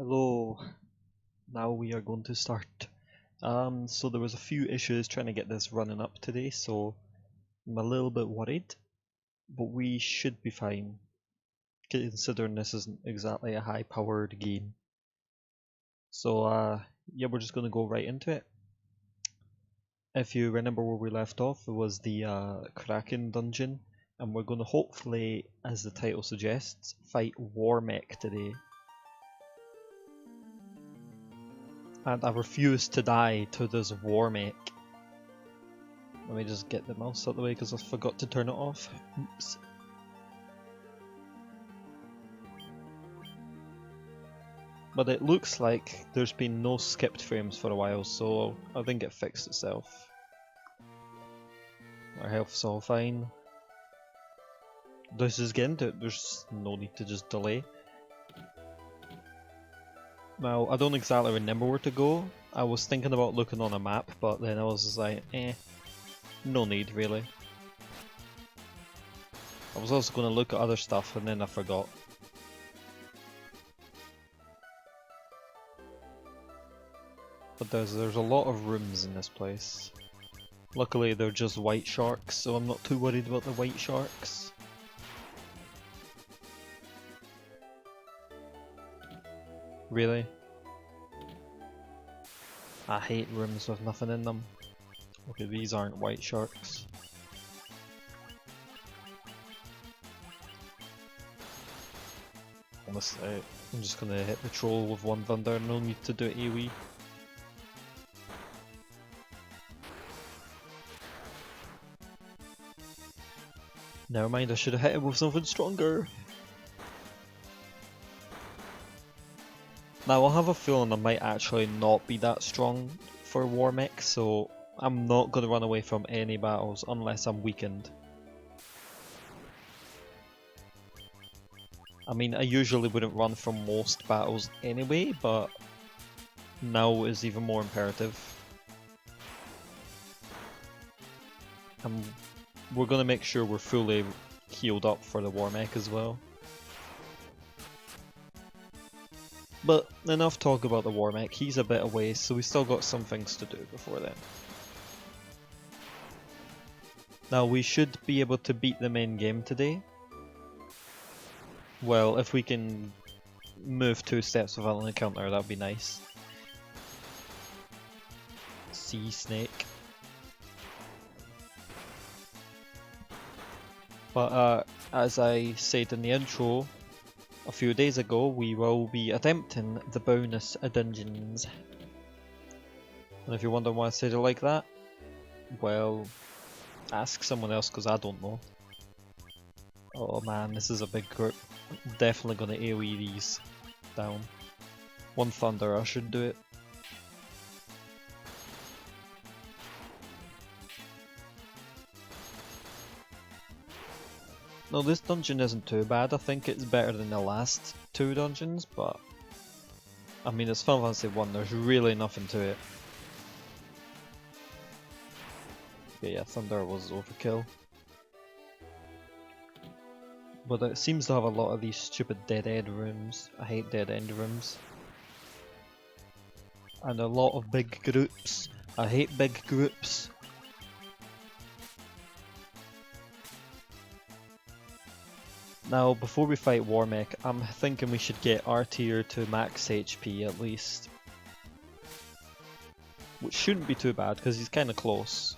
Hello, now we are going to start. So there was a few issues trying to get this running up today, so I'm a little bit worried, but we should be fine, considering this isn't exactly a high-powered game. So yeah, we're just going to go right into it. If you remember where we left off, it was the Kraken dungeon, and we're going to hopefully, as the title suggests, fight Warmech today. And I refuse to die to this Warmech. Let me just get the mouse out of the way because I forgot to turn it off. Oops. But it looks like there's been no skipped frames for a while, so I think it fixed itself. Our health's all fine. Let's just get into it, there's no need to just delay. Now, I don't exactly remember where to go. I was thinking about looking on a map, but then I was just like, no need really. I was also going to look at other stuff and then I forgot. But there's a lot of rooms in this place. Luckily they're just white sharks, so I'm not too worried about the white sharks. Really? I hate rooms with nothing in them. Okay, these aren't white sharks. Honestly, I'm just gonna hit the troll with one thunder, no need to do AoE. Never mind, I should have hit it with something stronger. Now I have a feeling I might actually not be that strong for Warmech, so I'm not going to run away from any battles unless I'm weakened. I mean, I usually wouldn't run from most battles anyway, but now is even more imperative. We're going to make sure we're fully healed up for the Warmech as well. But enough talk about the Warmech, he's a bit away, so we still got some things to do before then. Now we should be able to beat them in game today. Well, if we can move 2 steps without an encounter, that'd be nice. Sea snake. But as I said in the intro, a few days ago, we will be attempting the bonus dungeons. And if you're wondering why I said it like that, well, ask someone else because I don't know. Oh man, this is a big group. Definitely gonna AoE these down. One thunder, I should do it. No, this dungeon isn't too bad. I think it's better than the last 2 dungeons, but I mean, it's Final Fantasy 1, there's really nothing to it. Okay, yeah, Thunder was overkill. But it seems to have a lot of these stupid dead end rooms. I hate dead end rooms. And a lot of big groups. I hate big groups. Now, before we fight Warmech, I'm thinking we should get our tier to max HP at least. Which shouldn't be too bad, because he's kinda close.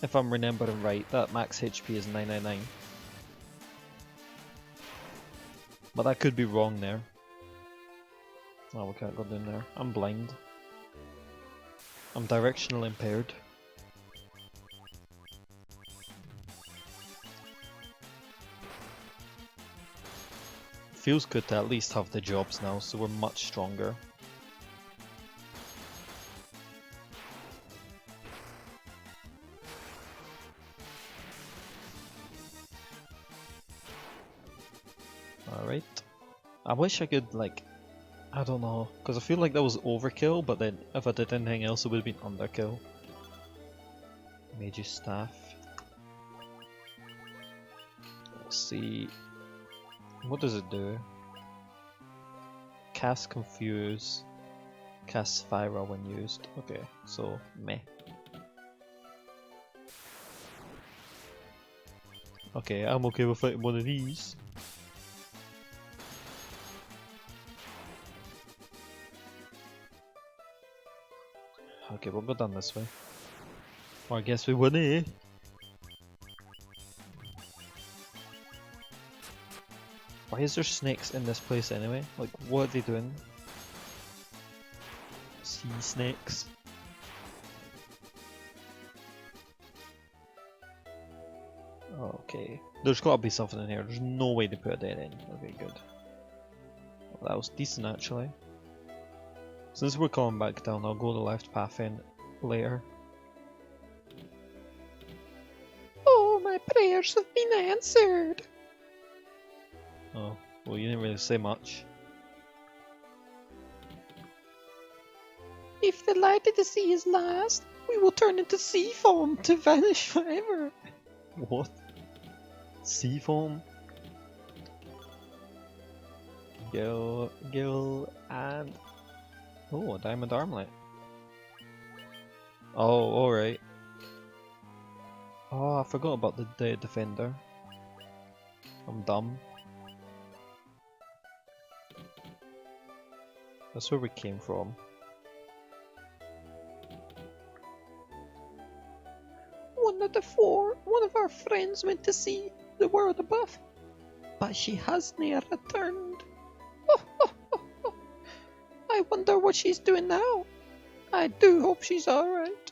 If I'm remembering right, that max HP is 999. But I could be wrong there. Oh, we can't go down there. I'm blind. I'm directionally impaired. Feels good to at least have the jobs now, so we're much stronger. Alright. I wish I could, like, I don't know, because I feel like that was overkill, but then if I did anything else it would have been underkill. Mage's Staff. Let's see. What does it do? cast Confuse, cast Sphyra when used. Okay, so meh. Okay, I'm okay with fighting one of these. Okay, we'll go down this way. Or I guess we would, eh? Why is there snakes in this place anyway? Like, what are they doing? Sea snakes. Okay. There's gotta be something in here. There's no way to put that in. Okay, good. Well, that was decent actually. Since we're coming back down, I'll go the left path in later. Oh, my prayers have been answered! Oh, well you didn't really say much. If the light of the sea is last, we will turn into sea foam to vanish forever. What? Sea foam? Gil, and... Oh, a diamond armlet. Oh, alright. Oh, I forgot about the defender. I'm dumb. That's where we came from. One of our friends went to see the world above, but she has ne'er returned. I wonder what she's doing now. I do hope she's alright.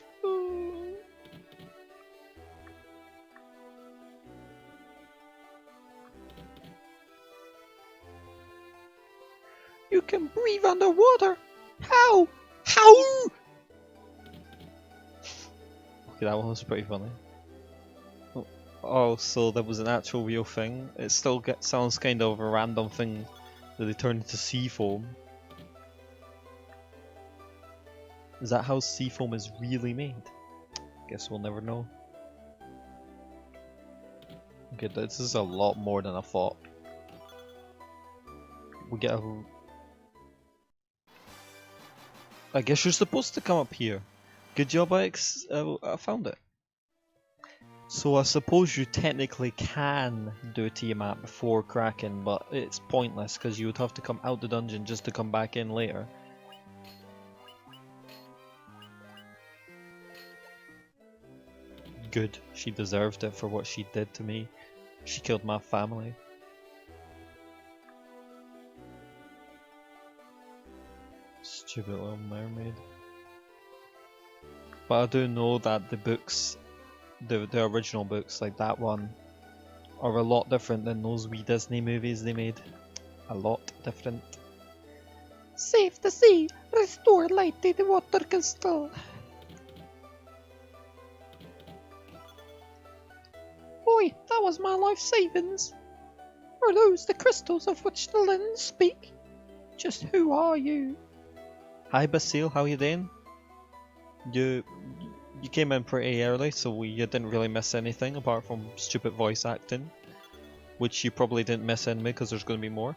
You can breathe underwater. How? How? Okay, that one was pretty funny. Oh, so that was an actual real thing? It still sounds kind of a random thing that they turned into sea foam. Is that how sea foam is really made? Guess we'll never know. Okay, this is a lot more than I thought. We get a... I guess you're supposed to come up here. Good job, I found it. So I suppose you technically can do a Tiamat before Kraken, but it's pointless because you would have to come out the dungeon just to come back in later. Good, she deserved it for what she did to me. She killed my family. Stupid little mermaid. But I do know that the books, the original books, like that one, are a lot different than those wee Disney movies they made. A lot different. Save the sea! Restore light to the water crystal! Boy, that was my life savings! Are those the crystals of which the legends speak? Just who are you? Hi Basile, how you doing? You came in pretty early, so you didn't really miss anything apart from stupid voice acting. Which you probably didn't miss in me because there's going to be more.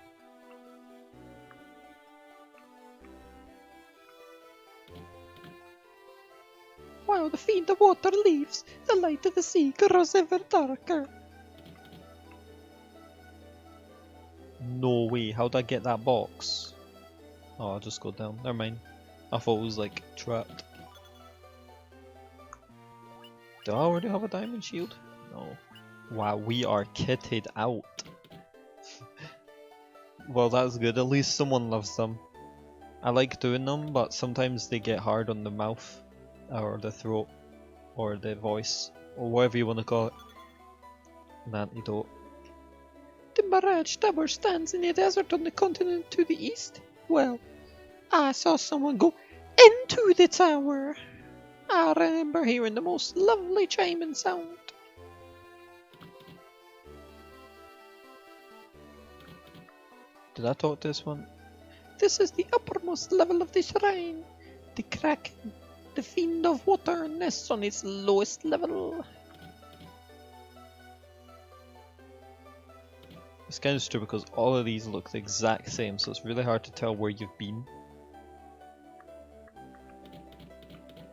While the fiend of water leaves, the light of the sea grows ever darker. No way, how'd I get that box? Oh, I'll just go down. Never mind. I thought it was like trapped. Do I already have a diamond shield? No. Wow, we are kitted out. Well, that's good. At least someone loves them. I like doing them, but sometimes they get hard on the mouth, or the throat, or the voice, or whatever you want to call it. An antidote. The Mirage Tower stands in the desert on the continent to the east. Well, I saw someone go into the tower. I remember hearing the most lovely chiming sound. Did I talk to this one? This is the uppermost level of the shrine. The Kraken, the fiend of water, nests on its lowest level. It's kind of stupid because all of these look the exact same, so it's really hard to tell where you've been.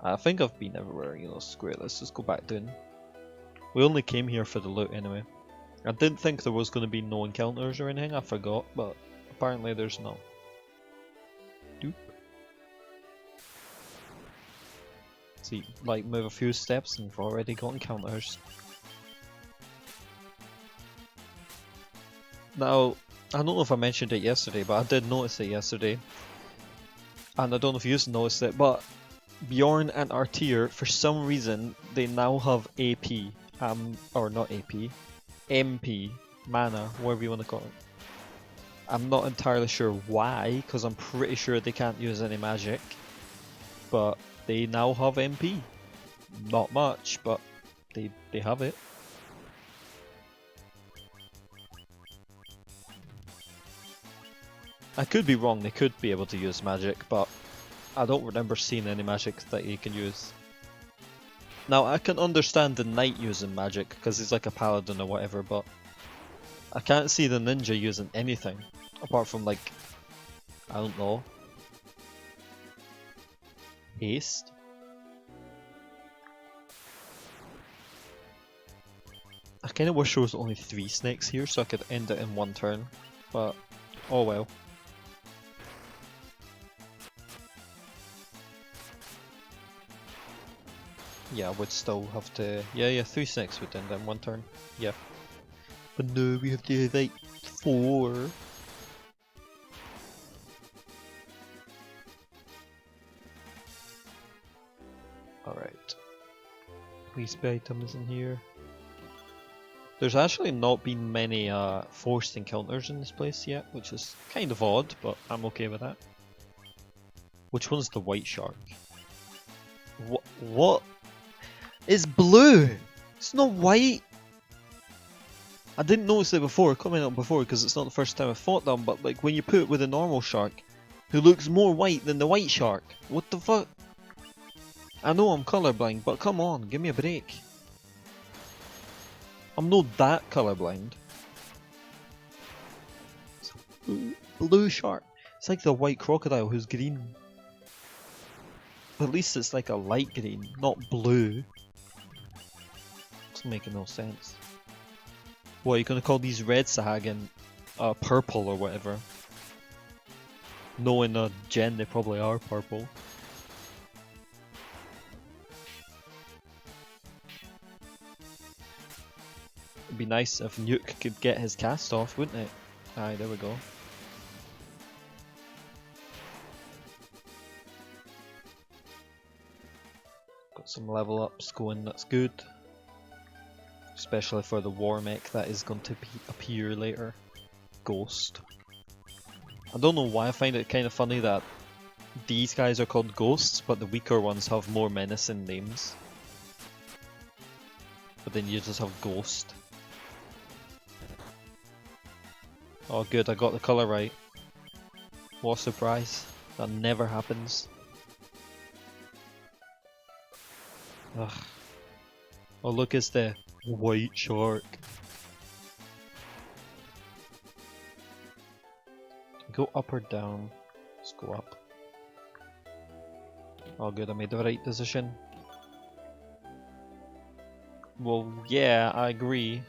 I think I've been everywhere, you know, screw it, let's just go back down. We only came here for the loot anyway. I didn't think there was going to be no encounters or anything, I forgot, but apparently there's no. Doop. See, like, move a few steps and we've already got encounters. Now, I don't know if I mentioned it yesterday, but I did notice it yesterday. And I don't know if you noticed it, but Bjorn and Artir, for some reason, they now have AP. Or not AP. MP. Mana, whatever you want to call it. I'm not entirely sure why, because I'm pretty sure they can't use any magic. But they now have MP. Not much, but they have it. I could be wrong, they could be able to use magic, but I don't remember seeing any magic that you can use. Now, I can understand the knight using magic, because he's like a paladin or whatever, but I can't see the ninja using anything, apart from like, I don't know, haste? I kinda wish there was only 3 snakes here so I could end it in one turn, but oh well. Yeah, I would still have to... Yeah, 3 snakes would end in one turn. Yeah. But no, we have to have like 4. Alright. Please buy items in here. There's actually not been many forced encounters in this place yet, which is kind of odd, but I'm okay with that. Which one's the white shark? What? It's blue! It's not white! I didn't notice it before, coming up before, because it's not the first time I've fought them, but like when you put it with a normal shark, who looks more white than the white shark, what the fuck? I know I'm colorblind, but come on, give me a break. I'm not that colorblind. Blue shark. It's like the white crocodile who's green. At least it's like a light green, not blue. It's making no sense. What, are you gonna call these red Sahagin purple or whatever? Knowing a gen, they probably are purple. It'd be nice if Nuke could get his cast off, wouldn't it? Aye, there we go. Got some level ups going, that's good. Especially for the Warmech that is going to appear later. Ghost. I don't know why I find it kind of funny that these guys are called ghosts, but the weaker ones have more menacing names. But then you just have Ghost. Oh good, I got the colour right. What a surprise. That never happens. Ugh. Oh look, it's the white shark. Go up or down? Let's go up. Oh good, I made the right decision. Well, yeah, I agree.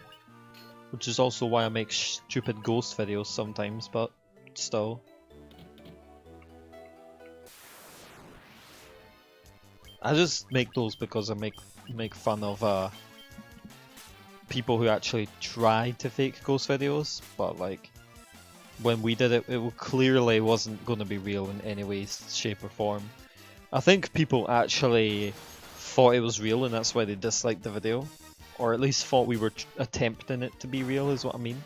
Which is also why I make stupid ghost videos sometimes, but still. I just make those because I make fun of people who actually tried to fake ghost videos, but like when we did it, it clearly wasn't going to be real in any way, shape or form. I think people actually thought it was real and that's why they disliked the video. Or at least thought we were attempting it to be real, is what I mean.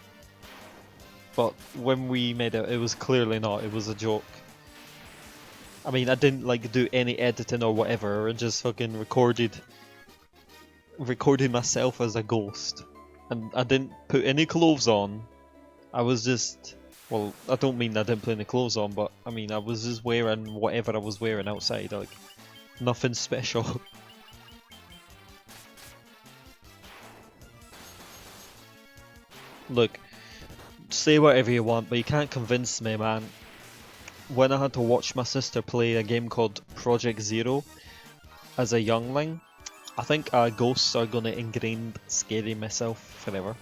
But when we made it, it was clearly not, it was a joke. I mean, I didn't like do any editing or whatever, and just fucking recorded myself as a ghost. And I didn't put any clothes on. I was just, well, I don't mean I didn't put any clothes on, but I mean I was just wearing whatever I was wearing outside, like, nothing special. Look, say whatever you want, but you can't convince me, man. When I had to watch my sister play a game called Project Zero as a youngling, I think ghosts are gonna ingrain scary myself forever.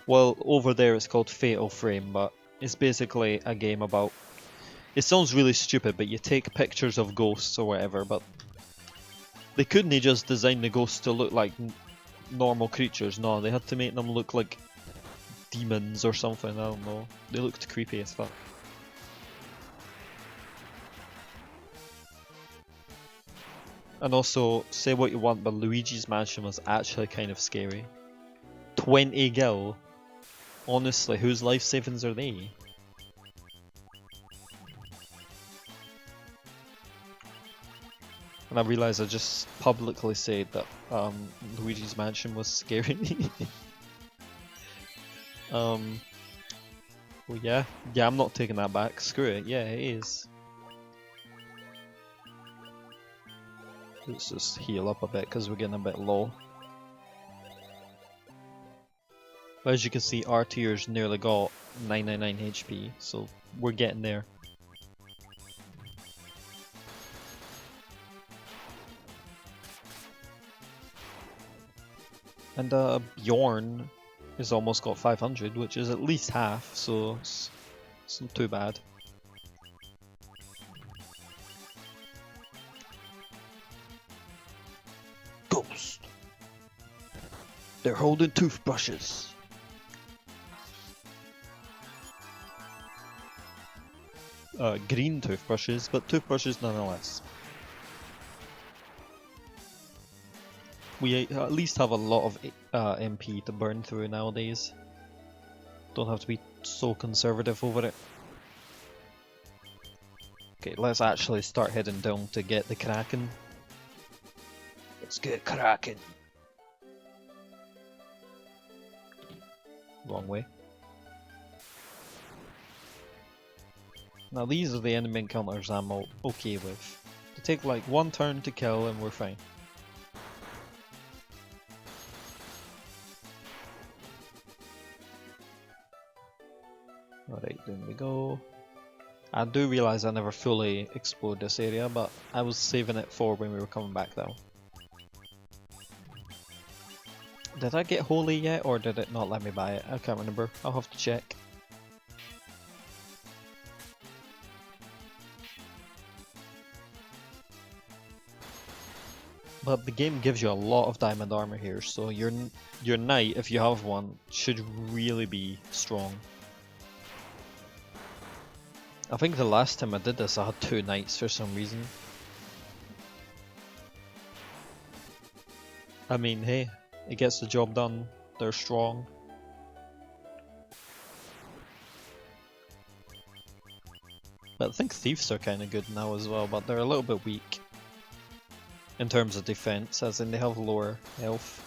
Well, over there it's called Fatal Frame, but it's basically a game about... It sounds really stupid, but you take pictures of ghosts or whatever, but they couldn't just design the ghosts to look like normal creatures. No, they had to make them look like demons or something, I don't know. They looked creepy as fuck. And also, say what you want, but Luigi's Mansion was actually kind of scary. 20 gil? Honestly, whose life savings are they? And I realised I just publicly said that Luigi's Mansion was scary. Well, yeah, I'm not taking that back. Screw it. Yeah, it is. Let's just heal up a bit because we're getting a bit low. But as you can see, our tier's nearly got 999 HP, so we're getting there. And Bjorn has almost got 500, which is at least half, so it's not too bad. Ghost! They're holding toothbrushes! Green toothbrushes, but toothbrushes nonetheless. We at least have a lot of MP to burn through nowadays. Don't have to be so conservative over it. Okay, let's actually start heading down to get the Kraken. Let's get Kraken! Wrong way. Now these are the enemy encounters I'm okay with. They take like one turn to kill and we're fine. Alright, there we go. I do realise I never fully explored this area, but I was saving it for when we were coming back though. Did I get Holy yet, or did it not let me buy it? I can't remember. I'll have to check. But the game gives you a lot of diamond armor here, so your knight, if you have one, should really be strong. I think the last time I did this I had 2 knights for some reason. I mean, hey, it gets the job done, they're strong. But I think thieves are kinda good now as well, but they're a little bit weak. In terms of defense, as in they have lower health.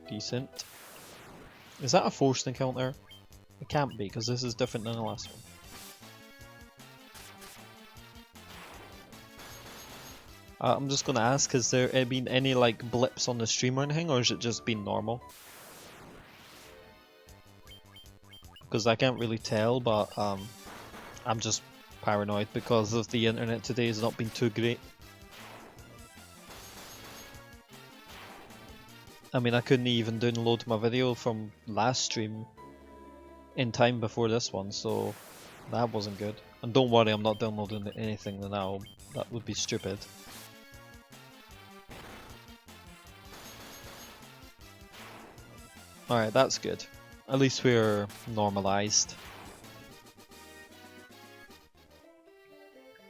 Decent. Is that a forced encounter? It can't be, because this is different than the last one. I'm just gonna ask, has there been any like blips on the stream or anything, or has it just been normal? Because I can't really tell, but I'm just paranoid because of the internet today has not been too great. I mean, I couldn't even download my video from last stream in time before this one, so that wasn't good. And don't worry, I'm not downloading anything now, that would be stupid. Alright, that's good. At least we're normalized.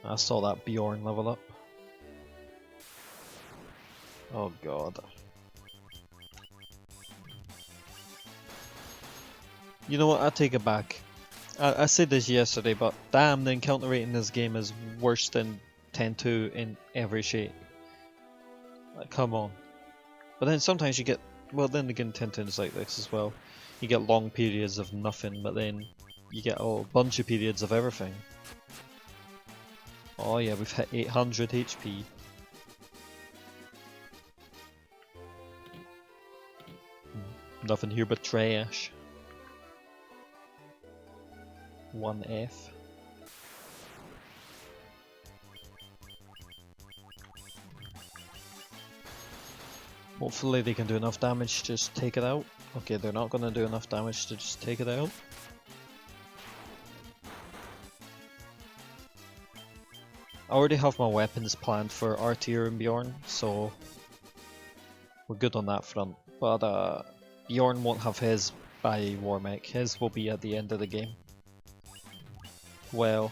I saw that Bjorn level up. Oh god. You know what, I take it back. I said this yesterday, but damn, the encounter rate in this game is worse than 10-2 in every shape. Like, come on. But then sometimes you get, well then again 10-2 is like this as well. You get long periods of nothing, but then you get a bunch of periods of everything. Oh yeah, we've hit 800 HP. Nothing here but trash. 1F. Hopefully they can do enough damage to just take it out. Okay, they're not gonna do enough damage to just take it out. I already have my weapons planned for Artyr and Bjorn, so we're good on that front. But Bjorn won't have his by Warmech. His will be at the end of the game. Well,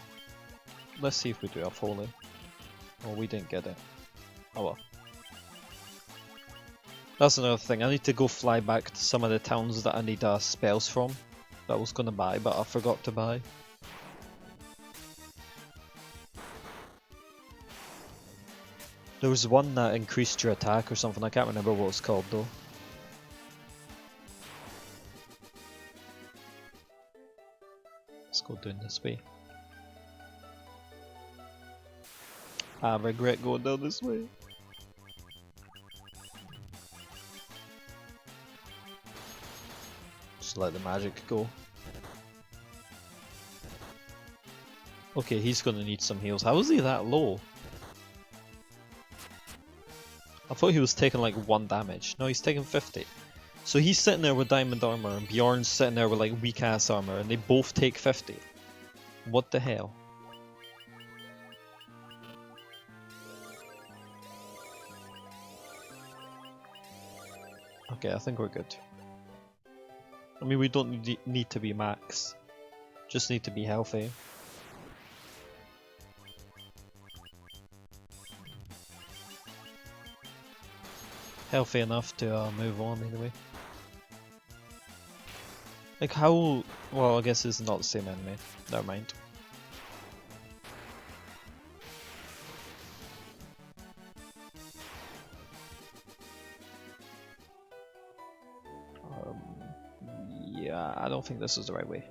let's see if we do have Holy. Oh, we didn't get it. Oh well. That's another thing. I need to go fly back to some of the towns that I need spells from. That I was gonna buy, but I forgot to buy. There was one that increased your attack or something. I can't remember what it's called though. Let's go down this way. I regret going down this way. Just let the magic go. Okay, he's gonna need some heals. How is he that low? I thought he was taking like 1 damage. No, he's taking 50. So he's sitting there with diamond armor and Bjorn's sitting there with like weak ass armor and they both take 50. What the hell? Okay, I think we're good. I mean, we don't need to be max. Just need to be healthy. Healthy enough to move on anyway. Like how... well, I guess it's not the same enemy. Never mind. Yeah, I don't think this is the right way.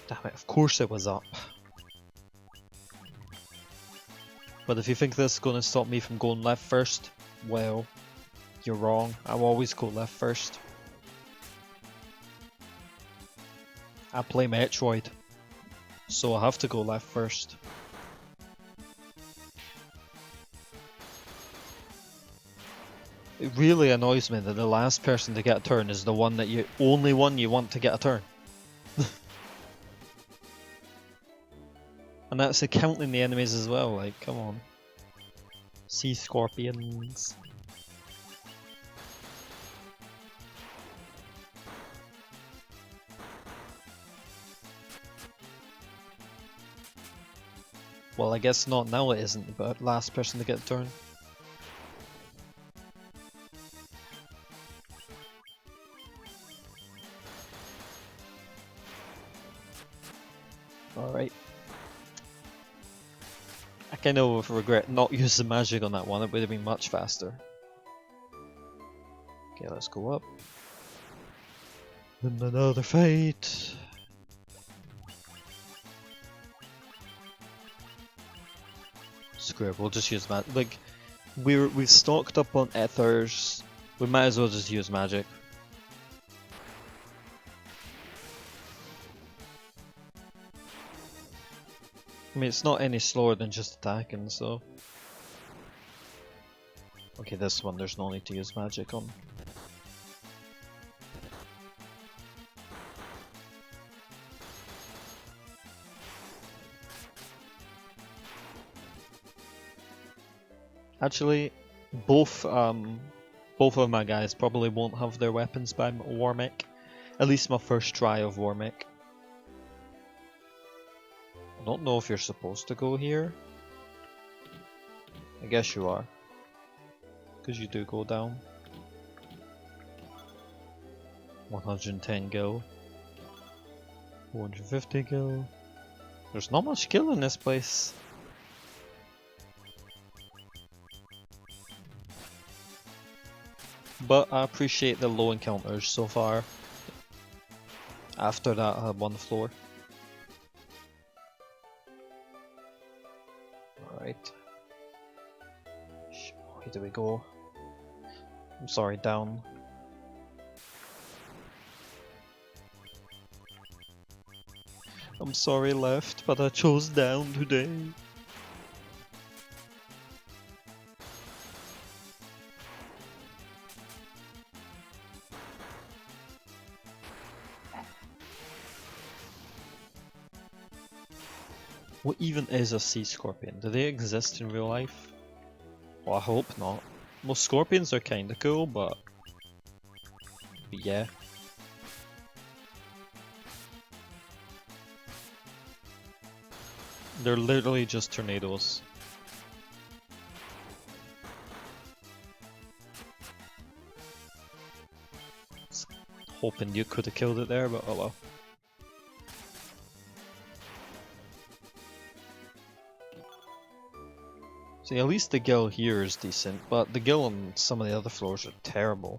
Damn it, of course it was up. But if you think this is going to stop me from going left first, well, you're wrong. I'll always go left first. I play Metroid, so I have to go left first. It really annoys me that the last person to get a turn is the one that only one you want to get a turn. And that's counting the enemies as well, like, come on. Sea scorpions. Well, I guess not now it isn't, but last person to get a turn. Alright. I kind of regret not using magic on that one, it would have been much faster. Okay, let's go up. And another fight! Screw it, we'll just use magic. Like, we've stocked up on ethers, we might as well just use magic. I mean, it's not any slower than just attacking, so... Okay, this one there's no need to use magic on. Actually, both of my guys probably won't have their weapons by Warmech. At least my first try of Warmech. I don't know if you're supposed to go here. I guess you are. Because you do go down. 110 gil. 450 gil. There's not much gil in this place. But I appreciate the low encounters so far. After that one floor. Right. Where do we go? I'm sorry, down. I'm sorry, left, but I chose down today. What even is a sea scorpion? Do they exist in real life? Well, I hope not. Most scorpions are kinda cool, but yeah. They're literally just tornadoes. Hoping you could have killed it there, but oh well. See, at least the gill here is decent, but the gill on some of the other floors are terrible.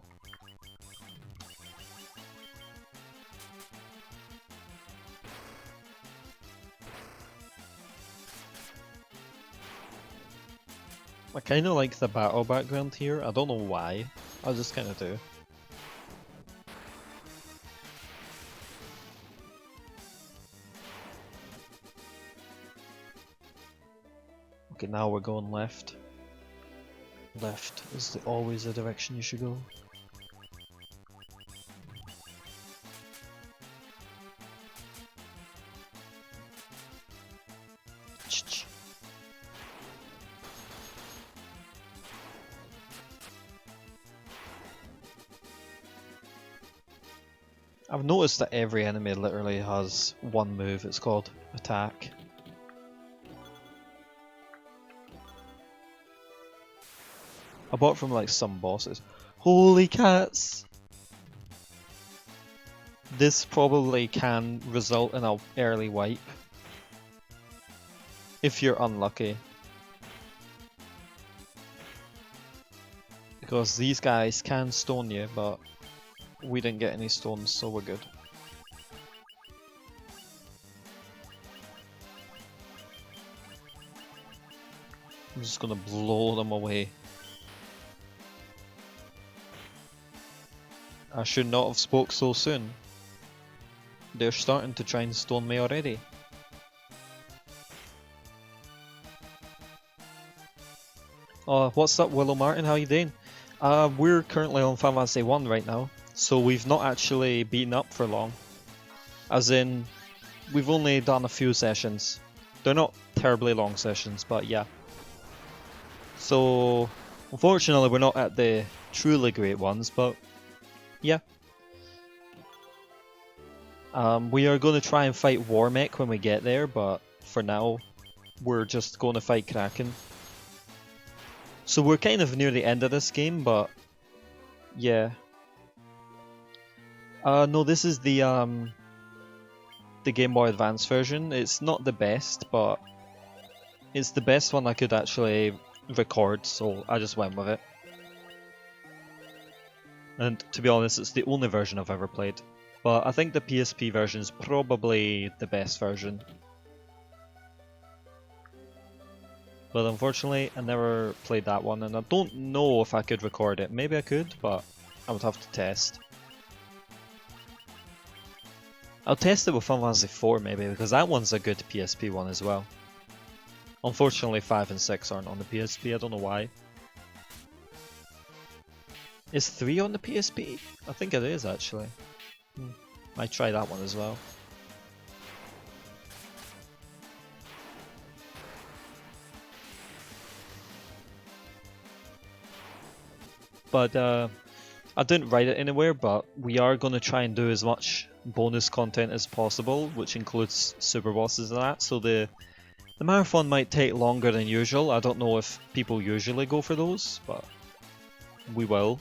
I kinda like the battle background here, I don't know why, I just kinda do. Okay, now we're going left. Left is always the direction you should go. I've noticed that every enemy literally has one move, it's called attack. Apart from like some bosses. Holy cats! This probably can result in an early wipe. If you're unlucky. Because these guys can stone you, but we didn't get any stones, so we're good. I'm just gonna blow them away. I should not have spoke so soon. They're starting to try and stone me already. Oh, what's up, Willow Martin? How you doing? We're currently on Final Fantasy 1 right now, so we've not actually been up for long. As in, we've only done a few sessions. They're not terribly long sessions, but yeah. So, unfortunately we're not at the truly great ones, but yeah. We are going to try and fight Warmech when we get there, but for now, we're just going to fight Kraken. So we're kind of near the end of this game, but yeah. No, this is the Game Boy Advance version. It's not the best, but it's the best one I could actually record, so I just went with it. And to be honest, it's the only version I've ever played. But I think the PSP version is probably the best version. But unfortunately, I never played that one, and I don't know if I could record it. Maybe I could, but I would have to test. I'll test it with Final Fantasy 4 maybe, because that one's a good PSP one as well. Unfortunately 5 and 6 aren't on the PSP, I don't know why. Is 3 on the PSP? I think it is actually. Might try that one as well. But I didn't write it anywhere, but we are going to try and do as much bonus content as possible, which includes super bosses and that, so the marathon might take longer than usual. I don't know if people usually go for those, but we will.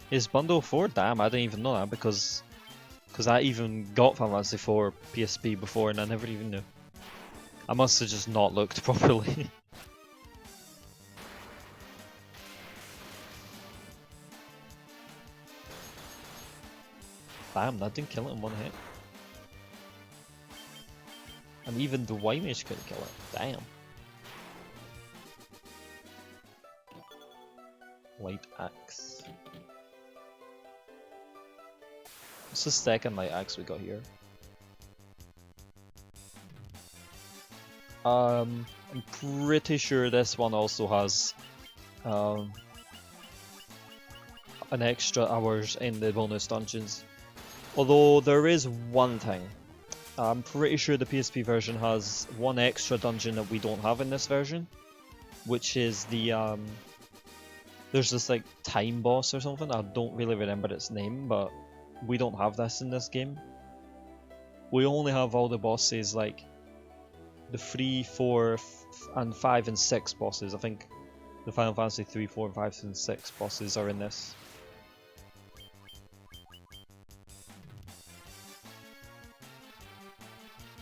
Is Bundle 4? Damn, I didn't even know that because I even got Final Fantasy 4 PSP before and I never even knew. I must have just not looked properly. Damn, that didn't kill it in one hit. And even the Warmech couldn't kill it. Damn. Light axe. What's the second light axe we got here? I'm pretty sure this one also has an extra hours in the bonus dungeons. Although there is one thing. I'm pretty sure the PSP version has one extra dungeon that we don't have in this version, which is the there's this like time boss or something. I don't really remember its name, but we don't have this in this game. We only have all the bosses like the 3, 4, and 5 and 6 bosses. I think the Final Fantasy 3, 4, 5, and 6 bosses are in this.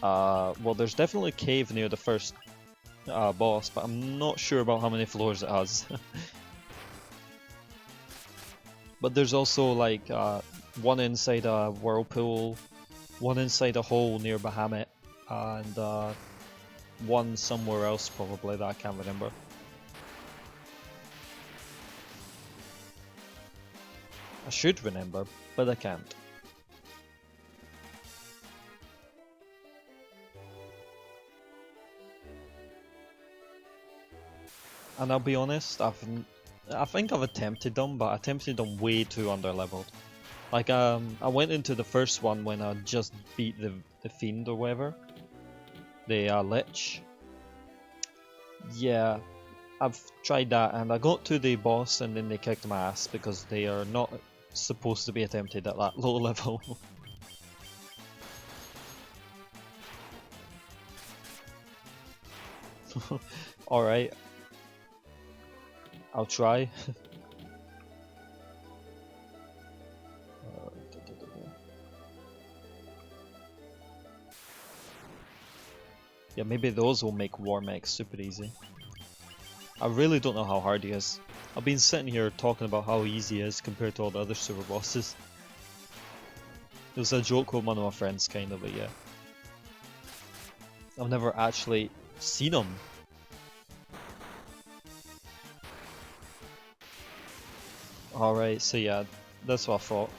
Well, there's definitely a cave near the first boss, but I'm not sure about how many floors it has. But there's also like one inside a whirlpool, one inside a hole near Bahamut, and one somewhere else probably that I can't remember. I should remember, but I can't. And I'll be honest, I think I've attempted them, but I attempted them way too underleveled. Like I went into the first one when I just beat the fiend or whatever, the lich. Yeah, I've tried that, and I got to the boss, and then they kicked my ass because they are not supposed to be attempted at that low level. Alright. I'll try. Yeah, maybe those will make Warmech super easy. I really don't know how hard he is. I've been sitting here talking about how easy he is compared to all the other super bosses. It was a joke with one of my friends, kind of, but yeah. I've never actually seen him. Alright, so yeah, that's what I thought.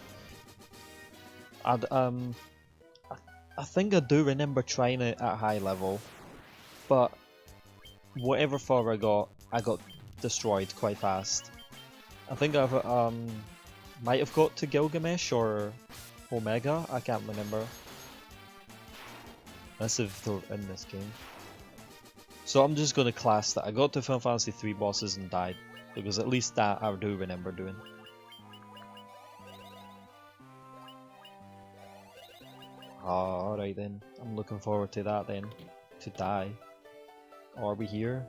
I think I do remember trying it at high level, but whatever far I got destroyed quite fast. I think I've might have got to Gilgamesh or Omega, I can't remember. That's if they're in this game. So I'm just gonna class that I got to Final Fantasy 3 bosses and died, because at least that I do remember doing. Alright then, I'm looking forward to that then, to die. Are we here?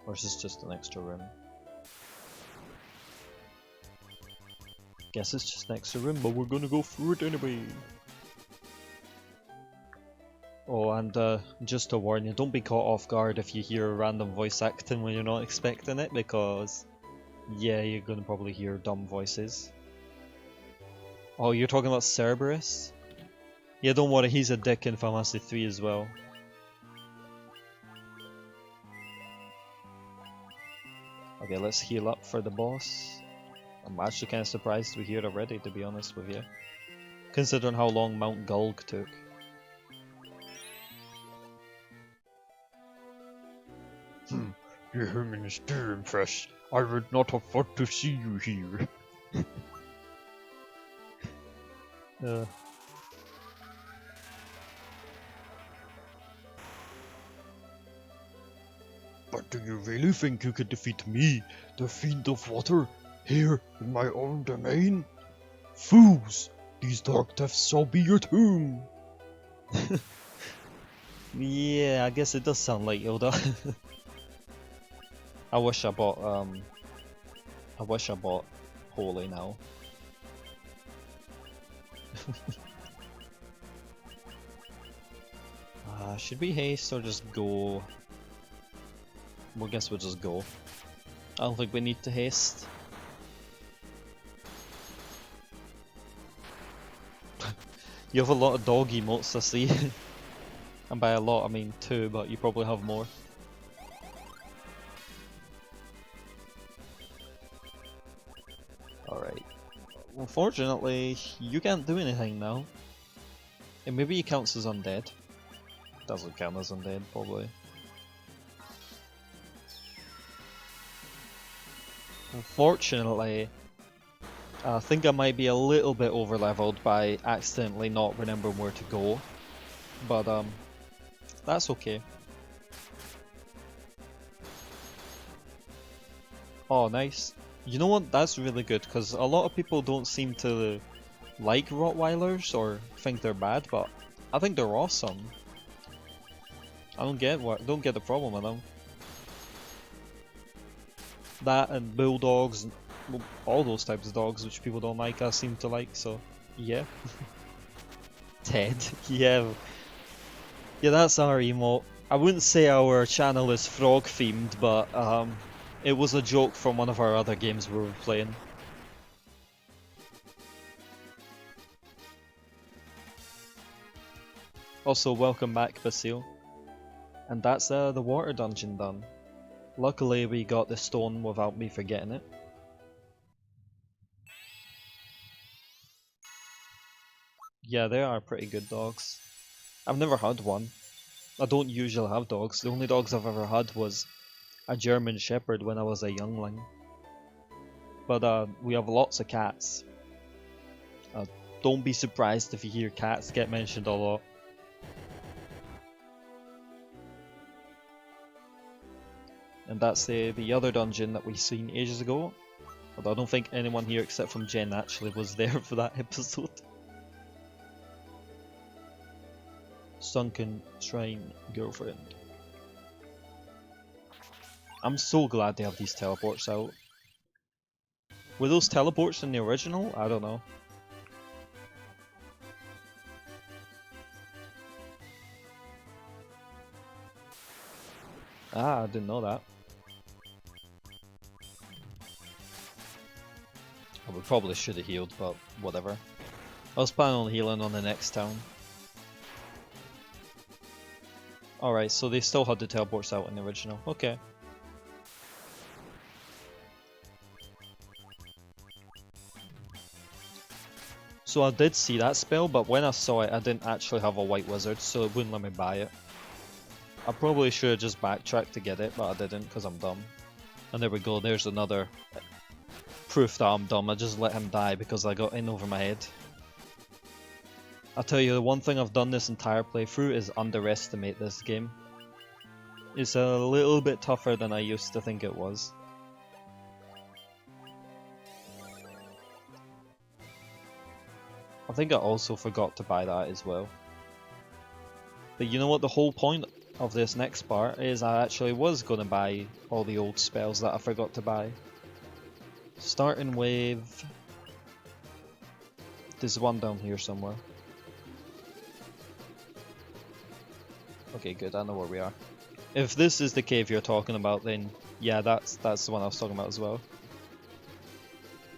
Or is this just an extra room? Guess it's just an extra room, but we're gonna go through it anyway. Oh, and just to warn you, don't be caught off guard if you hear random voice acting when you're not expecting it, because yeah, you're gonna probably hear dumb voices. Oh, you're talking about Cerberus? Yeah, don't worry, he's a dick in Final Fantasy 3 as well. Okay, let's heal up for the boss. I'm actually kind of surprised we're here already, to be honest with you, considering how long Mount Gulg took. Your human is too impressed. I would not have thought to see you here. But do you really think you could defeat me, the Fiend of Water, here in my own domain? Fools! These dark depths shall be your tomb! Yeah, I guess it does sound like Yoda. I wish I bought Holy now. Should we haste or just go? Well, I guess we'll just go. I don't think we need to haste. You have a lot of dog emotes, I see. And by a lot I mean 2, but you probably have more. Alright. Unfortunately, you can't do anything now. And maybe he counts as undead. Doesn't count as undead, probably. Unfortunately, I think I might be a little bit over leveled by accidentally not remembering where to go. But that's okay. Oh, nice. You know what? That's really good because a lot of people don't seem to like Rottweilers or think they're bad, but I think they're awesome. I don't get the problem with them. That and bulldogs, and well, all those types of dogs which people don't like, I seem to like. So yeah. Ted, yeah, yeah, that's our emote. I wouldn't say our channel is frog themed, but it was a joke from one of our other games we were playing. Also, welcome back, Basile. And that's the water dungeon done. Luckily, we got the stone without me forgetting it. Yeah, they are pretty good dogs. I've never had one. I don't usually have dogs. The only dogs I've ever had was a German Shepherd when I was a youngling. But we have lots of cats. Don't be surprised if you hear cats get mentioned a lot. And that's the other dungeon that we seen ages ago. Although I don't think anyone here except from Jen actually was there for that episode. Sunken Shrine Girlfriend. I'm so glad they have these teleports out. Were those teleports in the original? I don't know. Ah, I didn't know that. We probably should have healed, but whatever. I was planning on healing on the next town. Alright, so they still had the teleports out in the original. Okay. So I did see that spell, but when I saw it I didn't actually have a white wizard, so it wouldn't let me buy it. I probably should have just backtracked to get it, but I didn't because I'm dumb. And there we go, there's another proof that I'm dumb. I just let him die because I got in over my head. I'll tell you, the one thing I've done this entire playthrough is underestimate this game. It's a little bit tougher than I used to think it was. I think I also forgot to buy that as well. But you know what, the whole point of this next part is I actually was going to buy all the old spells that I forgot to buy. Starting with... There's one down here somewhere. Okay, good, I know where we are. If this is the cave you're talking about, then yeah, that's the one I was talking about as well.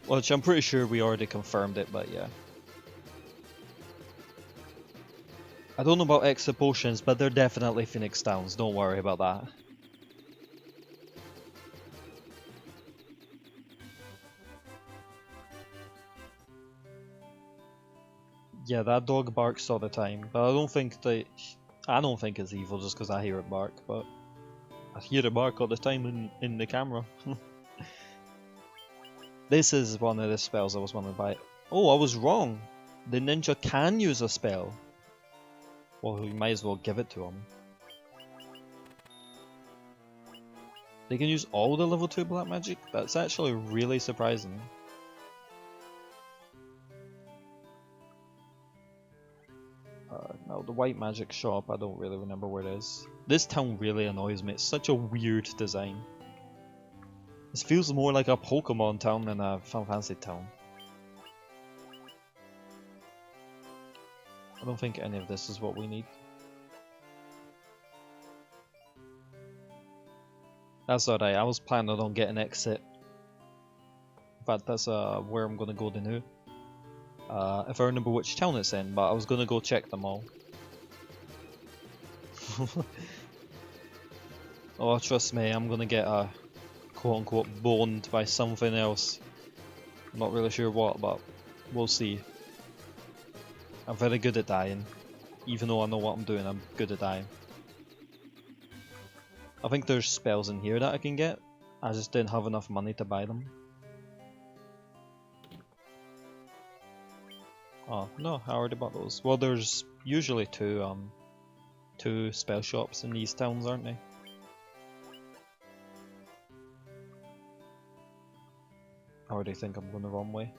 Which I'm pretty sure we already confirmed it, but yeah. I don't know about extra potions, but they're definitely Phoenix Downs, don't worry about that. Yeah, that dog barks all the time, but I don't think it's evil just because I hear it bark, but I hear it bark all the time in the camera. This is one of the spells I was wanting to buy. Oh, I was wrong! The ninja can use a spell! Well, we might as well give it to him. They can use all the level 2 black magic? That's actually really surprising. Now the white magic shop, I don't really remember where it is. This town really annoys me, it's such a weird design. This feels more like a Pokemon town than a Final Fantasy town. I don't think any of this is what we need. That's alright, I was planning on getting exit. In fact, that's where I'm gonna go to now. If I remember which town it's in, but I was gonna go check them all. Oh, trust me, I'm gonna get quote-unquote boned by something else. I'm not really sure what, but we'll see. I'm very good at dying. Even though I know what I'm doing, I'm good at dying. I think there's spells in here that I can get. I just didn't have enough money to buy them. Oh, no, I already bought those. Well, there's usually two spell shops in these towns, aren't they? I already think I'm going the wrong way.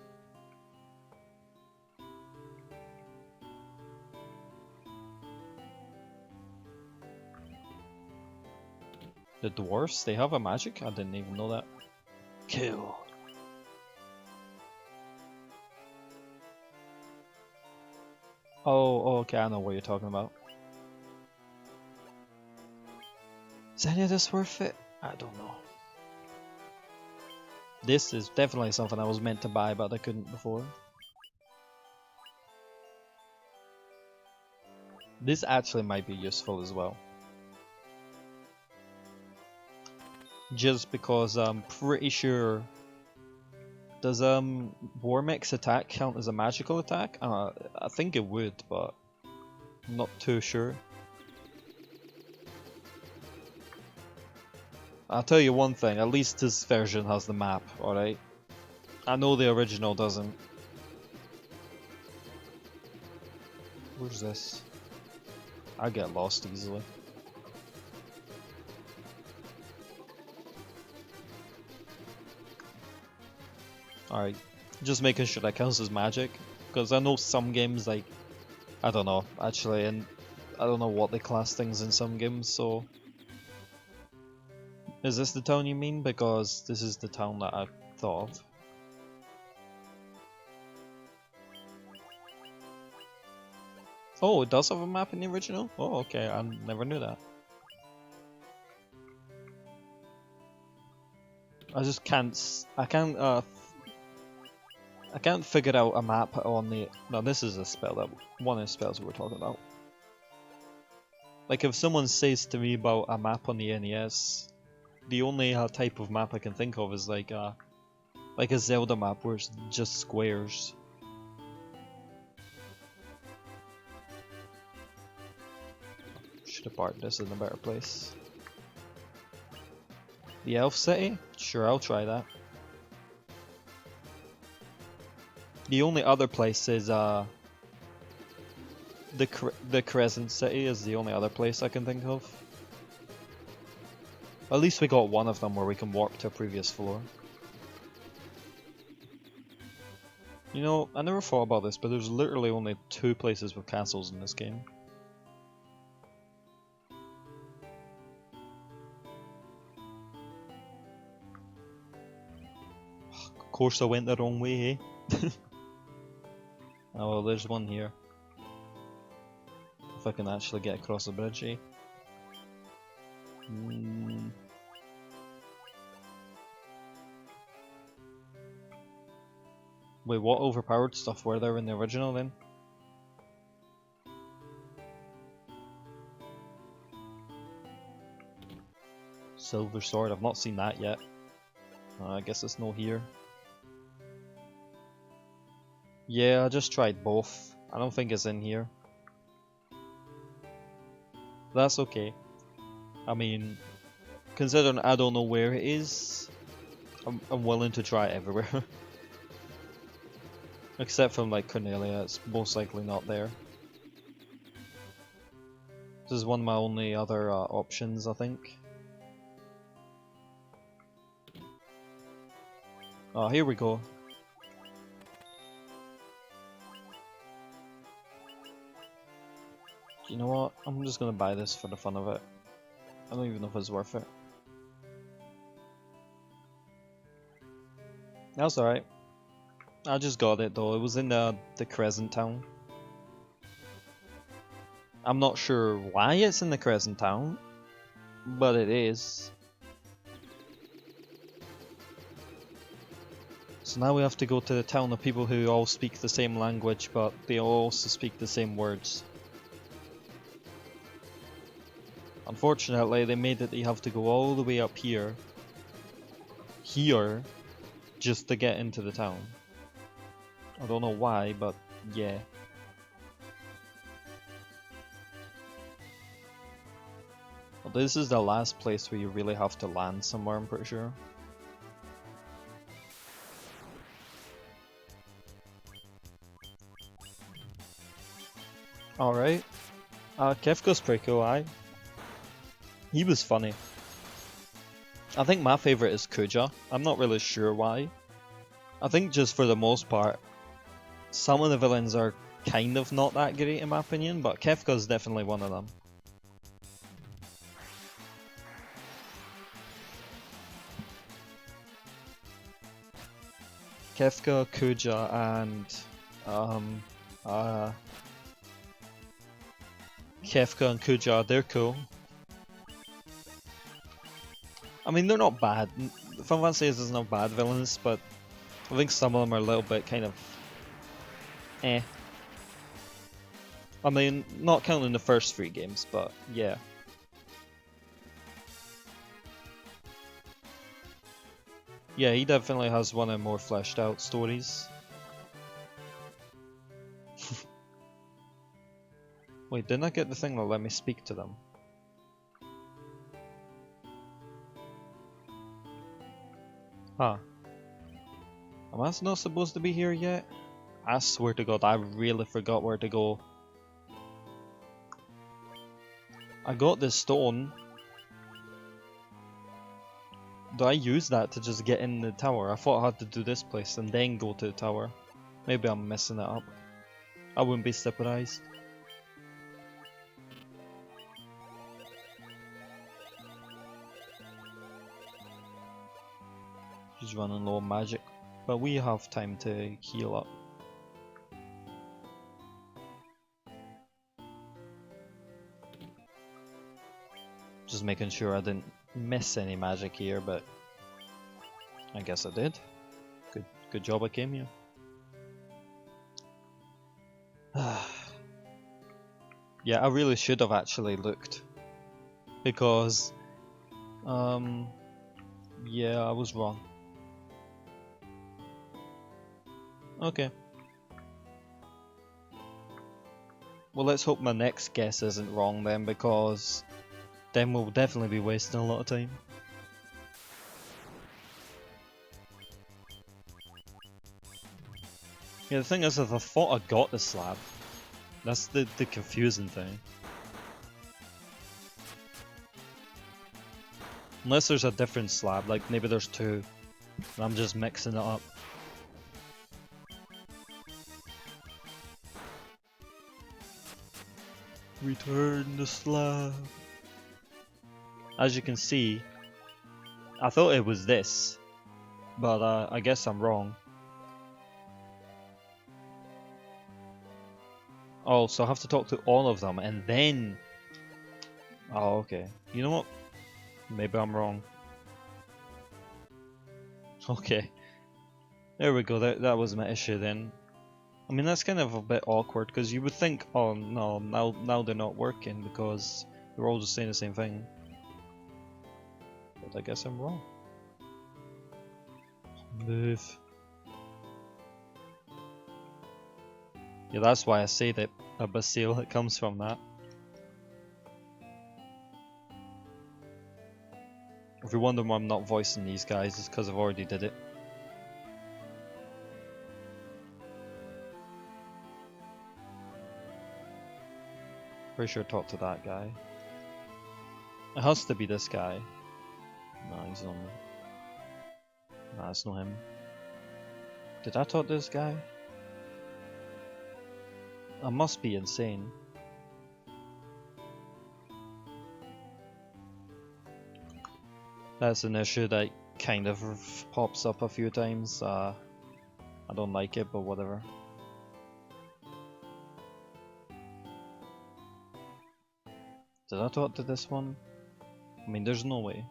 The dwarfs, they have a magic? I didn't even know that. Kill. Oh, okay, I know what you're talking about. Is any of this worth it? I don't know. This is definitely something I was meant to buy, but I couldn't before. This actually might be useful as well. Just because I'm pretty sure... Does Warmech's attack count as a magical attack? I think it would, but I'm not too sure. I'll tell you one thing, at least this version has the map, alright? I know the original doesn't. Where's this? I get lost easily. Alright, just making sure that counts as magic, because I know some games, like, I don't know, actually, and I don't know what they class things in some games, so... Is this the town you mean? Because this is the town that I thought of. Oh, it does have a map in the original? Oh, okay, I never knew that. I just can't... I can't figure out a map on the... No, this is a spell, that one of the spells we were talking about. Like, if someone says to me about a map on the NES, the only type of map I can think of is like a Zelda map where it's just squares. Should have parked this in a better place. The Elf City? Sure, I'll try that. The only other place is the Crescent City is the only other place I can think of. At least we got one of them where we can warp to a previous floor. You know, I never thought about this, but there's literally only 2 places with castles in this game. Of course I went the wrong way, eh? Oh well, there's one here. If I can actually get across the bridge, eh? Wait, what overpowered stuff were there in the original then? Silver Sword, I've not seen that yet. I guess it's no here. Yeah, I just tried both. I don't think it's in here. That's okay. I mean, considering I don't know where it is, I'm willing to try it everywhere. Except from like Cornelia, it's most likely not there. This is one of my only other options, I think. Oh, here we go. You know what? I'm just gonna buy this for the fun of it. I don't even know if it's worth it. That's alright. I just got it though. It was in the Crescent Town. I'm not sure why it's in the Crescent Town, but it is. So now we have to go to the town of people who all speak the same language, but they all also speak the same words. Unfortunately, they made it that you have to go all the way up here, just to get into the town. I don't know why, but yeah. Well, this is the last place where you really have to land somewhere, I'm pretty sure. Alright. Kefka's pretty cool, aye. He was funny. I think my favourite is Kuja. I'm not really sure why. I think just for the most part, some of the villains are kind of not that great in my opinion, but Kefka's definitely one of them. Kefka, Kuja, and Kefka and Kuja, they're cool. I mean, they're not bad. Final Fantasy is not bad villains, but I think some of them are a little bit kind of eh. I mean, not counting the first 3 games, but yeah. Yeah, he definitely has one of the more fleshed out stories. Wait, didn't I get the thing that let me speak to them? Huh. Am I not supposed to be here yet? I swear to God, I really forgot where to go. I got this stone. Do I use that to just get in the tower? I thought I had to do this place and then go to the tower. Maybe I'm messing it up. I wouldn't be surprised. She's running low on magic, but we have time to heal up. Just making sure I didn't miss any magic here, but I guess I did. Good job I came here. Yeah, I really should have actually looked, because yeah, I was wrong. Okay. Well, let's hope my next guess isn't wrong then, because then we'll definitely be wasting a lot of time. Yeah, the thing is, if I thought I got the slab, that's the confusing thing. Unless there's a different slab, like maybe there's 2, and I'm just mixing it up. Return the slab. As you can see, I thought it was this, but I guess I'm wrong. Oh, so I have to talk to all of them and then... Oh, okay. You know what? Maybe I'm wrong. Okay. There we go, that was my issue then. I mean, that's kind of a bit awkward, because you would think, oh no, now they're not working, because they're all just saying the same thing. But I guess I'm wrong. Move. Yeah, that's why I say that a Basile, it comes from that. If you're wondering why I'm not voicing these guys, it's because I've already did it. Pretty sure I talked to that guy. It has to be this guy. No, he's on. Nah, it's not him. Did I talk to this guy? I must be insane. That's an issue that kind of pops up a few times. I don't like it, but whatever. Did I talk to this one? I mean, there's no way.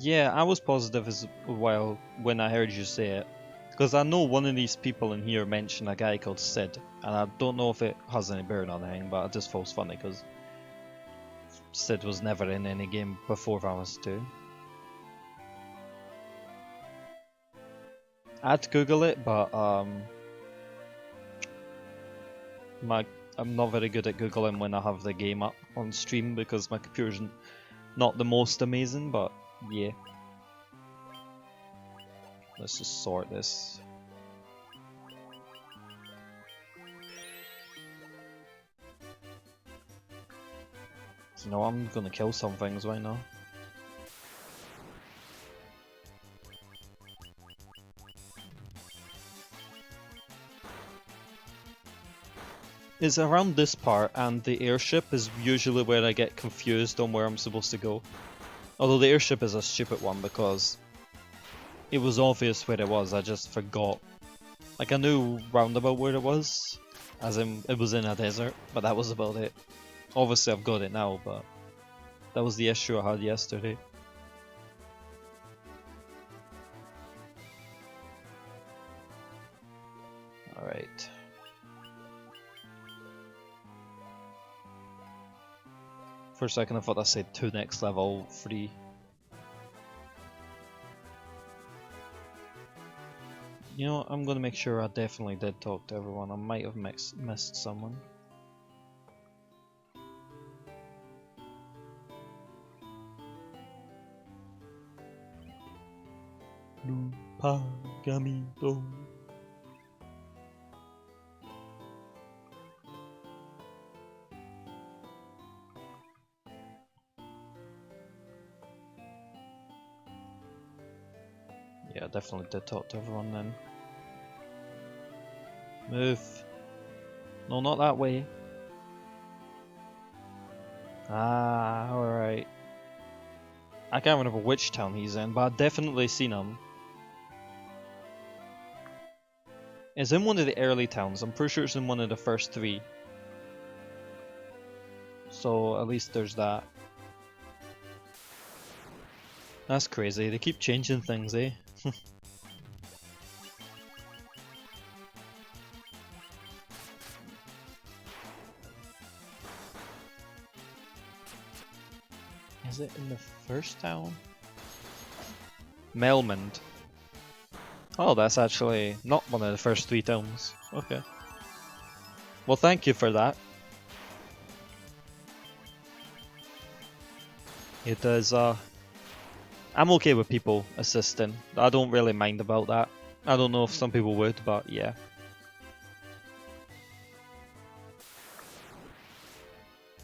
Yeah, I was positive as well when I heard you say it. Because I know one of these people in here mentioned a guy called Sid. And I don't know if it has any bearing on anything, but it just feels funny because Sid was never in any game before Valence 2. I'd Google it, but I'm not very good at Googling when I have the game up on stream because my computer's not the most amazing, but yeah. Let's just sort this. You know, I'm gonna kill some things right now. It's around this part, and the airship is usually where I get confused on where I'm supposed to go. Although the airship is a stupid one because it was obvious where it was, I just forgot. Like I knew roundabout where it was, as in it was in a desert, but that was about it. Obviously I've got it now, but that was the issue I had yesterday. Alright. For a second I thought I said 2 next level 3. You know, I'm gonna make sure I definitely did talk to everyone. I might have missed someone. No pagamento. Yeah, I definitely did talk to everyone then. Move. No, not that way. Ah, alright. I can't remember which town he's in, but I've definitely seen him. It's in one of the early towns. I'm pretty sure it's in one of the first 3. So at least there's that. That's crazy. They keep changing things, eh? Is it in the first town? Melmond. Oh, that's actually not one of the first 3 towns. Okay. Well, thank you for that. It is, I'm okay with people assisting. I don't really mind about that. I don't know if some people would, but yeah.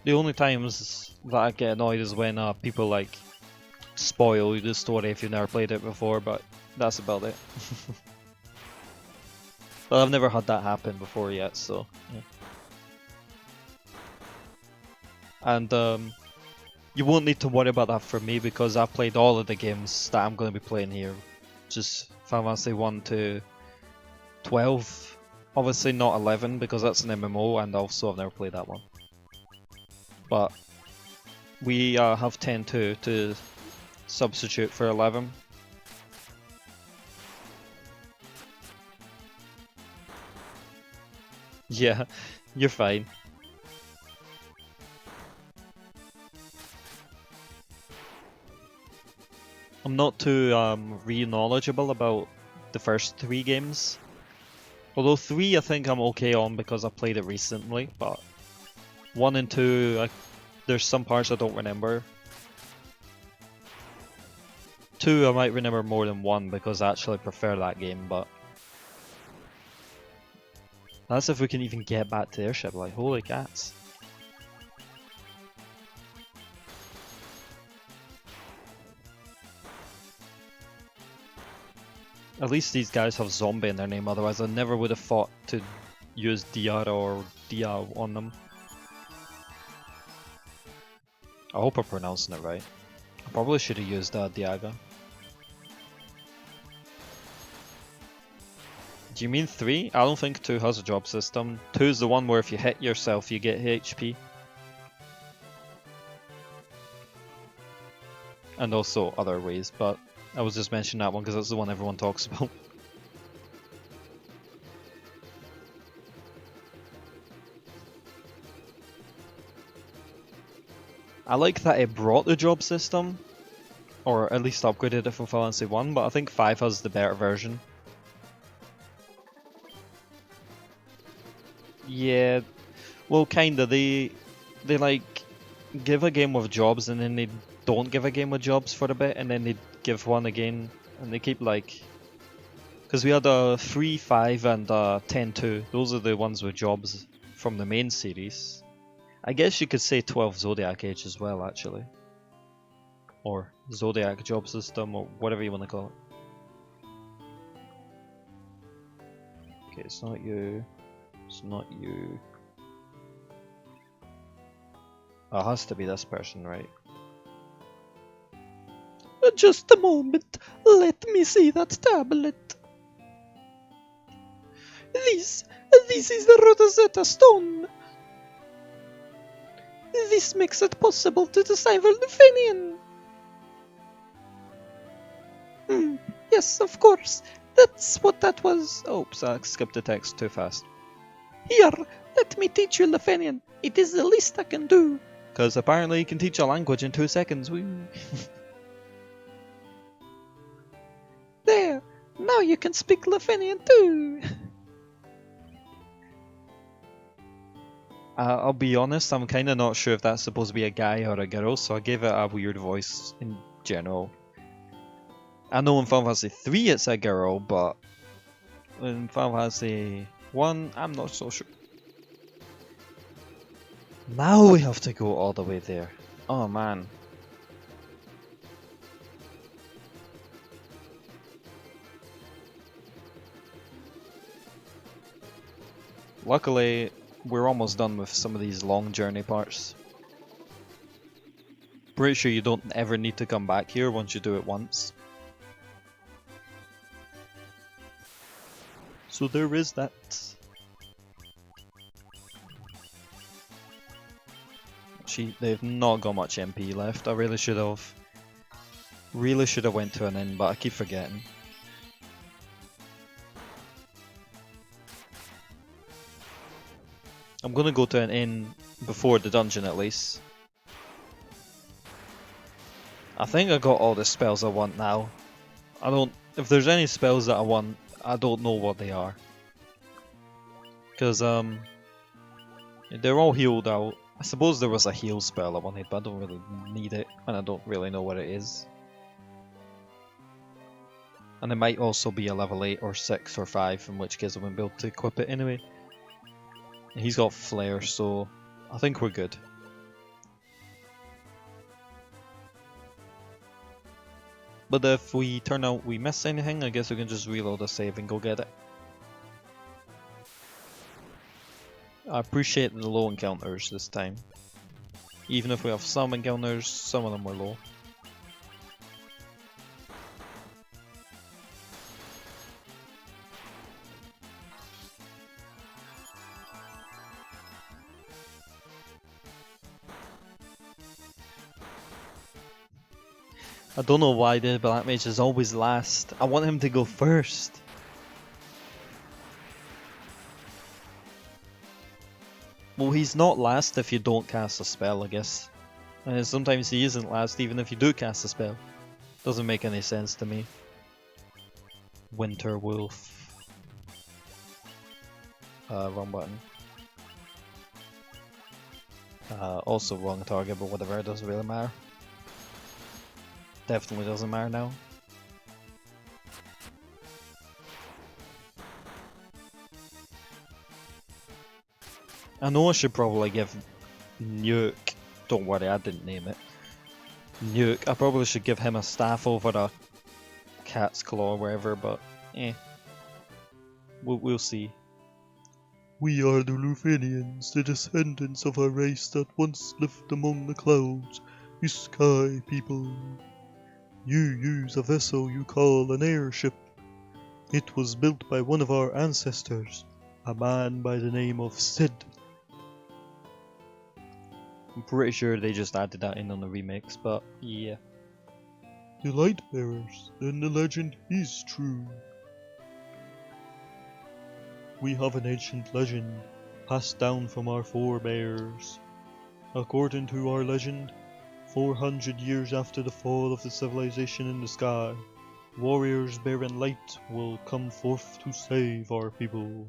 The only times that I get annoyed is when people like spoil the story if you've never played it before, but that's about it. Well, I've never had that happen before yet, so yeah. And you won't need to worry about that for me because I've played all of the games that I'm going to be playing here. Just Final Fantasy 1 to 12. Obviously not 11 because that's an MMO and also I've never played that one. But we have 10 too to substitute for 11. Yeah, you're fine. I'm not too re-knowledgeable about the first 3 games. Although 3 I think I'm okay on because I played it recently, but 1 and 2, there's some parts I don't remember. 2 I might remember more than 1 because I actually prefer that game, but that's if we can even get back to the airship, like holy cats. At least these guys have zombie in their name, otherwise I never would have thought to use Diara or Dia on them. I hope I'm pronouncing it right. I probably should have used Diaga. Do you mean 3? I don't think 2 has a drop system. 2 is the one where if you hit yourself you get HP. And also other ways, but I was just mentioning that one because that's the one everyone talks about. I like that it brought the job system, or at least upgraded it from Final Fantasy 1, but I think 5 has the better version. Yeah, well, kinda. They like give a game with jobs and then they don't give a game with jobs for a bit, and then they give one again, and they keep like. Because we had a 3, 5, and 10, 2. Those are the ones with jobs from the main series. I guess you could say 12 Zodiac Age as well, actually. Or Zodiac Job System, or whatever you want to call it. Okay, it's not you. It's not you. Oh, it has to be this person, right? Just a moment. Let me see that tablet. This is the Rosetta Stone. This makes it possible to decipher the Fenian. Yes, of course. That's what that was. Oops, I skipped the text too fast. Here, let me teach you Lefenian. It is the least I can do. Because apparently you can teach a language in 2 seconds. Woo. There, now you can speak Lefenian too. I'll be honest, I'm kind of not sure if that's supposed to be a guy or a girl, so I gave it a weird voice in general. I know in Final Fantasy 3 it's a girl, but in Final Fantasy 1, I'm not so sure. Now we have to go all the way there. Oh man. Luckily, we're almost done with some of these long journey parts. Pretty sure you don't ever need to come back here once you do it once. So there is that. They've not got much MP left. I really should have went to an inn, but I keep forgetting. I'm gonna go to an inn before the dungeon at least. I think I got all the spells I want now. If there's any spells that I want, I don't know what they are. Because they're all healed out. I suppose there was a heal spell I wanted, but I don't really need it, and I don't really know what it is. And it might also be a level 8 or 6 or 5, in which case I wouldn't be able to equip it anyway. And he's got flare, so I think we're good. But if we turn out we miss anything, I guess we can just reload the save and go get it. I appreciate the low encounters this time. Even if we have some encounters, some of them were low. I don't know why the Black Mage is always last. I want him to go first. Well, he's not last if you don't cast a spell, I guess. And sometimes he isn't last even if you do cast a spell. Doesn't make any sense to me. Winter Wolf. Wrong button. Also wrong target, but whatever, it doesn't really matter. Definitely doesn't matter now. I know I should probably give Nuke, don't worry I didn't name it, Nuke, I probably should give him a staff over a cat's claw or wherever, but we'll see. We are the Lufenians, the descendants of a race that once lived among the clouds, you sky people. You use a vessel you call an airship. It was built by one of our ancestors, a man by the name of Sid. I'm pretty sure they just added that in on the remix, but yeah. The light bearers, then the legend is true. We have an ancient legend, passed down from our forebears. According to our legend, 400 years after the fall of the civilization in the sky, warriors bearing light will come forth to save our people.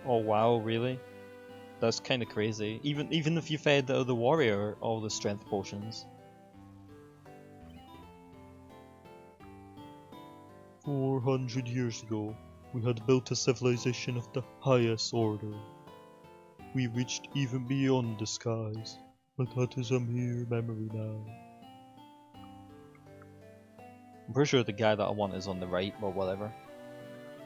Oh wow, really? That's kind of crazy. Even if you fed the warrior all the strength potions. 400 years ago, we had built a civilization of the highest order. We reached even beyond the skies, but that is a mere memory now. I'm pretty sure the guy that I want is on the right, but whatever.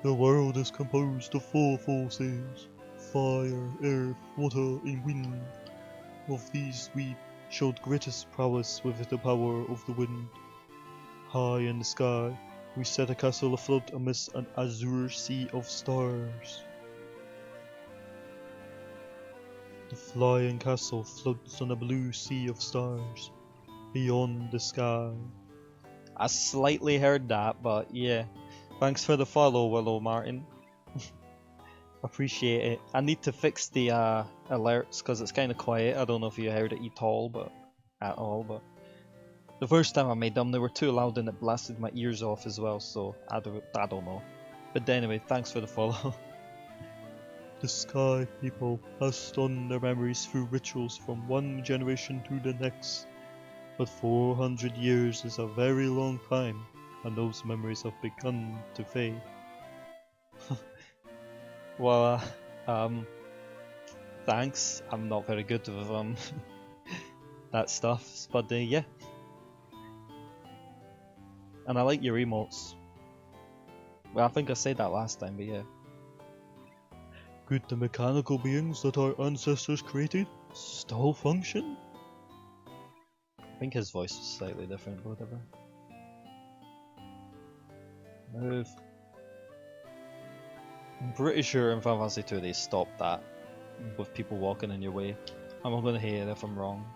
The world is composed of 4 forces: fire, earth, water, and wind. Of these we showed greatest prowess with the power of the wind. High in the sky, we set a castle afloat amidst an azure sea of stars. The flying castle floats on a blue sea of stars, beyond the sky. I slightly heard that, but yeah. Thanks for the follow, Willow Martin. Appreciate it. I need to fix the alerts because it's kind of quiet. I don't know if you heard it at all, but the first time I made them, they were too loud and it blasted my ears off as well. So I don't know. But anyway, thanks for the follow. The Sky People passed on their memories through rituals from one generation to the next. But 400 years is a very long time, and those memories have begun to fade. Well, thanks. I'm not very good with that stuff, but yeah. And I like your emotes. Well, I think I said that last time, but yeah. Could the mechanical beings that our ancestors created still function? I think his voice is slightly different, but whatever. Move. I'm pretty sure in Final Fantasy 2 they stopped that with people walking in your way. I'm not gonna hate it if I'm wrong.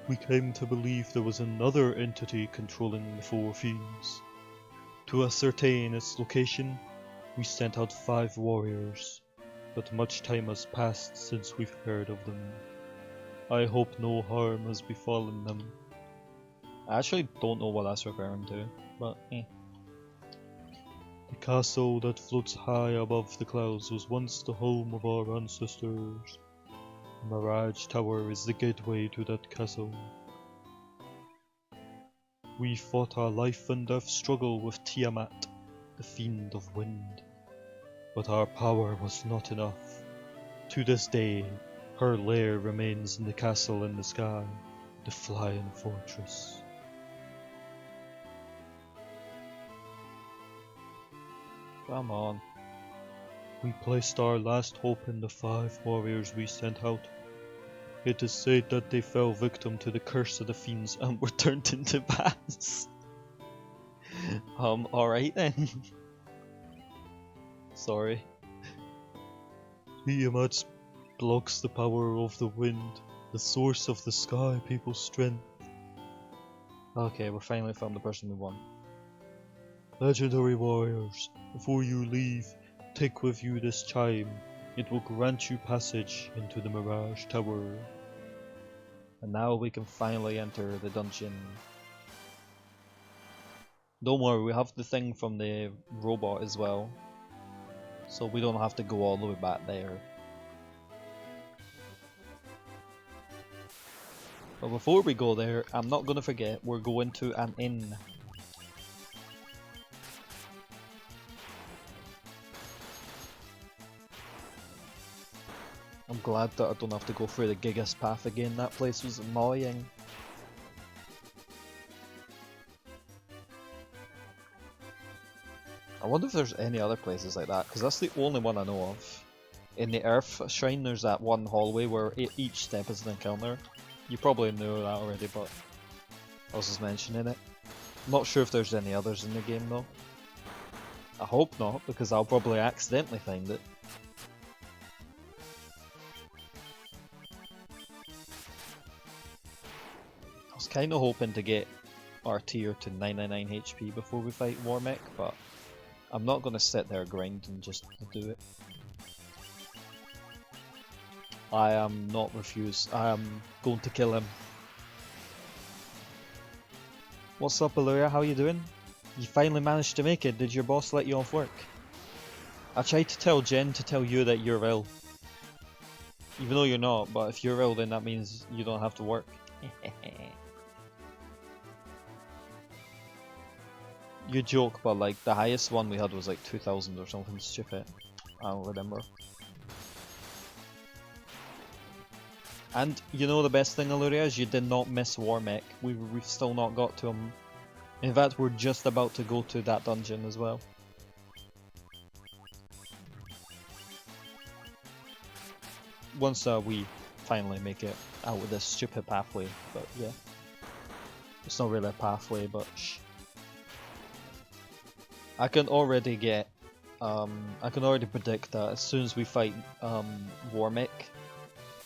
We came to believe there was another entity controlling the 4 fiends. To ascertain its location, we sent out 5 warriors, but much time has passed since we've heard of them. I hope no harm has befallen them. I actually don't know what that's referring to, but eh. The castle that floats high above the clouds was once the home of our ancestors. Mirage Tower is the gateway to that castle. We fought a life and death struggle with Tiamat, the fiend of wind. But our power was not enough. To this day, her lair remains in the castle in the sky, the Flying Fortress. Come on. We placed our last hope in the 5 warriors we sent out. It is said that they fell victim to the curse of the fiends and were turned into bats. Alright then. Sorry. Tiamat blocks the power of the wind, the source of the Sky People's strength. Okay, we finally found the person we want. Legendary warriors, before you leave, take with you this chime. It will grant you passage into the Mirage Tower. And now we can finally enter the dungeon. Don't worry, we have the thing from the robot as well. So we don't have to go all the way back there. But before we go there, I'm not going to forget, we're going to an inn. I'm glad that I don't have to go through the Gigas path again, that place was annoying. I wonder if there's any other places like that, because that's the only one I know of. In the Earth Shrine there's that one hallway where each step is an encounter. You probably know that already, but I was just mentioning it. I'm not sure if there's any others in the game though. I hope not, because I'll probably accidentally find it. I was kind of hoping to get our tier to 999 HP before we fight Warmech, but I'm not going to sit there grinding just to do it. I am not refused. I am going to kill him. What's up, Illyria? How you doing? You finally managed to make it. Did your boss let you off work? I tried to tell Jen to tell you that you're ill. Even though you're not, but if you're ill then that means you don't have to work. You joke, but like the highest one we had was like 2000 or something stupid. I don't remember. And you know the best thing, Illyria, is you did not miss Warmech. We've still not got to him. In fact, we're just about to go to that dungeon as well. Once we finally make it out of this stupid pathway, but yeah. It's not really a pathway, but shh. I can already predict that as soon as we fight Warmech,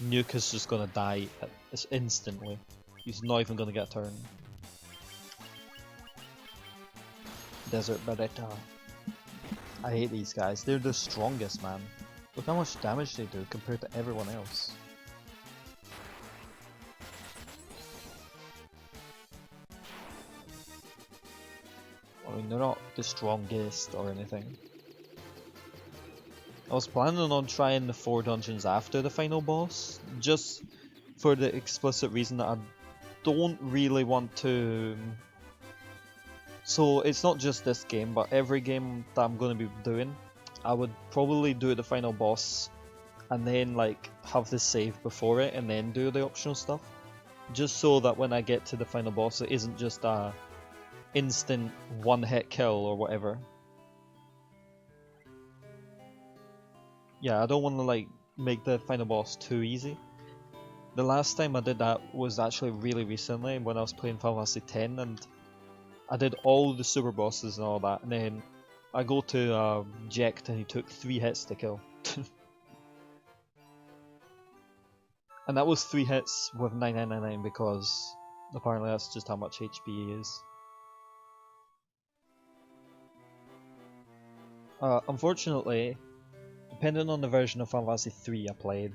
Nuke is just gonna die instantly. He's not even gonna get a turn. Desert Beretta. I hate these guys. They're the strongest, man. Look how much damage they do compared to everyone else. I mean, they're not the strongest or anything. I was planning on trying the 4 dungeons after the final boss, just for the explicit reason that I don't really want to... So it's not just this game, but every game that I'm going to be doing, I would probably do the final boss and then like have the save before it and then do the optional stuff. Just so that when I get to the final boss it isn't just a instant one-hit kill or whatever. Yeah, I don't want to like make the final boss too easy. The last time I did that was actually really recently when I was playing Final Fantasy X, and I did all the super bosses and all that, and then I go to Jekt and he took 3 hits to kill. And that was 3 hits with 9999 because apparently that's just how much HP he is. Unfortunately, depending on the version of Final Fantasy 3 I played,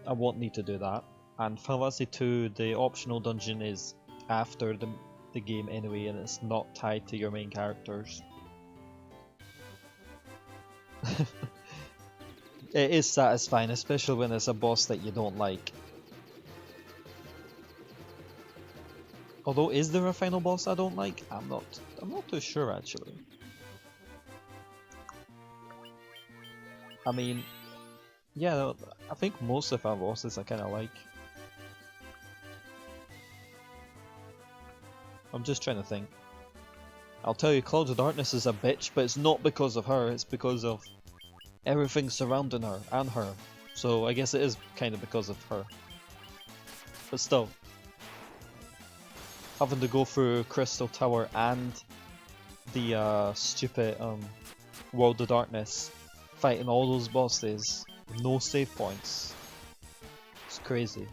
I won't need to do that. And Final Fantasy 2, the optional dungeon is after the game anyway, and it's not tied to your main characters. It is satisfying, especially when it's a boss that you don't like. Although, is there a final boss I don't like? I'm not too sure actually. I mean, yeah, I think most of our bosses I kinda like. I'm just trying to think. I'll tell you, Cloud of Darkness is a bitch, but it's not because of her, it's because of everything surrounding her and her. So I guess it is kind of because of her. But still, having to go through Crystal Tower and the stupid World of Darkness, fighting all those bosses with no save points. It's crazy.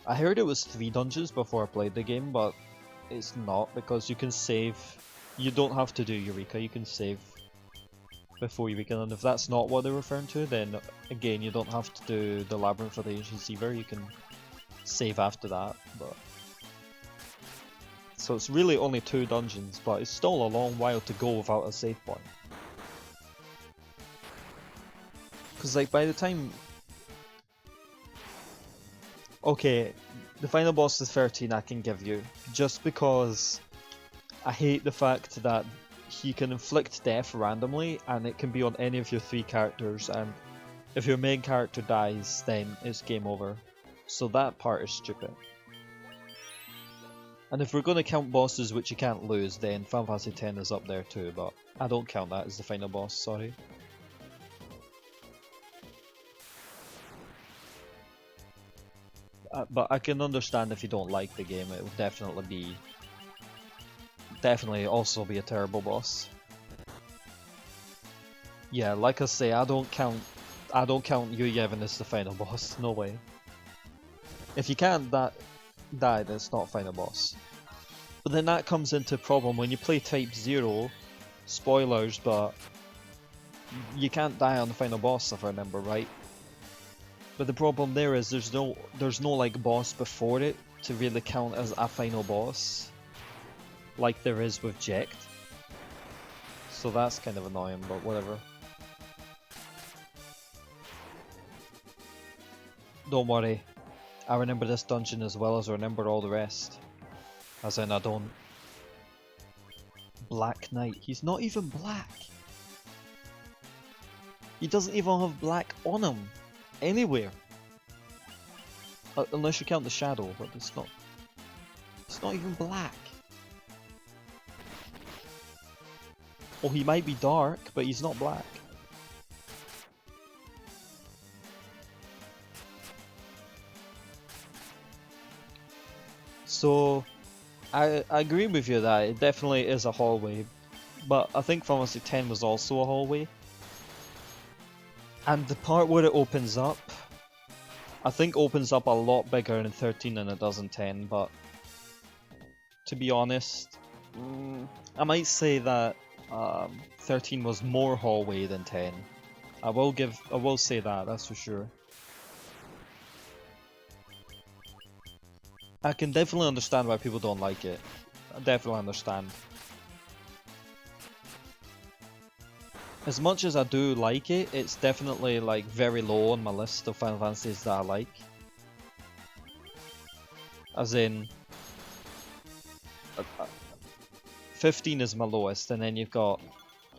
I heard it was 3 dungeons before I played the game, but it's not, because you can save. You don't have to do Eureka, you can save before Eureka, and if that's not what they're referring to, then again you don't have to do the Labyrinth of the Ancient Seaver, you can save after that. But so it's really only 2 dungeons, but it's still a long while to go without a save point. Because like by the time... Okay, the final boss is 13 I can give you, just because I hate the fact that he can inflict death randomly and it can be on any of your 3 characters, and if your main character dies then it's game over. So that part is stupid. And if we're going to count bosses which you can't lose, then Final Fantasy X is up there too, but I don't count that as the final boss, sorry. But I can understand if you don't like the game, it will definitely also be a terrible boss. Yeah, like I say, I don't count Yu Yevon as the final boss, no way. If you can't die, then it's not final boss. But then that comes into problem when you play Type 0, spoilers, but you can't die on the final boss if I remember right. But the problem there is there's no like boss before it to really count as a final boss, like there is with Jekt. So that's kind of annoying, but whatever. Don't worry, I remember this dungeon as well as I remember all the rest. As in, I don't. Black Knight. He's not even black. He doesn't even have black on him. Anywhere. Unless you count the shadow, but it's not. It's not even black. Oh, he might be dark, but he's not black. So, I agree with you that it definitely is a hallway, but I think Final Fantasy X was also a hallway. And the part where it opens up, I think opens up a lot bigger in 13 than it does in 10, but to be honest, I might say that 13 was more hallway than 10. I will say that, that's for sure. I can definitely understand why people don't like it. I definitely understand. As much as I do like it, it's definitely like very low on my list of Final Fantasies that I like. As in, 15 is my lowest, and then you've got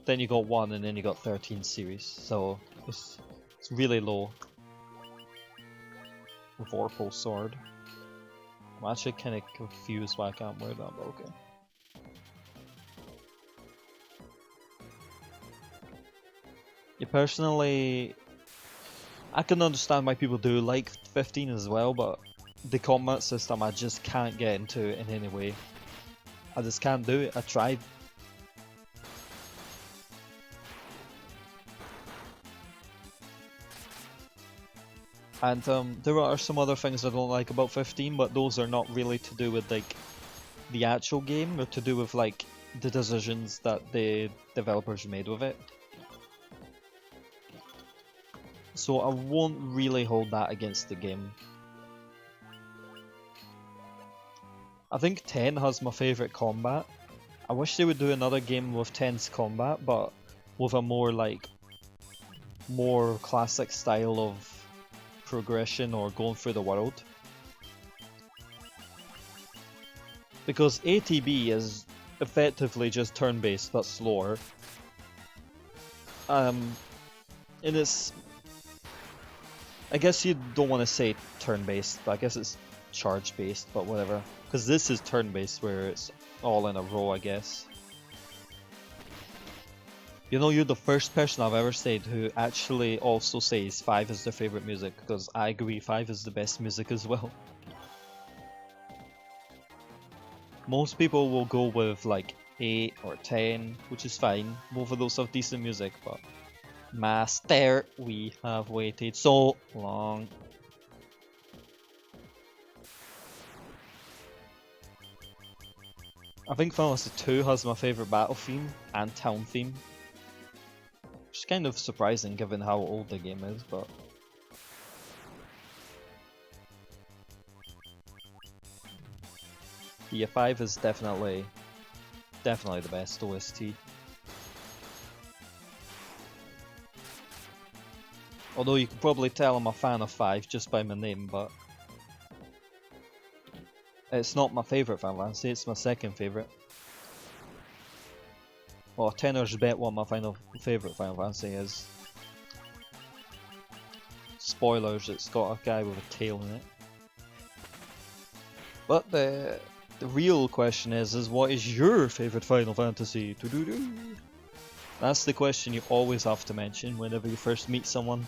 1, and then you got 13 series. So it's really low. Vorpal sword. I'm actually kind of confused why I can't wear that, but okay. Yeah, personally, I can understand why people do like 15 as well, but the combat system I just can't get into in any way. I just can't do it. I tried. And there are some other things I don't like about 15, but those are not really to do with like the actual game, or to do with like the decisions that the developers made with it. So I won't really hold that against the game. I think 10 has my favourite combat. I wish they would do another game with 10's combat, but with a more classic style of progression or going through the world. Because ATB is effectively just turn-based but slower. And it's... I guess you don't want to say turn-based, but I guess it's charge-based, but whatever. Because this is turn-based where it's all in a row, I guess. You know, you're the first person I've ever said who actually also says 5 is their favourite music, because I agree 5 is the best music as well. Most people will go with like 8 or 10, which is fine. Both of those have decent music, but Master, we have waited so long. I think Final Fantasy 2 has my favourite battle theme and town theme. Which is kind of surprising given how old the game is, but... Yeah, 5 is definitely the best OST. Although you can probably tell I'm a fan of 5 just by my name, but... It's not my favourite Final Fantasy, it's my second favourite. Well, 10ers bet what my favourite Final Fantasy is. Spoilers, it's got a guy with a tail in it. But the real question is what is your favourite Final Fantasy? That's the question you always have to mention whenever you first meet someone.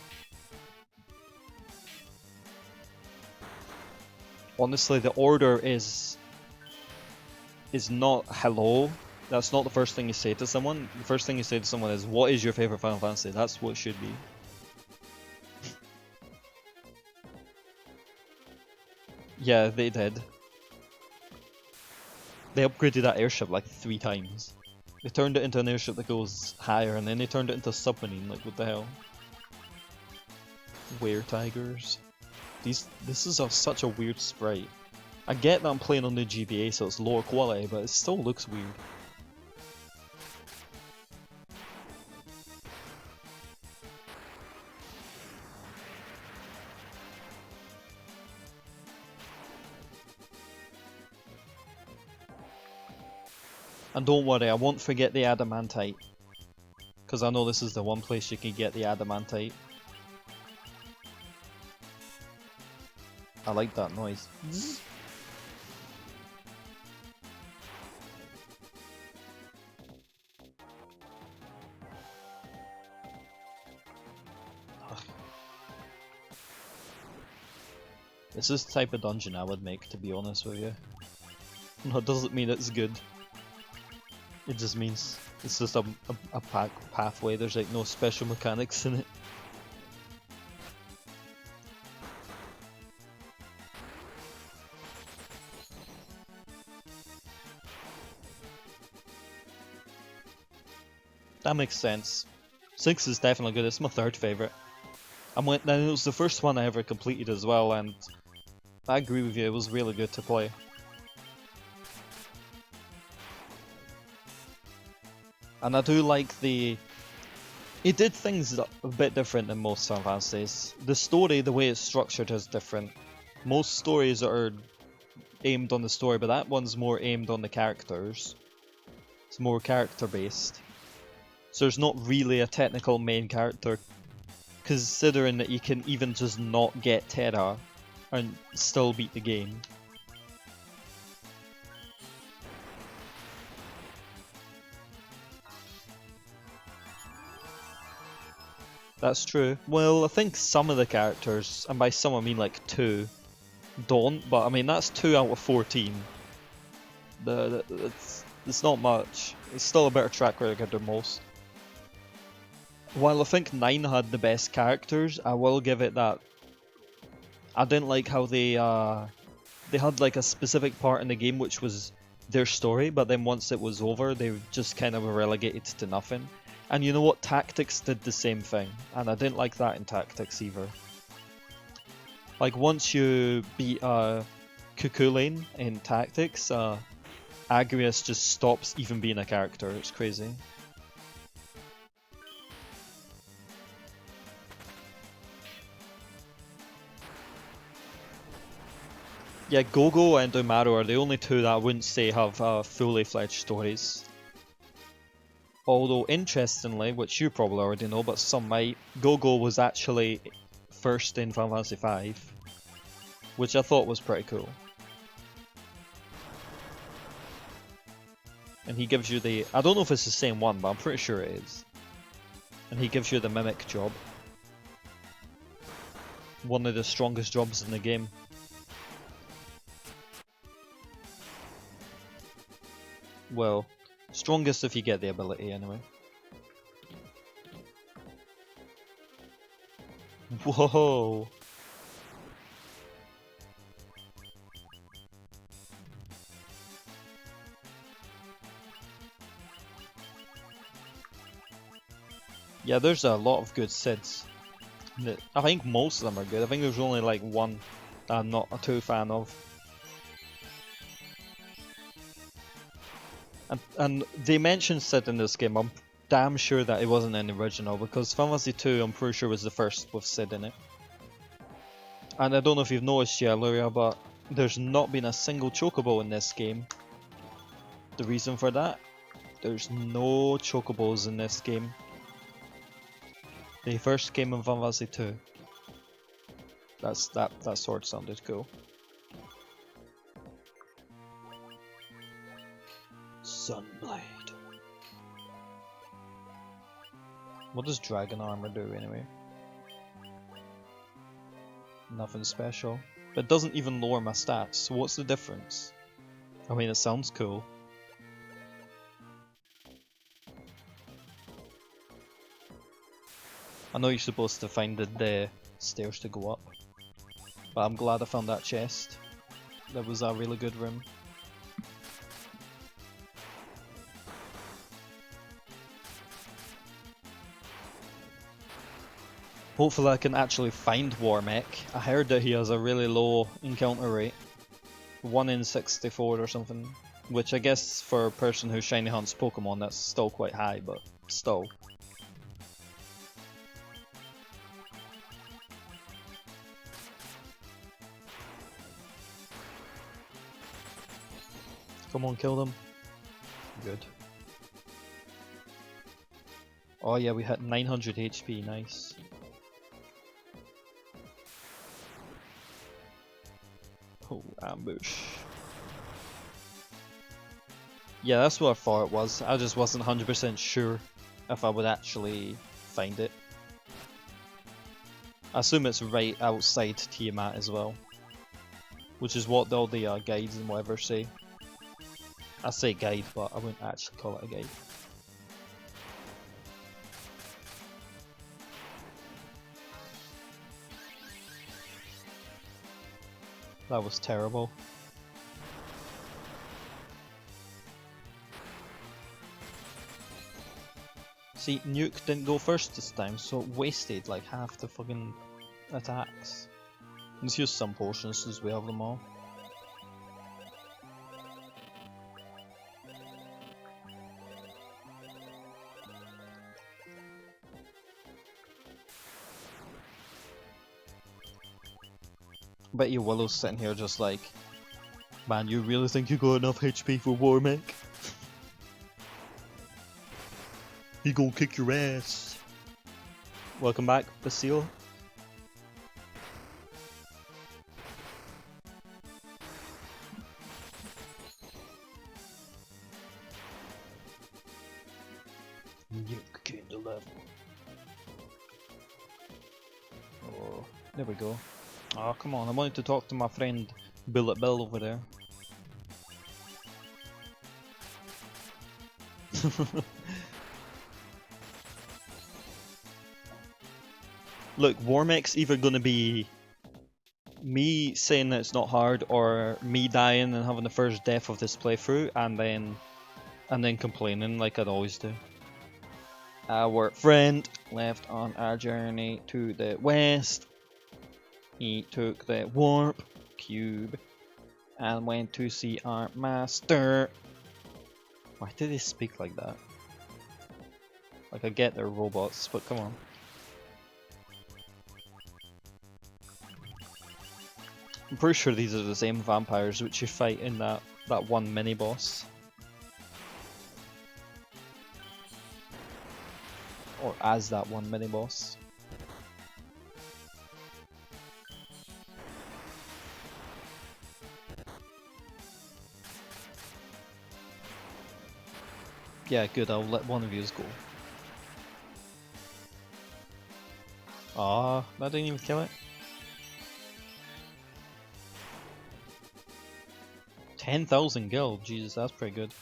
Honestly, the order is not hello. That's not the first thing you say to someone. The first thing you say to someone is, what is your favourite Final Fantasy? That's what it should be. Yeah, they did. They upgraded that airship like 3 times. They turned it into an airship that goes higher, and then they turned it into a submarine, like what the hell? Were-tigers. This is such a weird sprite. I get that I'm playing on the GBA so it's lower quality, but it still looks weird. And don't worry, I won't forget the adamantite. Because I know this is the one place you can get the adamantite. I like that noise. This is the type of dungeon I would make, to be honest with you. No, it doesn't mean it's good. It just means it's just a pathway, there's like no special mechanics in it. That makes sense. 6 is definitely good, it's my third favourite. And it was the first one I ever completed as well, and I agree with you, it was really good to play. And I do like it did things a bit different than most Final Fantasies. The story, the way it's structured is different. Most stories are aimed on the story, but that one's more aimed on the characters. It's more character based. So there's not really a technical main character, considering that you can even just not get Terra and still beat the game. That's true. Well, I think some of the characters, and by some I mean like 2, don't, but I mean that's 2 out of 14. It's not much. It's still a better track record than most. While I think 9 had the best characters, I will give it that. I didn't like how they had like a specific part in the game which was their story, but then once it was over, they just kind of were relegated to nothing. And you know what? Tactics did the same thing, and I didn't like that in Tactics either. Like once you beat Cuckoo Lane in Tactics, Agrias just stops even being a character. It's crazy. Yeah, Gogo and Umaru are the only 2 that I wouldn't say have fully fledged stories. Although, interestingly, which you probably already know, but some might, Gogo was actually first in Final Fantasy V, which I thought was pretty cool. And he gives you the... I don't know if it's the same one, but I'm pretty sure it is. And he gives you the Mimic job. One of the strongest jobs in the game. Well, strongest if you get the ability anyway. Whoa! Yeah, there's a lot of good Sids. I think most of them are good. I think there's only like one that I'm not too fan of. And they mentioned Sid in this game. I'm damn sure that it wasn't an original, because Final Fantasy 2 I'm pretty sure was the first with Sid in it. And I don't know if you've noticed yet, Luria, but there's not been a single chocobo in this game. The reason for that? There's no chocobos in this game. They first came in Final Fantasy 2. That sword sounded cool. Sunblade. What does dragon armor do anyway? Nothing special. But it doesn't even lower my stats, so what's the difference? I mean, it sounds cool. I know you're supposed to find the stairs to go up, but I'm glad I found that chest. That was a really good room. Hopefully I can actually find Warmech. I heard that he has a really low encounter rate. 1 in 64 or something. Which I guess for a person who shiny hunts Pokemon that's still quite high, but still. Come on, kill them. Good. Oh yeah, we hit 900 HP, nice. Oh, ambush. Yeah, that's what I thought it was. I just wasn't 100% sure if I would actually find it. I assume it's right outside Tiamat as well. Which is what all the guides and whatever say. I say guide, but I wouldn't actually call it a guide. That was terrible. See, Nuke didn't go first this time, so it wasted like half the fucking attacks. Let's use some potions since we have them all. Bet you Willow's sitting here just like, man, you really think you got enough HP for Warmech? He gon' kick your ass. Welcome back, Basile. Nuke came to level. Oh, there we go. Oh, come on, I wanted to talk to my friend Bullet Bill over there. Look, Warmech's either gonna be me saying that it's not hard, or me dying and having the first death of this playthrough, and then complaining like I'd always do. Our friend left on our journey to the west. He took the warp cube and went to see our master. Why did they speak like that? Like, I get they're robots, but come on. I'm pretty sure these are the same vampires which you fight in that one mini boss. Or as that one mini boss. Yeah, good, I'll let one of yous go. Ah, that didn't even kill it. 10,000 gil, Jesus, that's pretty good.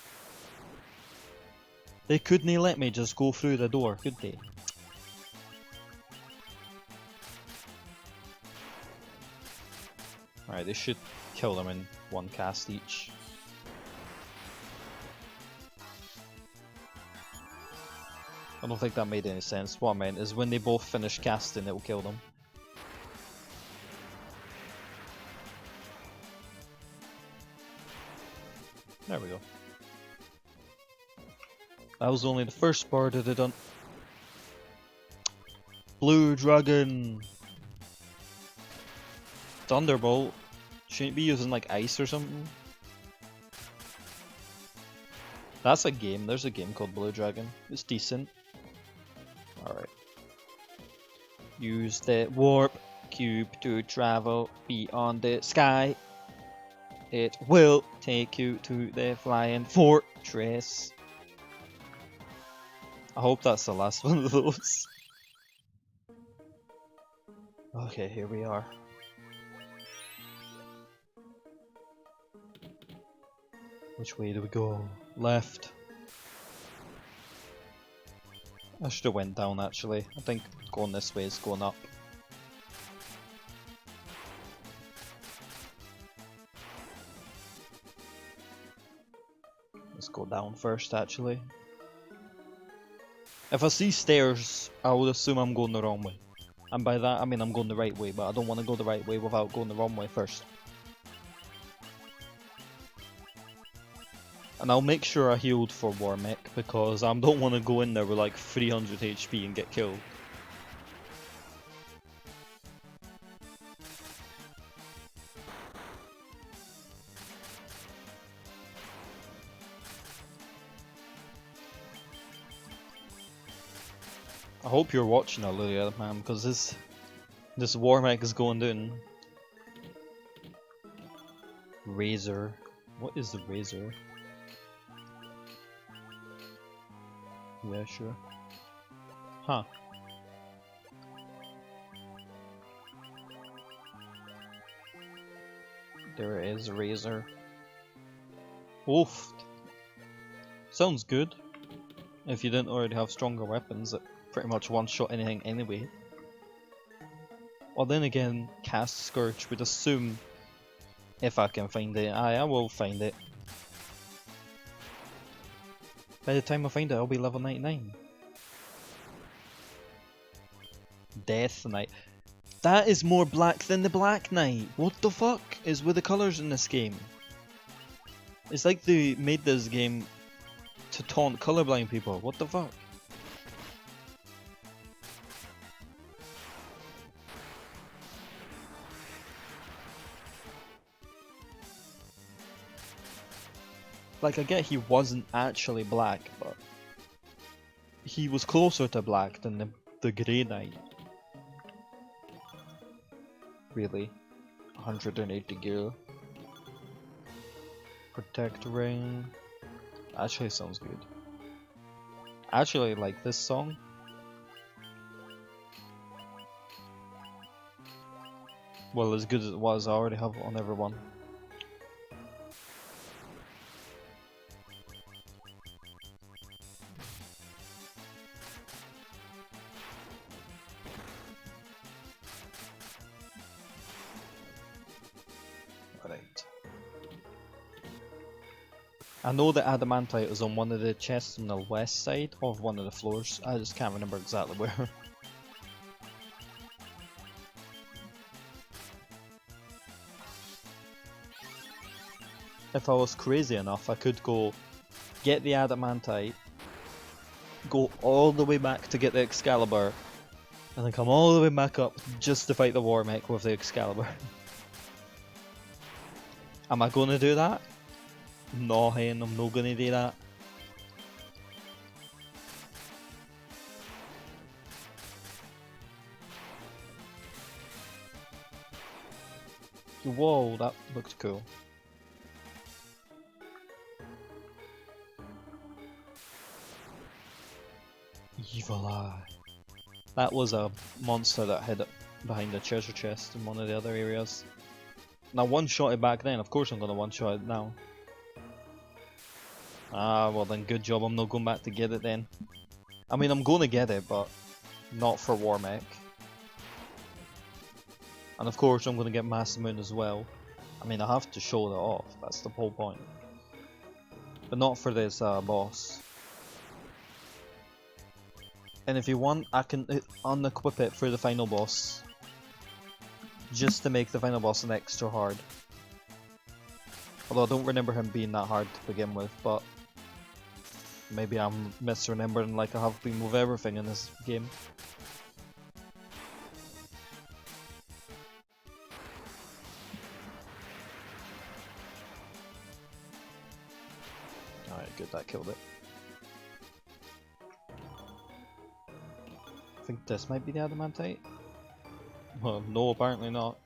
They couldn't let me just go through the door, could they? Alright, they should kill them in one cast each. I don't think that made any sense. What I meant is when they both finish casting, it will kill them. There we go. That was only the first part that they done. Blue Dragon! Thunderbolt? Shouldn't be using like ice or something? That's a game, there's a game called Blue Dragon. It's decent. Alright. Use the warp cube to travel beyond the sky. It will take you to the flying fortress. I hope that's the last one of those. Okay, here we are. Which way do we go? Left. I should have went down actually. I think going this way is going up. Let's go down first actually. If I see stairs, I would assume I'm going the wrong way. And by that I mean I'm going the right way, but I don't want to go the right way without going the wrong way first. And I'll make sure I healed for Warmech because I don't want to go in there with like 300 HP and get killed. I hope you're watching Alulia, man, because this Warmech is going down. Razor. What is the Razor? Yeah, sure. Huh. There it is, Razor. Oof. Sounds good. If you didn't already have stronger weapons that pretty much one-shot anything anyway. Well then again, Cast Scourge would assume, if I can find it, I will find it. By the time I find it, I'll be level 99. Death Knight. That is more black than the Black Knight! What the fuck is with the colours in this game? It's like they made this game to taunt colorblind people. What the fuck? Like, I get he wasn't actually black, but he was closer to black than the Grey Knight. Really? 180 gear. Protect ring. Actually sounds good. Actually like this song. Well, as good as it was, I already have it on everyone. Alright. I know the adamantite is on one of the chests on the west side of one of the floors. I just can't remember exactly where. If I was crazy enough, I could go get the adamantite, go all the way back to get the Excalibur, and then come all the way back up just to fight the Warmech with the Excalibur. Am I gonna do that? No, hen, I'm not gonna do that. Whoa, that looked cool. Evil Eye. That was a monster that hid behind the treasure chest in one of the other areas. Now one-shot it back then, of course I'm gonna one-shot it now. Ah, well then good job, I'm not going back to get it then. I mean, I'm gonna get it, but not for Warmech. And of course I'm gonna get Massive Moon as well. I mean, I have to show that off, that's the whole point. But not for this boss. And if you want, I can unequip it for the final boss. Just to make the final boss an extra hard. Although I don't remember him being that hard to begin with, but maybe I'm misremembering like I have been with everything in this game. Alright, good, that killed it. I think this might be the adamantite. Well, no, apparently not.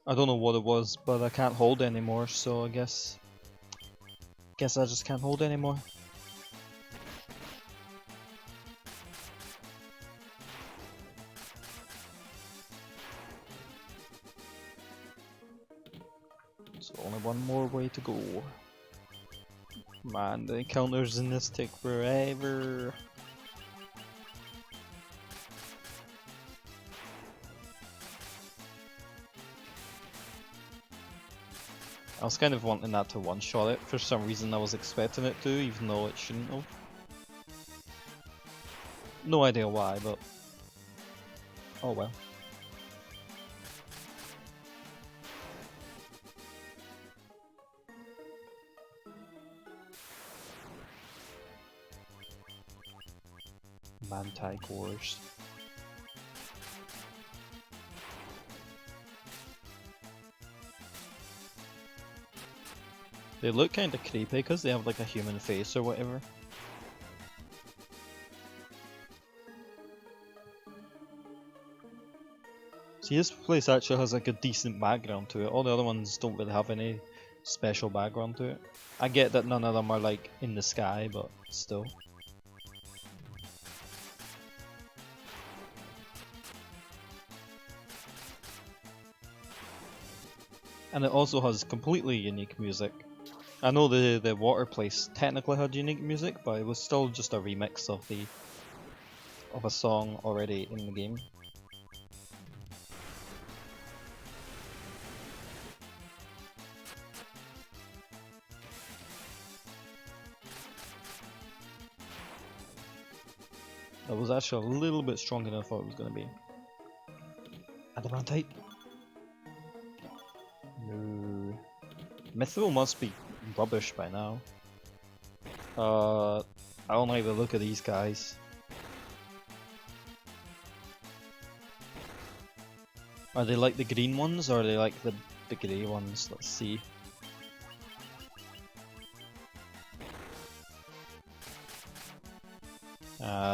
I don't know what it was, but I can't hold anymore, so I guess I just can't hold anymore. So only one more way to go. Man, the encounters in this take forever. I was kind of wanting that to one-shot it. For some reason I was expecting it to, even though it shouldn't have. No idea why, but Oh well. Manti cores. They look kinda creepy because they have like a human face or whatever. See, this place actually has like a decent background to it. All the other ones don't really have any special background to it. I get that none of them are like in the sky, but still. And it also has completely unique music. I know the water place technically had unique music, but it was still just a remix of a song already in the game. That was actually a little bit stronger than I thought it was going to be. Adamantite? No. Mithril must be rubbish by now. I don't like the look of these guys. Are they like the green ones or are they like the grey ones? Let's see.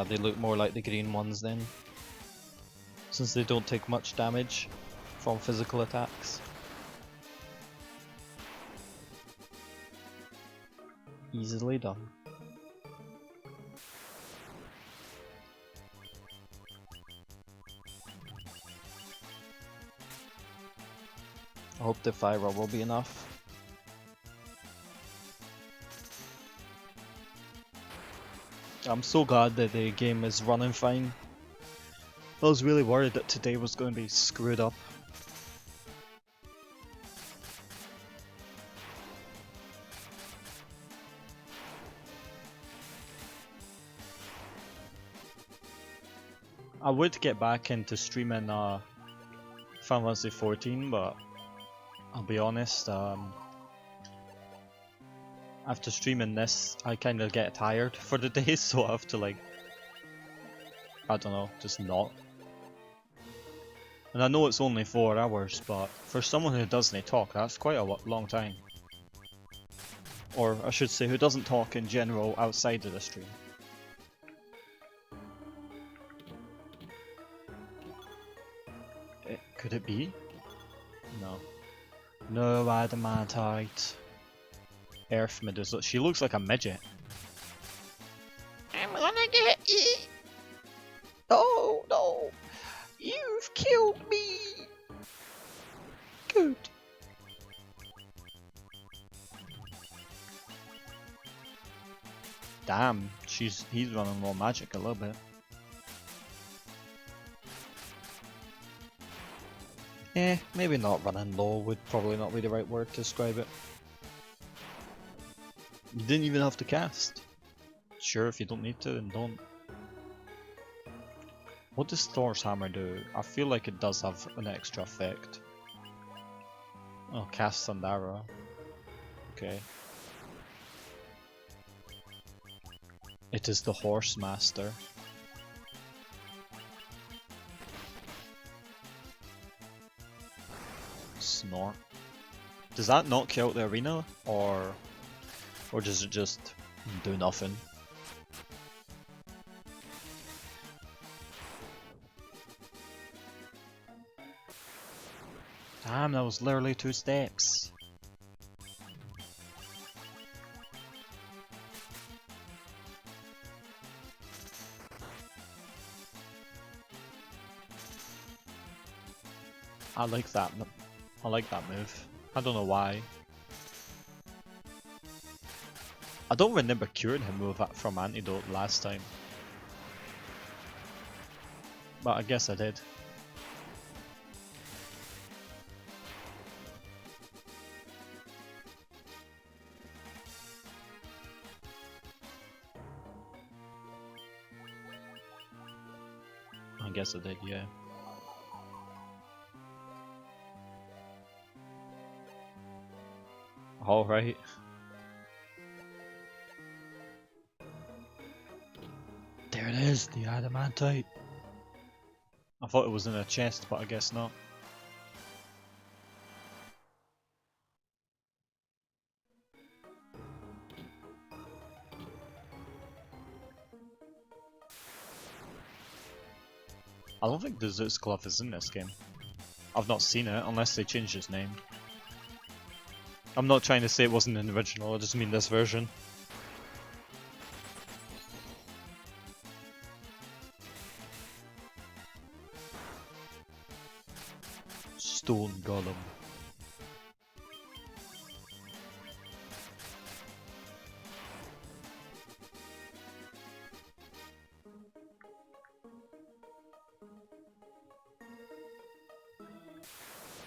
They look more like the green ones then, since they don't take much damage from physical attacks. Easily done. I hope the fire will be enough. I'm so glad that the game is running fine. I was really worried that today was going to be screwed up. I would get back into streaming Final Fantasy 14, but I'll be honest, after streaming this, I kind of get tired for the day, so I have to like, I don't know, just not. And I know it's only 4 hours, but for someone who doesn't talk, that's quite a long time. Or I should say, who doesn't talk in general outside of the stream. Could it be? No. No, Adamantite. Earth Medusa. She looks like a midget. I'm gonna get you! Oh no! You've killed me! Good. Damn, he's running low magic a little bit. Maybe not running low would probably not be the right word to describe it. You didn't even have to cast. Sure, if you don't need to, then don't. What does Thor's hammer do? I feel like it does have an extra effect. Oh, cast Sandara. Okay. It is the Horse Master. Snort. Does that knock you out the arena, or does it just do nothing? Damn, that was literally 2 steps. I like that. I like that move. I don't know why. I don't remember curing him with that from Antidote last time. But I guess I did. I guess I did, yeah. Alright. There it is, the adamantite. I thought it was in a chest, but I guess not. I don't think the Zeus glove is in this game. I've not seen it, unless they changed his name. I'm not trying to say it wasn't in the original, I just mean this version. Stone Golem.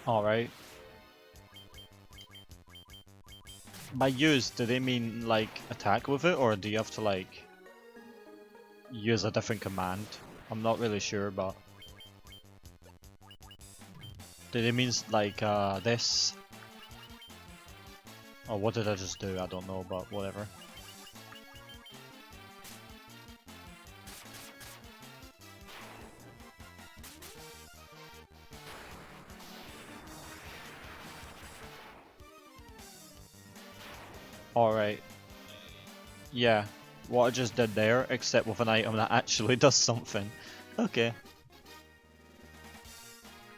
Alright. By use, do they mean like attack with it, or do you have to like use a different command? I'm not really sure, but do they mean like this? Or what did I just do? I don't know, but whatever. Alright. Yeah, what I just did there, except with an item that actually does something. Okay.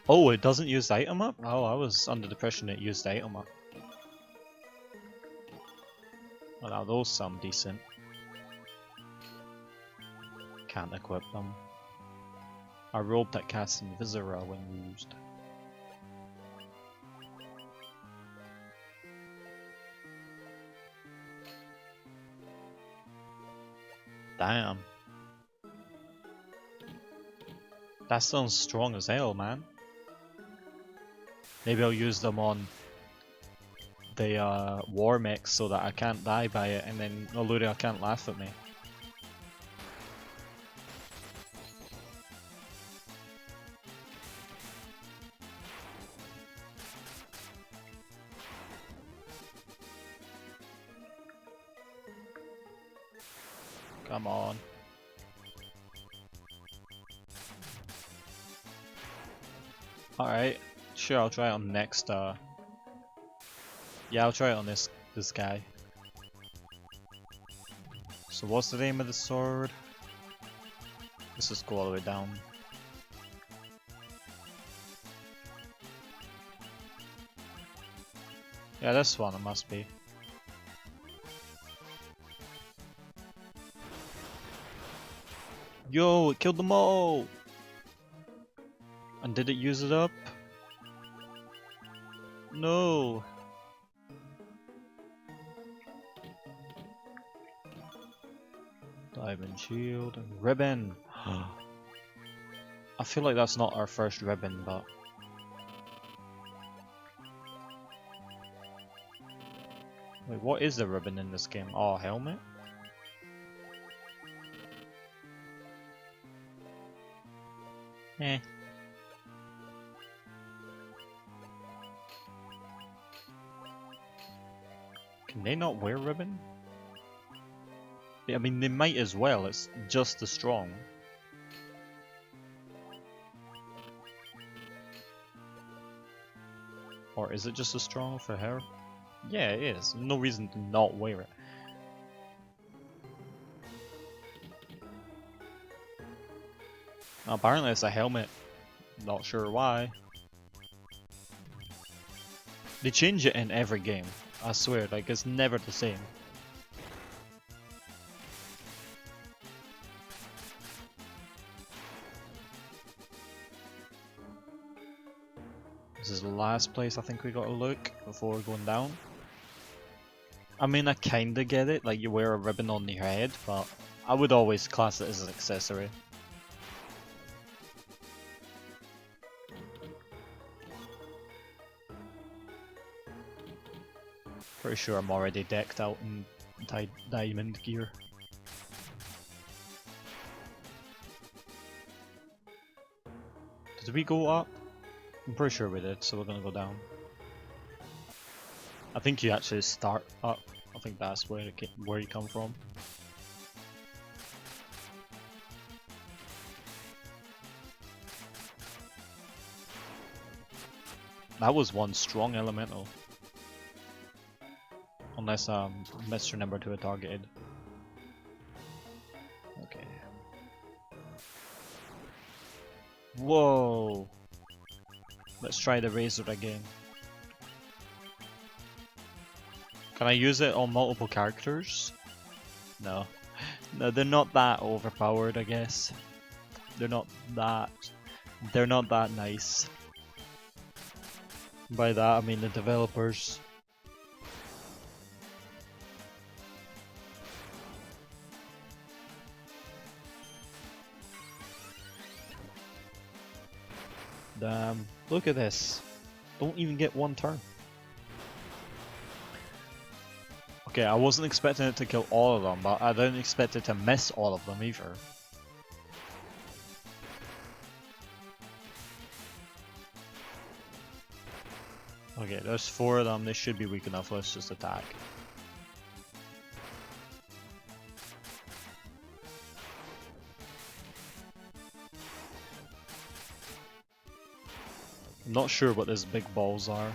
Oh, it doesn't use item up? Oh, I was under the impression it used item up. Well, now those sound decent. Can't equip them. I rolled that cast Invisora when used. Damn. That sounds strong as hell, man. Maybe I'll use them on the Warmech so that I can't die by it, and then Alluria can't laugh at me. Come on. Alright, sure, I'll try it on next, yeah, I'll try it on this guy. So what's the name of the sword? Let's just go all the way down. Yeah, this one it must be. Yo, it killed them all! And did it use it up? No! Diamond shield and ribbon! I feel like that's not our first ribbon, but... Wait, what is the ribbon in this game? Oh, helmet? Eh. Can they not wear ribbon? I mean, they might as well, it's just as strong. Or is it just as strong for her? Yeah, it is. No reason to not wear it. Apparently it's a helmet. Not sure why. They change it in every game. I swear, like it's never the same. This is the last place I think we gotta look before going down. I mean, I kinda get it, like you wear a ribbon on your head, but I would always class it as an accessory. Pretty sure I'm already decked out in diamond gear. Did we go up? I'm pretty sure we did, so we're gonna go down. I think you actually start up. I think that's where you come from. That was one strong elemental. Unless Mr. Number 2 targeted. Okay. Whoa! Let's try the razor again. Can I use it on multiple characters? No. No, they're not that overpowered, I guess. They're not that nice. By that I mean the developers. Damn, look at this. Don't even get one turn. Okay, I wasn't expecting it to kill all of them, but I didn't expect it to miss all of them either. Okay, there's 4 of them, they should be weak enough, let's just attack. I'm not sure what these big balls are.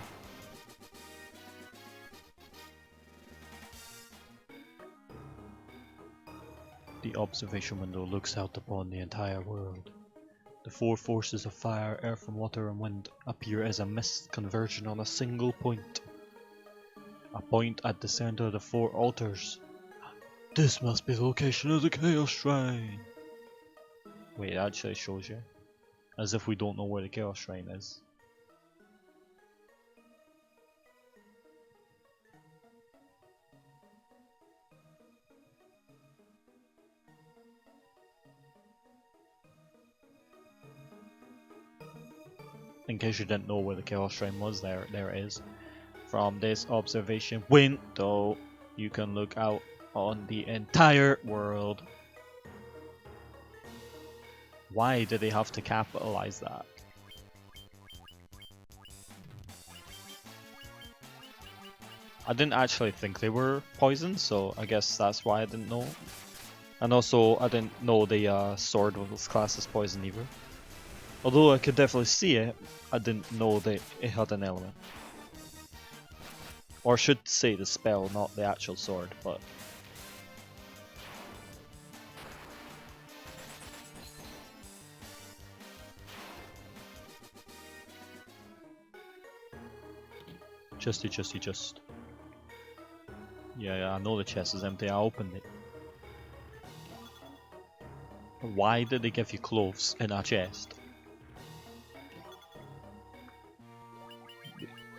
The observation window looks out upon the entire world. The 4 forces of fire, earth, and water and wind appear as a mist converging on a single point. A point at the center of the 4 altars. This must be the location of the Chaos Shrine. Wait, it actually shows you. As if we don't know where the Chaos Shrine is. In case you didn't know where the Chaos Shrine was, there it is. From this observation window, you can look out on the entire world. Why did they have to capitalize that? I didn't actually think they were poison, so I guess that's why I didn't know. And also, I didn't know the sword was classed as poison either. Although I could definitely see it, I didn't know that it had an element. Or I should say the spell, not the actual sword, but... Just. Yeah, I know the chest is empty, I opened it. Why did they give you clothes in a chest?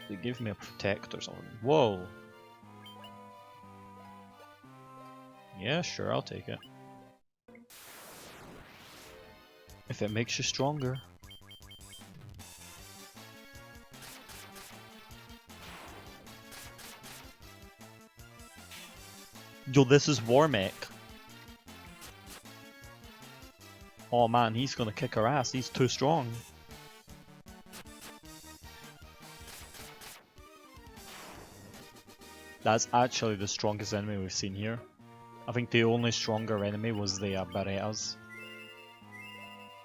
They gave me a protect or something. Whoa! Yeah, sure, I'll take it. If it makes you stronger. Yo, this is Warmech. Oh man, he's gonna kick our ass, he's too strong. That's actually the strongest enemy we've seen here. I think the only stronger enemy was the Berettas.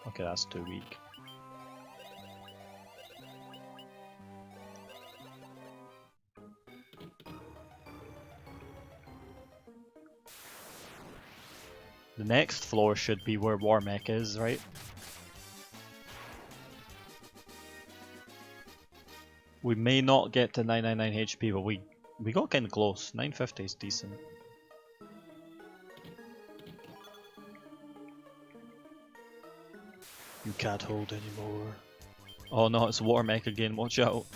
Okay, that's too weak. The next floor should be where Warmech is, right? We may not get to 999 HP, but we got kinda close. 950 is decent. You can't hold anymore. Oh no, it's Warmech again, watch out.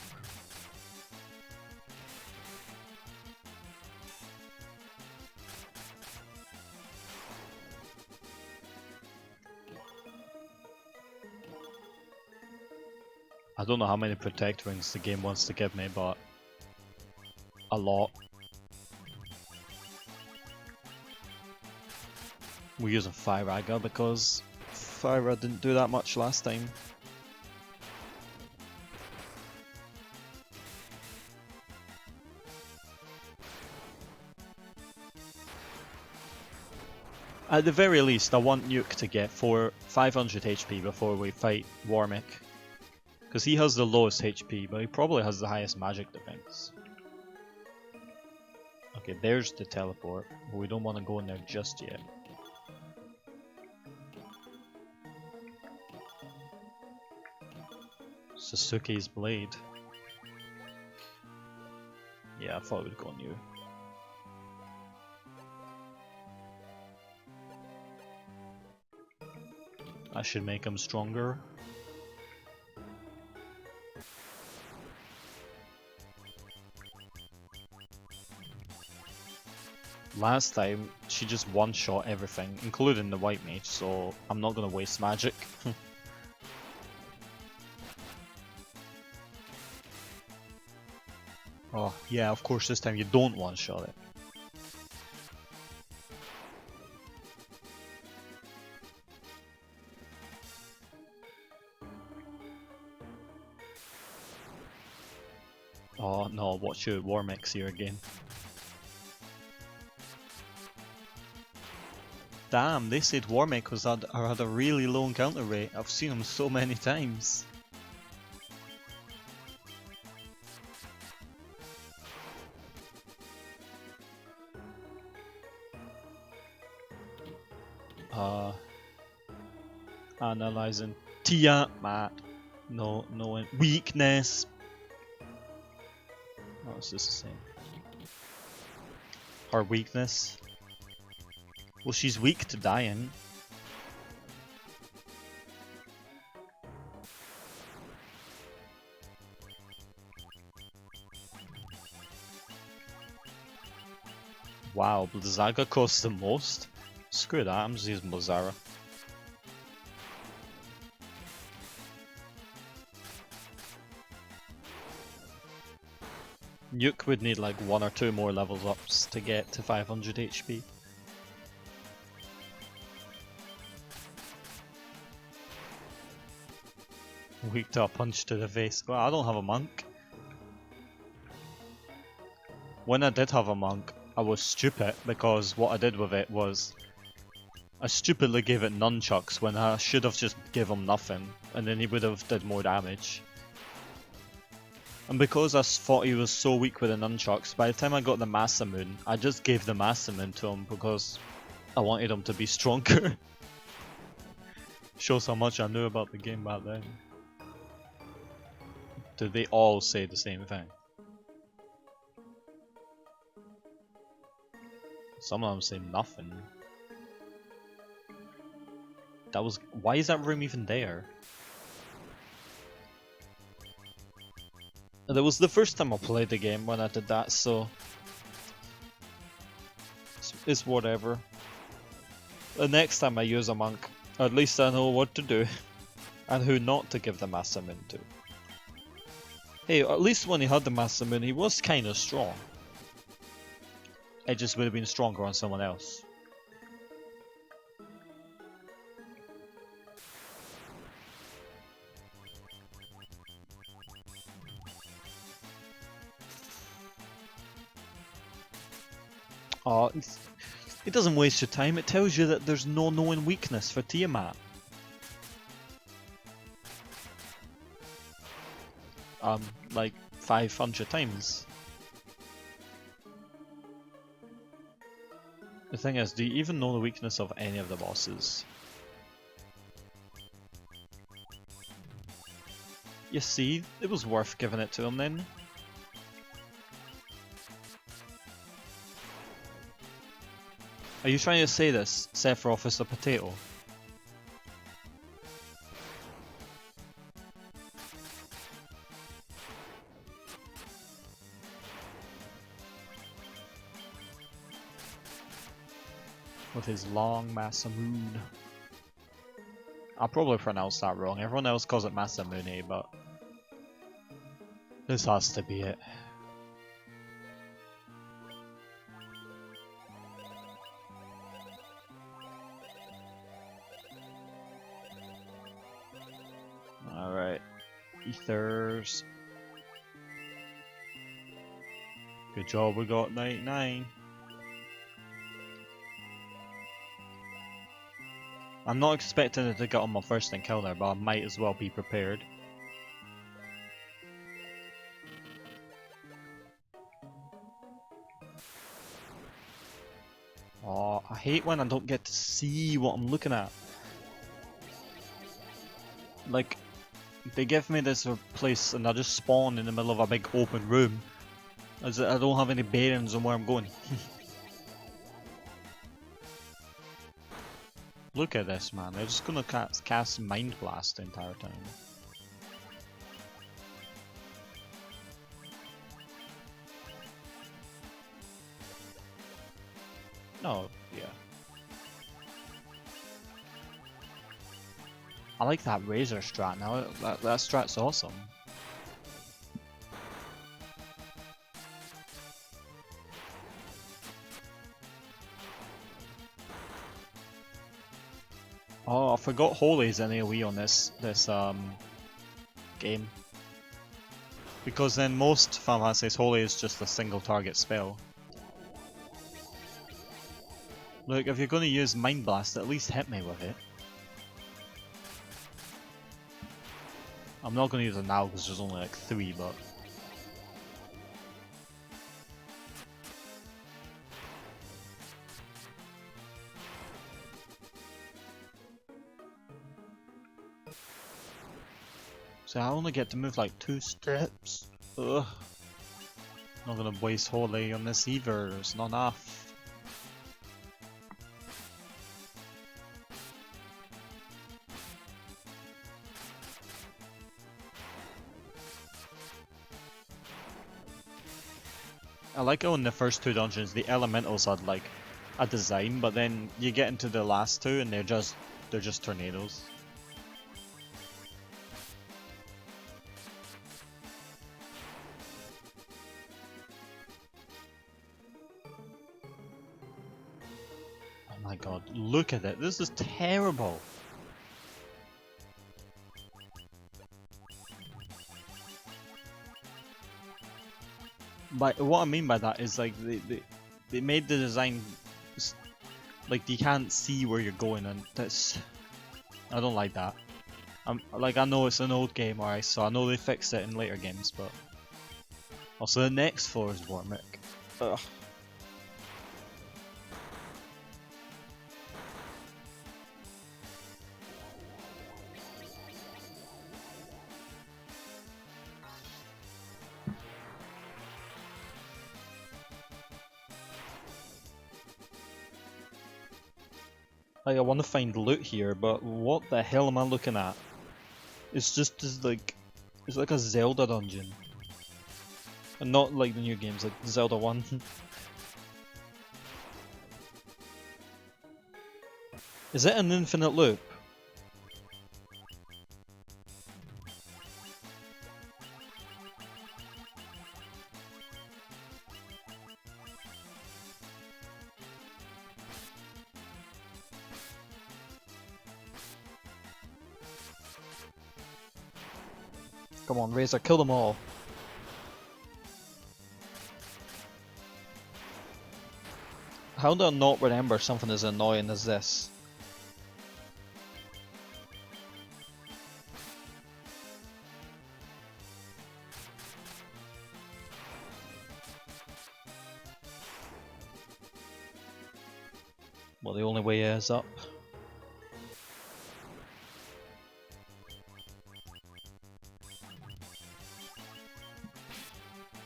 I don't know how many protect rings the game wants to give me, but a lot. We're using Firaga because Fyra didn't do that much last time. At the very least, I want Nuke to get 500 HP before we fight Warmech. Because he has the lowest HP, but he probably has the highest magic defense. Okay, there's the teleport, but we don't want to go in there just yet. Sasuke's blade. Yeah, I thought it would go on you. I should make him stronger. Last time, she just one-shot everything, including the white mage, so I'm not gonna waste magic. Oh, yeah, of course this time you don't one-shot it. Oh no, watch your Warmech's here again. Damn, they said Warmech had a really low encounter rate. I've seen him so many times. Analyzing. Tiamat. No, weakness. Oh, it's just the same. Her weakness. Well, she's weak to dying. Wow, Blizzaga costs the most? Screw that, I'm just using Blizzara. Nuke would need like 1 or 2 more levels ups to get to 500 HP. Weak to a punch to the face. Well, I don't have a monk. When I did have a monk, I was stupid because what I did with it was I stupidly gave it nunchucks when I should have just given him nothing, and then he would have did more damage. And because I thought he was so weak with the nunchucks, by the time I got the Masamune, I just gave the Masamune to him because I wanted him to be stronger. Shows how much I knew about the game back then. Do they all say the same thing? Some of them say nothing. That was... Why is that room even there? That was the first time I played the game when I did that, so... It's whatever. The next time I use a monk, at least I know what to do. And who not to give the Masamune to. Hey, at least when he had the Masamune, he was kinda strong. It just would have been stronger on someone else. Oh, it doesn't waste your time, it tells you that there's no known weakness for Tiamat. Like 500 times. The thing is, do you even know the weakness of any of the bosses? You see, it was worth giving it to him then. Are you trying to say this, Sephiroth is a potato? With his long Masamune. I'll probably pronounce that wrong. Everyone else calls it Masamune, but this has to be it. Alright. Ethers. Good job, we got 99. I'm not expecting it to get on my first encounter, but I might as well be prepared. Oh, I hate when I don't get to see what I'm looking at. Like, they give me this place and I just spawn in the middle of a big open room. As I don't have any bearings on where I'm going. Look at this, man. They're just gonna cast Mind Blast the entire time. No, yeah. I like that Razor strat now. That strat's awesome. Oh, I forgot Holy's an AoE on this game. Because in most Final Fantasies, Holy is just a single target spell. Look, if you're going to use Mind Blast, at least hit me with it. I'm not going to use it now because there's only like 3, but... So I only get to move like 2 steps. Ugh. Not gonna waste Holy on this either, it's not enough. I like how in the first 2 dungeons the elementals had like a design, but then you get into the last 2 and they're just tornadoes. Oh my god, look at it, this is terrible! But what I mean by that is like they made the design like you can't see where you're going, and that's, I don't like that. I know it's an old game, alright, so I know they fixed it in later games, but also the next floor is Warmech. Ugh. Like, I want to find loot here, but what the hell am I looking at? It's just it's like a Zelda dungeon. And not like the new games, like Zelda 1. Is it an infinite loop? Come on, Razor, kill them all. How do I not remember something as annoying as this? Well, the only way is up.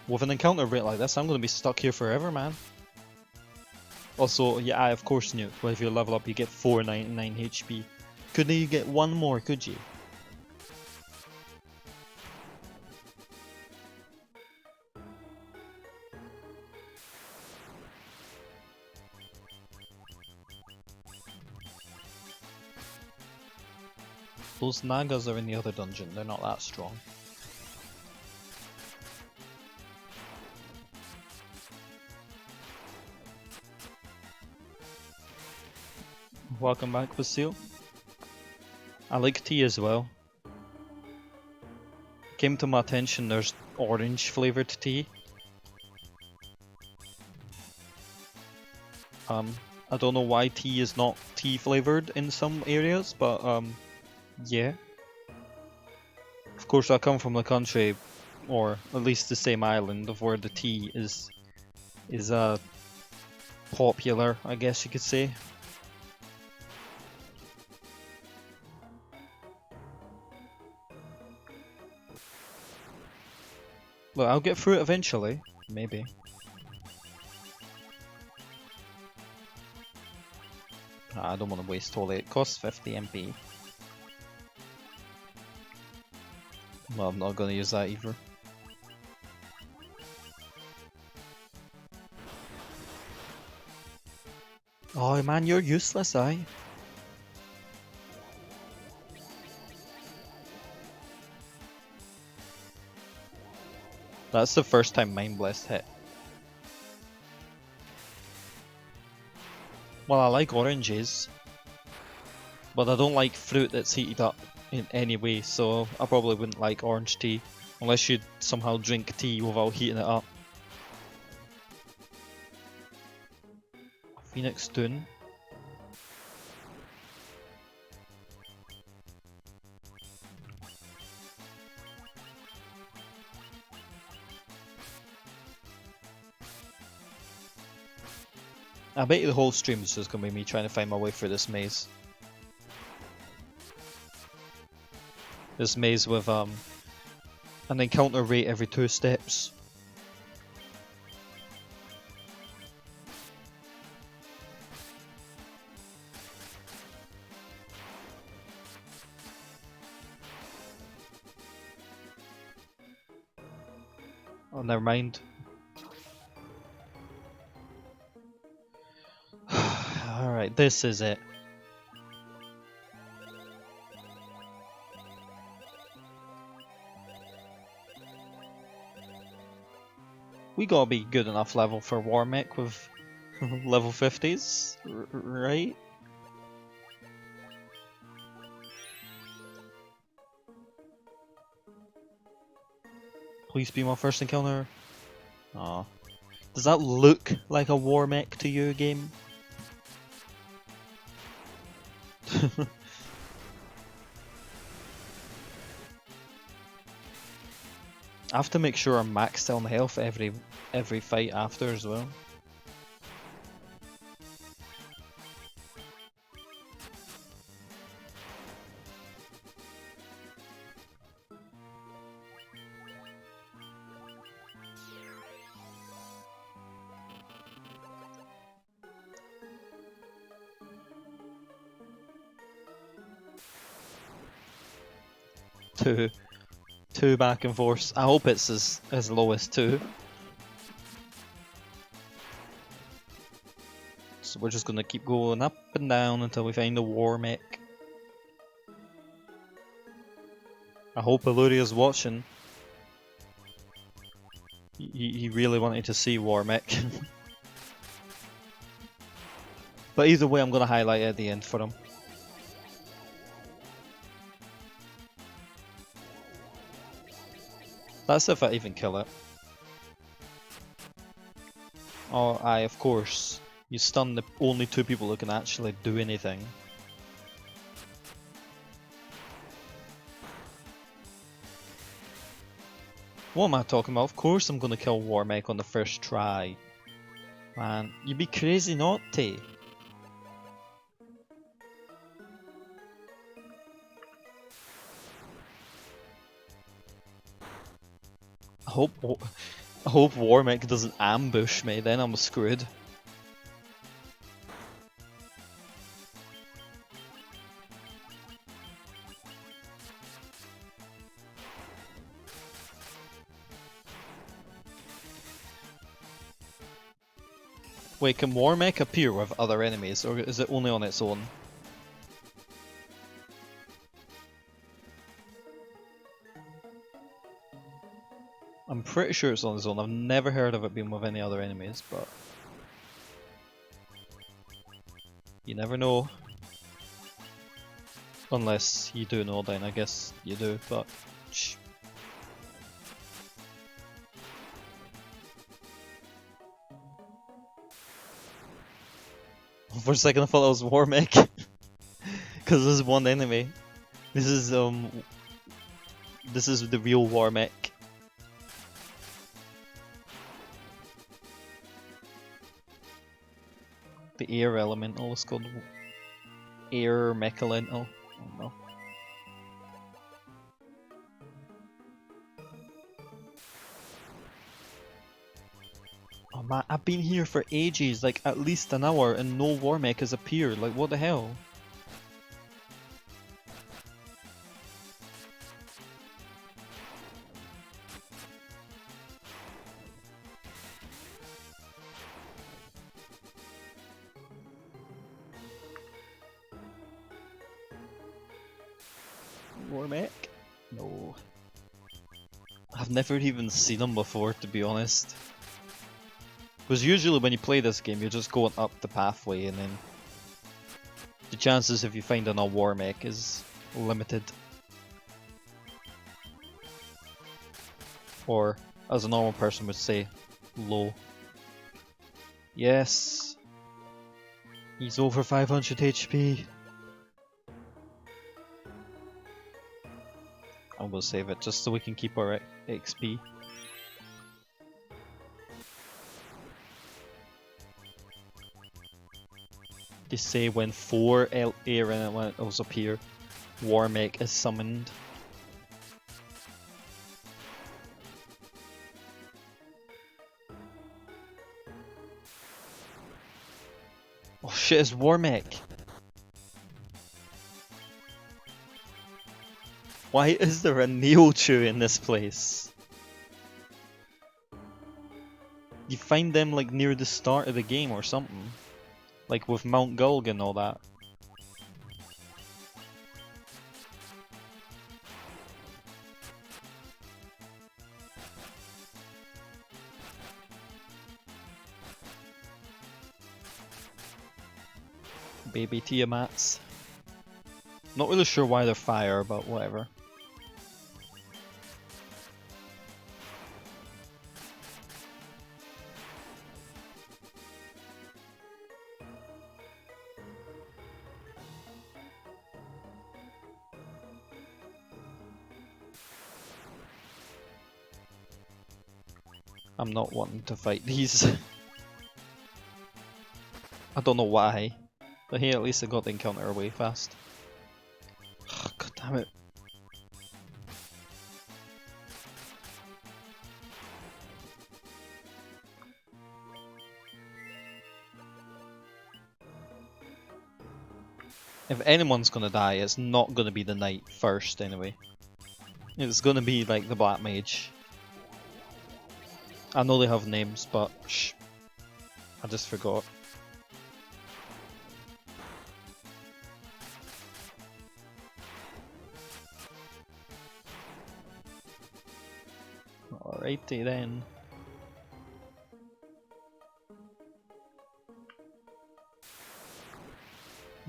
With an encounter rate like this, I'm gonna be stuck here forever, man. Also, yeah, I of course knew, but if you level up you get 499 HP. Couldn't you get one more, could you? Those Nagas are in the other dungeon, they're not that strong. Welcome back, Basile. I like tea as well. Came to my attention there's orange flavoured tea. I don't know why tea is not tea flavored in some areas, but yeah. Of course, I come from the country, or at least the same island, of where the tea is popular, I guess you could say. Look, I'll get through it eventually, maybe. I don't want to waste all it. It costs 50 MP. Well, I'm not going to use that either. Oh man, you're useless, aye. That's the first time Mind Blast hit. Well, I like oranges, but I don't like fruit that's heated up in any way, so I probably wouldn't like orange tea, unless you somehow drink tea without heating it up. Phoenix Dune. I bet you the whole stream is just gonna be me trying to find my way through this maze. This maze with an encounter rate every 2 steps. Oh, never mind. Alright, this is it. We gotta be good enough level for Warmech with level 50s, right? Please be my first encounter. Aw. Does that look like a Warmech to you, game? I have to make sure I'm maxed on health every fight after as well. Two back and forth. I hope it's as low as 2. So we're just gonna keep going up and down until we find the Warmech. I hope Illuria's watching. He really wanted to see Warmech. But either way, I'm gonna highlight it at the end for him. That's if I even kill it. Oh, aye, of course. You stun the only 2 people who can actually do anything. What am I talking about? Of course I'm gonna kill Warmech on the first try. Man, you'd be crazy not to. I hope Warmech doesn't ambush me, then I'm screwed. Wait, can Warmech appear with other enemies, or is it only on its own? I'm pretty sure it's on its own. I've never heard of it being with any other enemies, but you never know. Unless you do know, then I guess you do, but shh. For a second I thought that was Warmech. Because there's one enemy. This is the real Warmech. The air elemental is called air mech elemental. I don't know. Oh man, I've been here for ages, like at least an hour, and no Warmech has appeared. Like, what the hell? Warmech? No. I've never even seen him before, to be honest. Because usually when you play this game, you're just going up the pathway, and then the chances if you find an Warmech is limited. Or, as a normal person would say, low. Yes! He's over 500 HP! I'm gonna save it just so we can keep our XP. They say when 4 air elementals appear, Warmech is summoned. Oh shit, it's Warmech! Why is there a Neochew in this place? You find them like near the start of the game or something. Like with Mount Gulg and all that. Baby Tiamats. Not really sure why they're fire, but whatever. I'm not wanting to fight these. I don't know why, but hey, at least I got the encounter away fast. Oh, God damn it. If anyone's gonna die, it's not gonna be the knight first anyway. It's gonna be like the black mage. I know they have names, but shh, I just forgot. Alrighty then.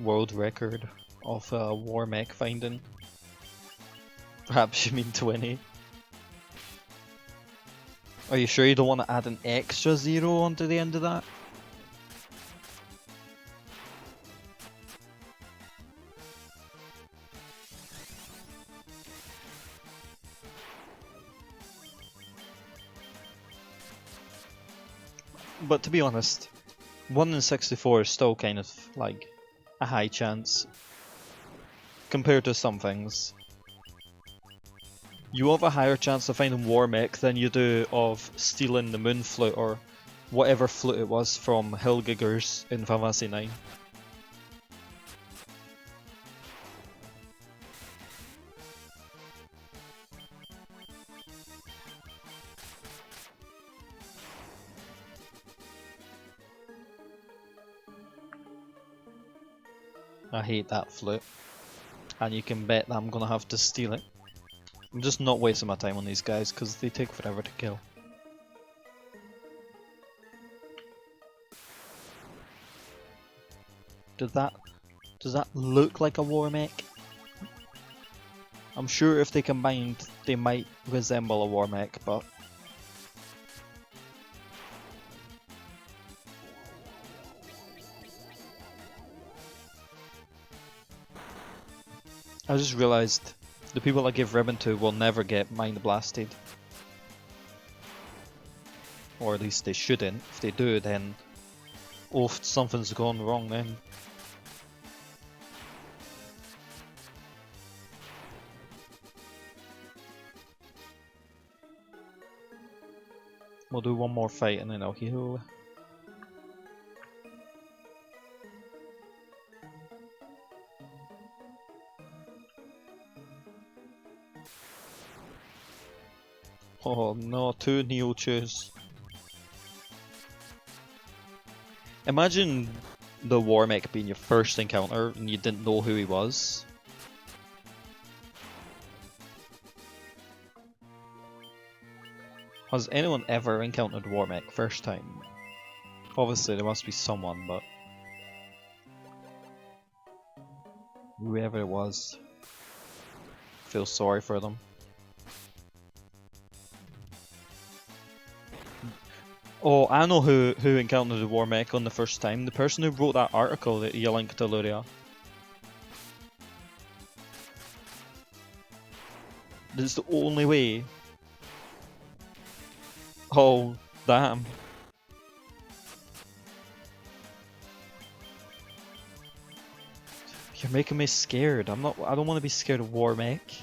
World record of Warmech finding. Perhaps you mean 20. Are you sure you don't want to add an extra 0 onto the end of that? But to be honest, 1 in 64 is still kind of like a high chance compared to some things. You have a higher chance of finding Warmech than you do of stealing the moon flute or whatever flute it was from Hillgiggers in Final Fantasy 9. I hate that flute, and you can bet that I'm gonna have to steal it. I'm just not wasting my time on these guys because they take forever to kill. Does that look like a Warmech? I'm sure if they combined, they might resemble a Warmech, but I just realised the people I give ribbon to will never get mind blasted. Or at least they shouldn't. If they do, then oh, something's gone wrong then. We'll do one more fight and then I'll heal. Oh no, 2 Neo Chews. Imagine the Warmech being your first encounter and you didn't know who he was. Has anyone ever encountered Warmech first time? Obviously there must be someone, but whoever it was, feel sorry for them. Oh, I know who encountered the Warmech on the first time. The person who wrote that article that you linked to, Luria. This is the only way. Oh, damn. You're making me scared. I don't want to be scared of Warmech.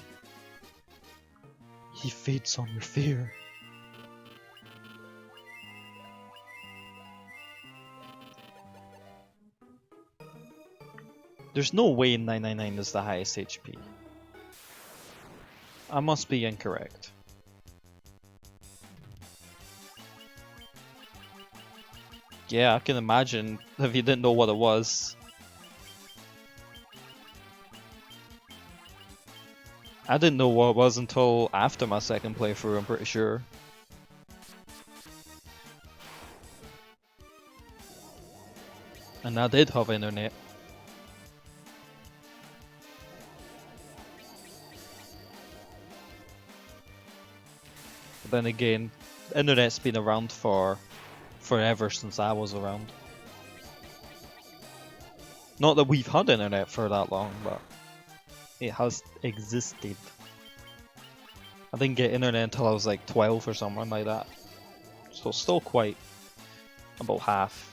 He feeds on your fear. There's no way 999 is the highest HP. I must be incorrect. Yeah, I can imagine if you didn't know what it was. I didn't know what it was until after my second playthrough, I'm pretty sure. And I did have internet. But then again, the internet's been around for forever since I was around. Not that we've had internet for that long, but it has existed. I didn't get internet until I was like 12 or something like that. So still quite about half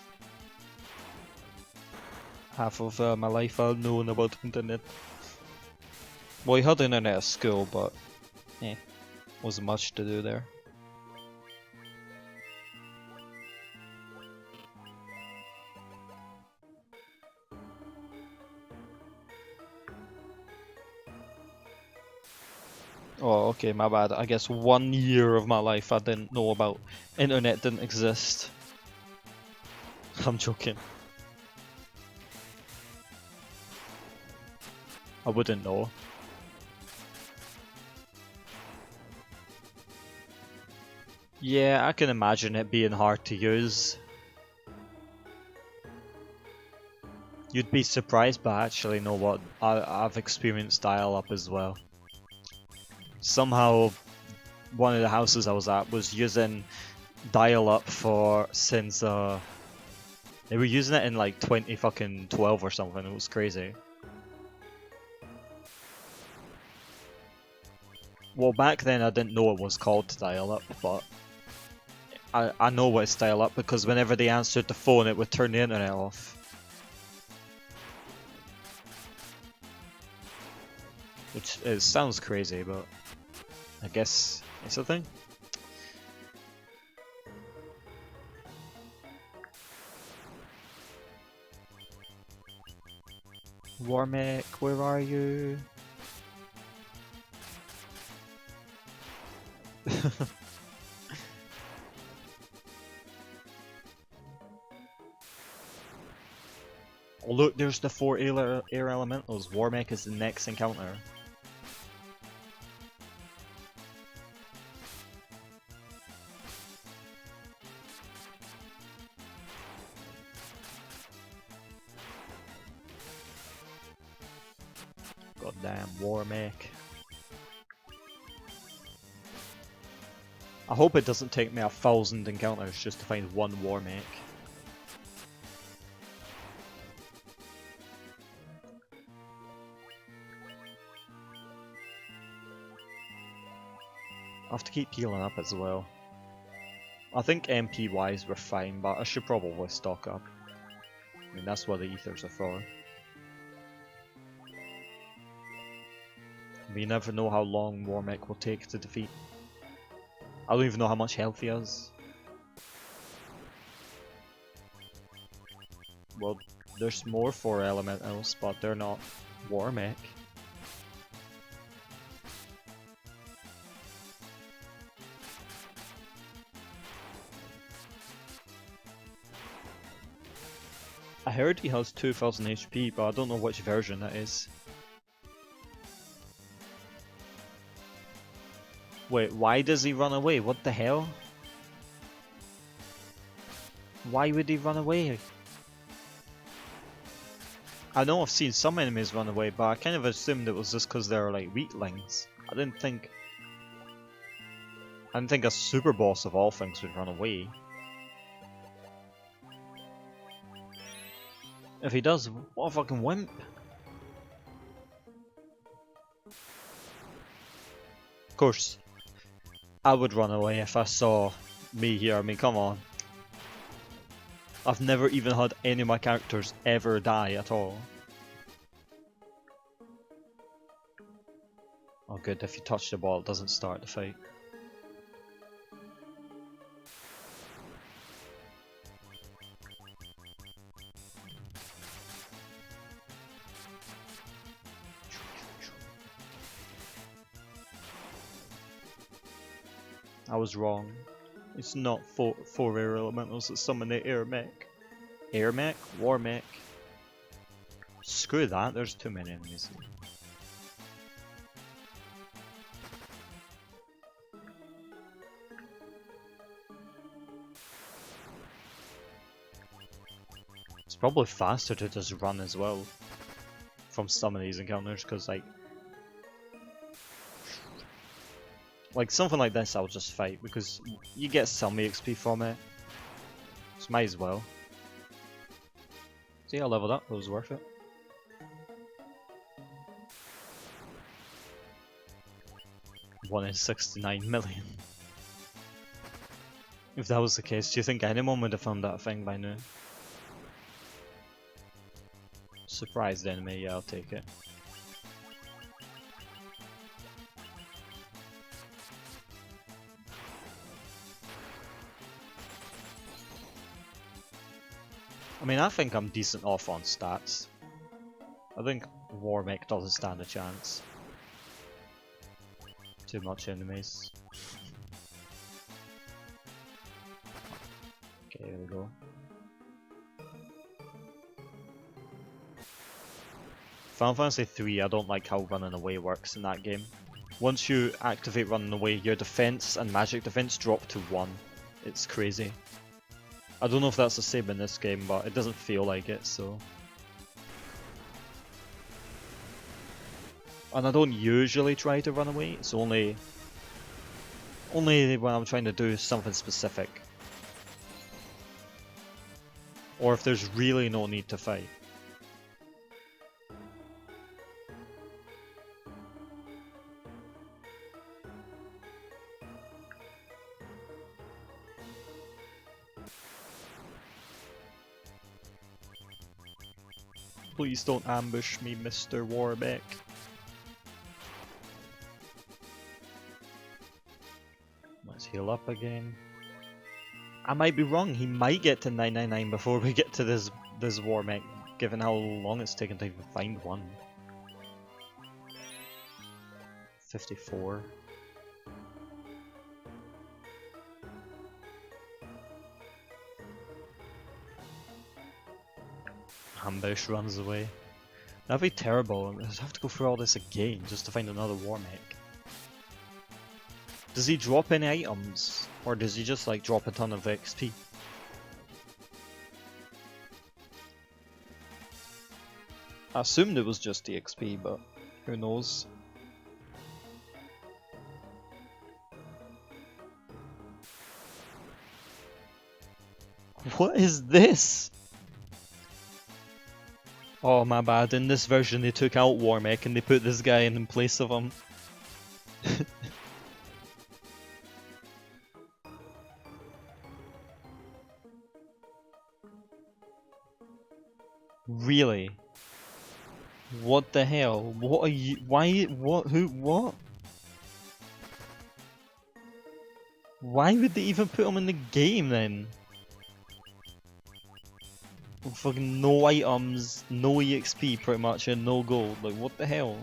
of my life I've known about internet. Well, you had internet at school, but wasn't much to do there. Oh, okay, my bad. I guess 1 year of my life I didn't know about internet didn't exist. I'm joking. I wouldn't know. Yeah, I can imagine it being hard to use. You'd be surprised, but I actually know what I've experienced dial-up as well. Somehow, one of the houses I was at was using dial-up since they were using it in like 2012 or something. It was crazy. Well, back then I didn't know it was called dial-up, but I know what it's dial-up because whenever they answered the phone, it would turn the internet off. Which sounds crazy, but I guess it's a thing. Warmech, where are you? Oh look, there's the 4 air elementals. Warmech is the next encounter. Goddamn Warmech. I hope it doesn't take me 1,000 encounters just to find one Warmech. have to keep healing up as well. I think MP wise we're fine, but I should probably stock up. I mean, that's what the ethers are for. We never know how long Warmech will take to defeat. I don't even know how much health he has. Well, there's more 4 elementals, but they're not Warmech. I heard he has 2000 HP, but I don't know which version that is. Wait, why does he run away? What the hell? Why would he run away? I know I've seen some enemies run away, but I kind of assumed it was just because they're like weaklings. I didn't think a Superboss of all things would run away. If he does, what a fucking wimp. Of course, I would run away if I saw me here. I mean, come on. I've never even had any of my characters ever die at all. Oh good, if you touch the ball it doesn't start the fight. I was wrong. It's not four air elementals that summon the air mech. Air mech? Warmech? Screw that, there's too many enemies. It's probably faster to just run as well from some of these encounters, because like something like this I'll just fight because you get some XP from it. So might as well. See, I leveled up, it was worth it. One in 69 million. If that was the case, do you think anyone would have found that thing by now? Surprised enemy, yeah, I'll take it. I mean, I think I'm decent off on stats. I think Warmech doesn't stand a chance. Too much enemies. Okay, here we go. Final Fantasy 3, I don't like how running away works in that game. Once you activate running away, your defense and magic defense drop to 1. It's crazy. I don't know if that's the same in this game, but it doesn't feel like it, so... And I don't usually try to run away, it's only when I'm trying to do something specific. Or if there's really no need to fight. Please don't ambush me, Mr. Warmech. Let's heal up again. I might be wrong, he might get to 999 before we get to this Warmech, given how long it's taken to even find one. 54. Ambush runs away. That'd be terrible. I'd have to go through all this again just to find another Warmech. Does he drop any items? Or does he just like drop a ton of XP? I assumed it was just the XP, but who knows? What is this? Oh my bad, in this version they took out Warmech and they put this guy in place of him. Really? What the hell? What are you? Why? What? Who? What? Why would they even put him in the game then? Fucking no items, no EXP pretty much, and no gold. Like, what the hell?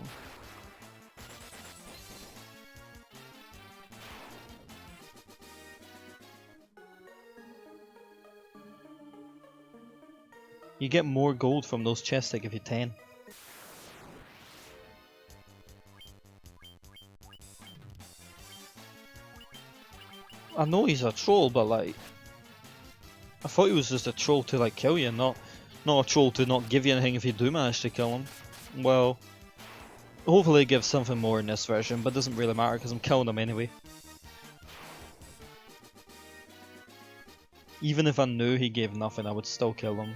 You get more gold from those chests that give you 10. I know he's a troll, but like, I thought he was just a troll to like kill you, not a troll to not give you anything if you do manage to kill him. Well, hopefully it gives something more in this version, but it doesn't really matter because I'm killing him anyway. Even if I knew he gave nothing, I would still kill him.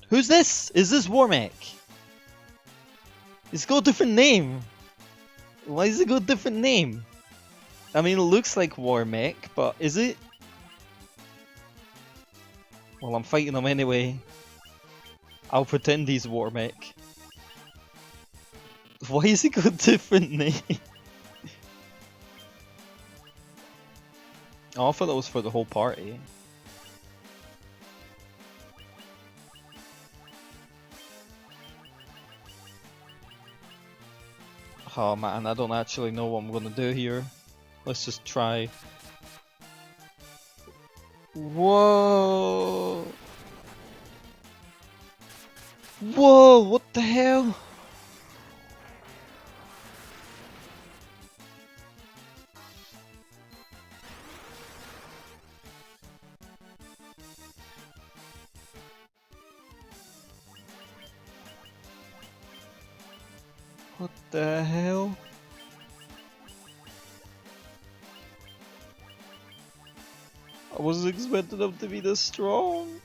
Who's this? Is this Warmech? It's got a different name. Why does it got a different name? I mean, it looks like Warmech, but is it? Well, I'm fighting him anyway. I'll pretend he's Warmech. Why has he got a different name? Oh, I thought that was for the whole party. Oh man, I don't actually know what I'm gonna do here. Let's just try. Whoa! Whoa! What the hell? What the hell? I wasn't expecting them to be this strong.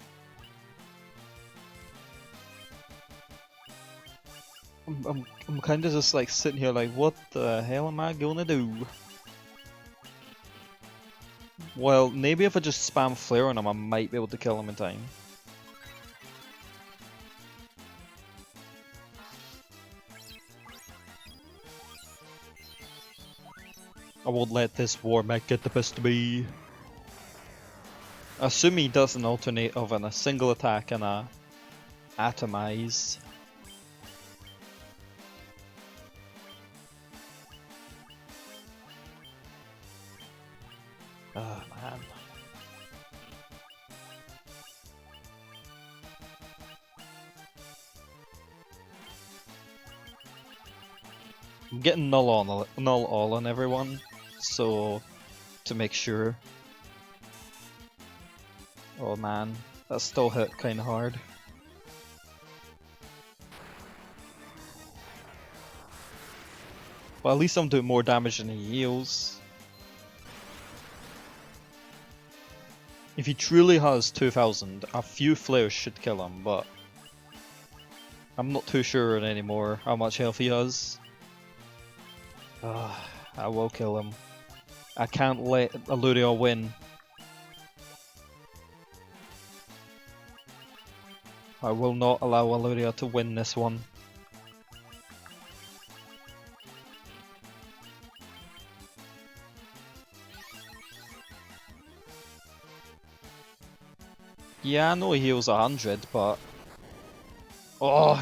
I'm kind of just like sitting here like, what the hell am I gonna do? Well, maybe if I just spam flare on him, I might be able to kill him in time. I won't let this Warmech get the best of me. I assume he does an alternate of a single attack and a atomize. Oh man. I'm getting null all on everyone, so to make sure. Oh man, that still hit kinda hard. Well, at least I'm doing more damage than he heals. If he truly has 2000, a few flares should kill him, but I'm not too sure anymore how much health he has. I will kill him. I can't let Aluria win. I will not allow Aluria to win this one. Yeah, I know he heals 100, but... Oh!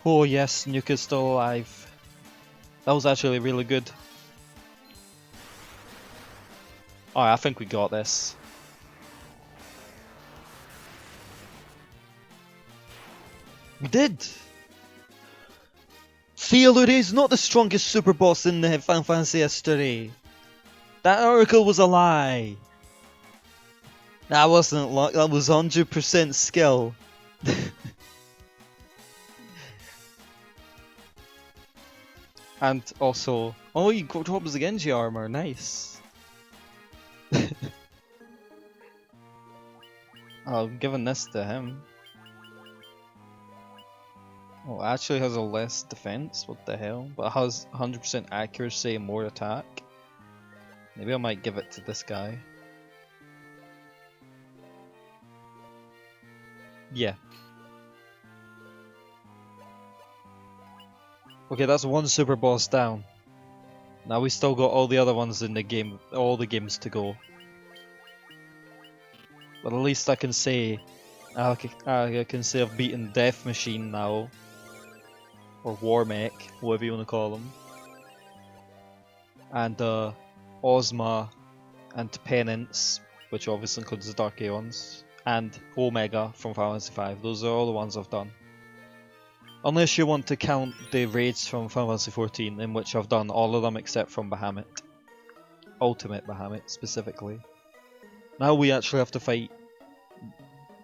Oh yes, Nuke is still alive. That was actually really good. Alright, I think we got this. We did! Theolure is not the strongest super boss in the Final Fantasy history. That article was a lie. That wasn't luck, that was 100% skill. And also, oh, you got drops the Genji armor, nice. I'm giving this to him. Oh, it actually has a less defense. What the hell? But it has 100% accuracy and more attack. Maybe I might give it to this guy. Yeah. Okay, that's one super boss down. Now we still got all the other ones in the game, all the games to go. But at least I can say, I can say I've beaten Death Machine now, or Warmech, whatever you want to call him, and Ozma, and Penance, which obviously includes the Dark Aeons, and Omega from Final Fantasy V. Those are all the ones I've done. Unless you want to count the raids from Final Fantasy XIV, in which I've done all of them except from Bahamut. Ultimate Bahamut, specifically. Now we actually have to fight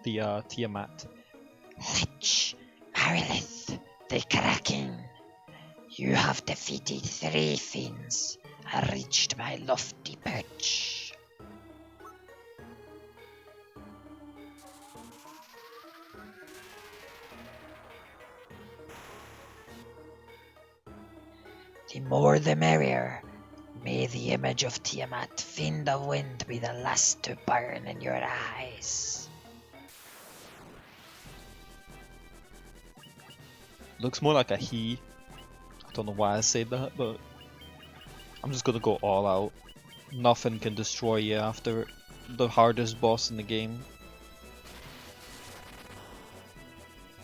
the Tiamat. Which, Arilith, the Kraken, you have defeated 3 fiends and reached my lofty perch. The more the merrier. May the image of Tiamat, fiend of wind, be the last to burn in your eyes. Looks more like a he. I don't know why I said that, but I'm just gonna go all out. Nothing can destroy you after the hardest boss in the game.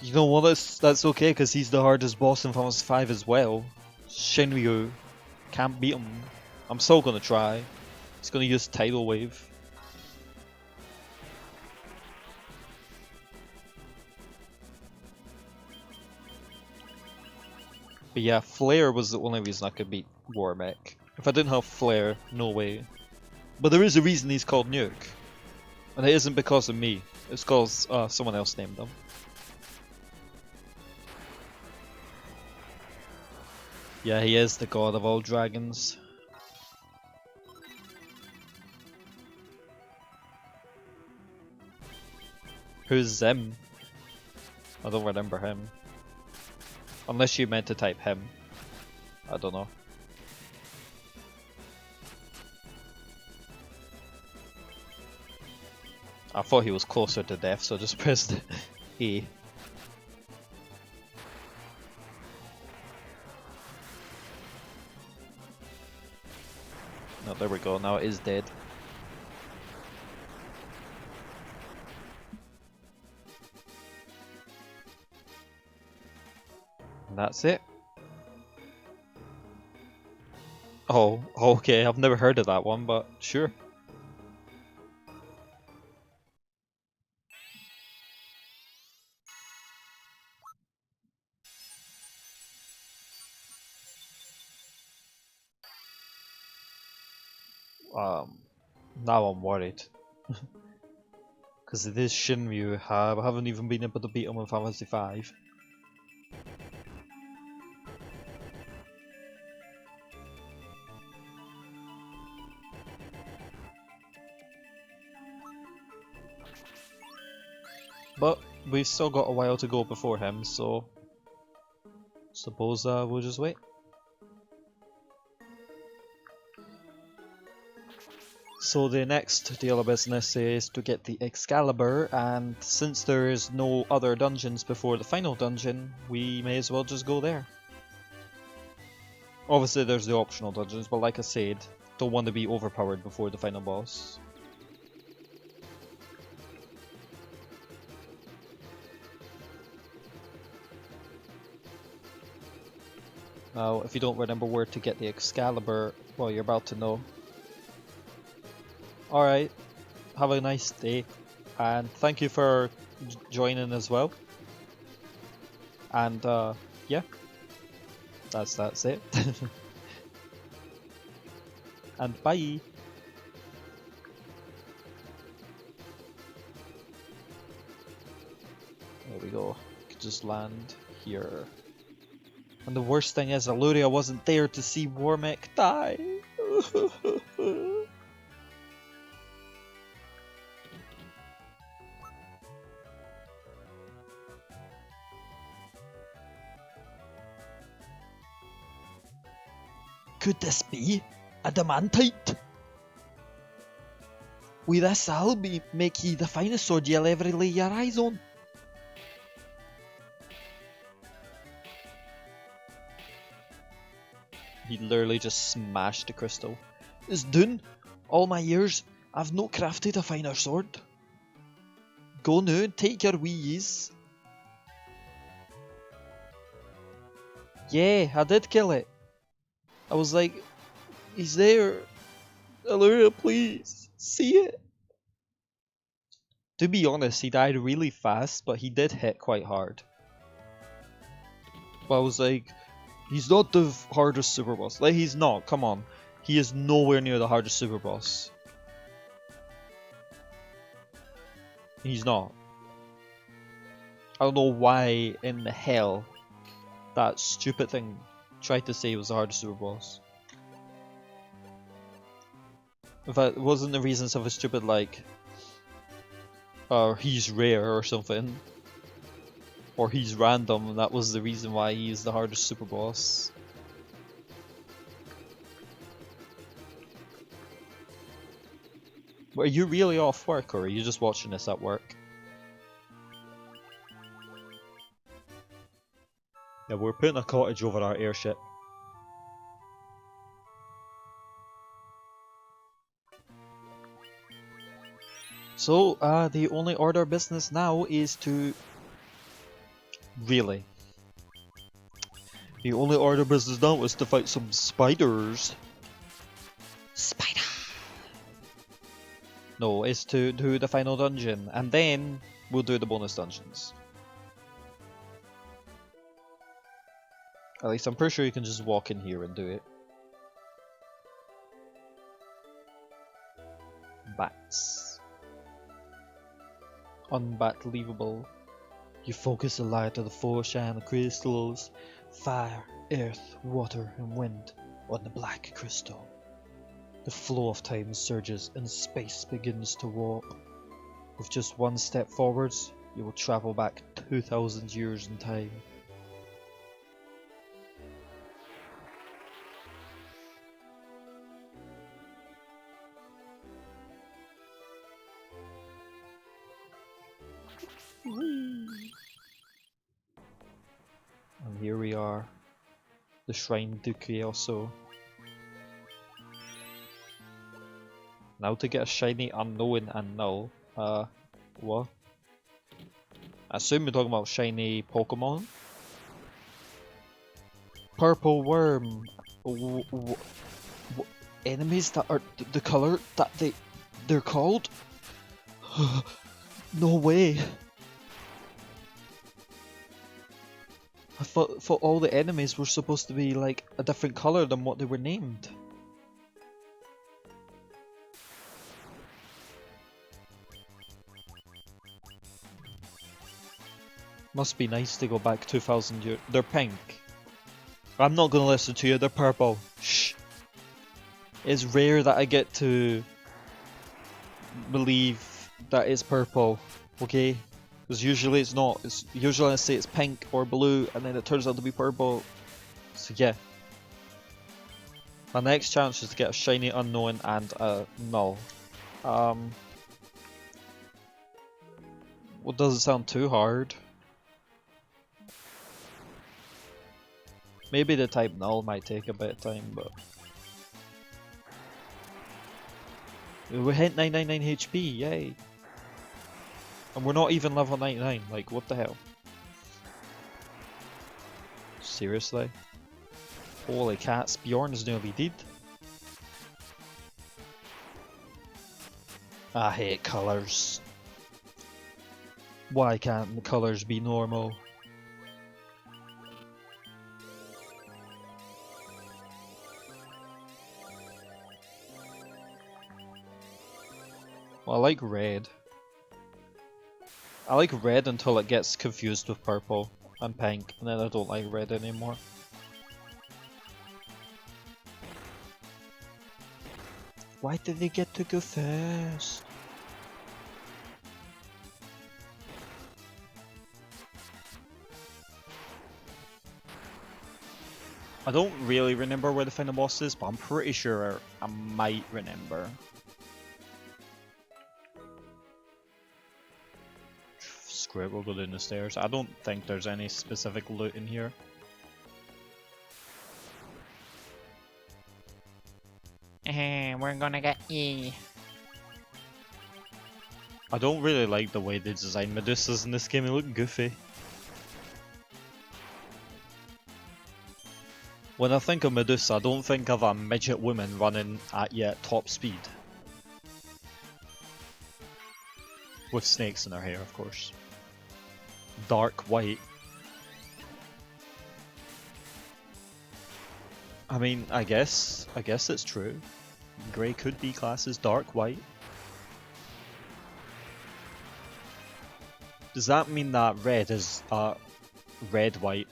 You know what? That's okay, because he's the hardest boss in Final Fantasy V as well. Shinryu can't beat him. I'm still gonna try. He's gonna use Tidal Wave. But yeah, Flare was the only reason I could beat Warmech. If I didn't have Flare, no way. But there is a reason he's called Nuke. And it isn't because of me. It's because someone else named him. Yeah, he is the god of all dragons. Who's Zim? I don't remember him. Unless you meant to type him. I don't know. I thought he was closer to death, so I just pressed A. No, there we go, now it is dead. And that's it. Oh, okay, I've never heard of that one, but sure. Now I'm worried. Because it is Shinryu, I haven't even been able to beat him in Final Fantasy V. But we've still got a while to go before him, so suppose we'll just wait. So the next deal of business is to get the Excalibur, and since there is no other dungeons before the final dungeon, we may as well just go there. Obviously there's the optional dungeons, but like I said, don't want to be overpowered before the final boss. Now, if you don't remember where to get the Excalibur, well, you're about to know. Alright, have a nice day, and thank you for joining as well. And yeah, that's it. And bye! There we go, could just land here. And the worst thing is, Aluria wasn't there to see Warmech die! Could this be adamantite? With this I'll make ye the finest sword ye'll ever lay your eyes on. He literally just smashed the crystal. It's done. All my years, I've not crafted a finer sword. Go now and take your wee ease. Yeah, I did kill it. I was like, he's there. Allura, please, see it. To be honest, he died really fast, but he did hit quite hard. But I was like, he's not the hardest super boss. Like, he's not, come on. He is nowhere near the hardest super boss. He's not. I don't know why in the hell that stupid thing tried to say he was the hardest super boss. If that wasn't the reasons of a stupid like, he's rare or something, or he's random, and that was the reason why he's the hardest super boss. But are you really off work, or are you just watching this at work? Yeah, we're putting a cottage over our airship. So, the only order of business now is to... Really? The only order of business now is to fight some spiders. Spider! No, it's to do the final dungeon, and then we'll do the bonus dungeons. At least I'm pretty sure you can just walk in here and do it. Bats. Unbelievable. You focus the light of the four shine crystals, fire, earth, water, and wind on the black crystal. The flow of time surges and space begins to warp. With just one step forwards, you will travel back 2,000 years in time. And here we are, the Shrine to Chaoso. Now to get a shiny unknown and null. What? I assume you're talking about shiny Pokemon? Purple worm. Enemies that are the color that they're called? No way. I thought all the enemies were supposed to be like a different color than what they were named. Must be nice to go back 2,000 years. They're pink. I'm not gonna listen to you, they're purple. Shh. It's rare that I get to believe that it's purple, okay? Because usually it's not. It's usually I say it's pink or blue, and then it turns out to be purple. So yeah. My next challenge is to get a shiny unknown and a null. Well, doesn't sound too hard. Maybe the type null might take a bit of time, but... We hit 999 HP, yay! And we're not even level 99, like what the hell? Seriously? Holy cats, Bjorn is nearly dead. I hate colours. Why can't the colours be normal? Well, I like red. I like red until it gets confused with purple and pink, and then I don't like red anymore. Why did they get to go first? I don't really remember where the final boss is, but I'm pretty sure I might remember. Screw it, we'll go down the stairs. I don't think there's any specific loot in here. We're gonna get ye. I don't really like the way they design Medusas in this game, they look goofy. When I think of Medusa, I don't think of a midget woman running at you at top speed. With snakes in her hair, of course. Dark white. I mean, I guess it's true. Grey could be classed as dark white. Does that mean that red is red white?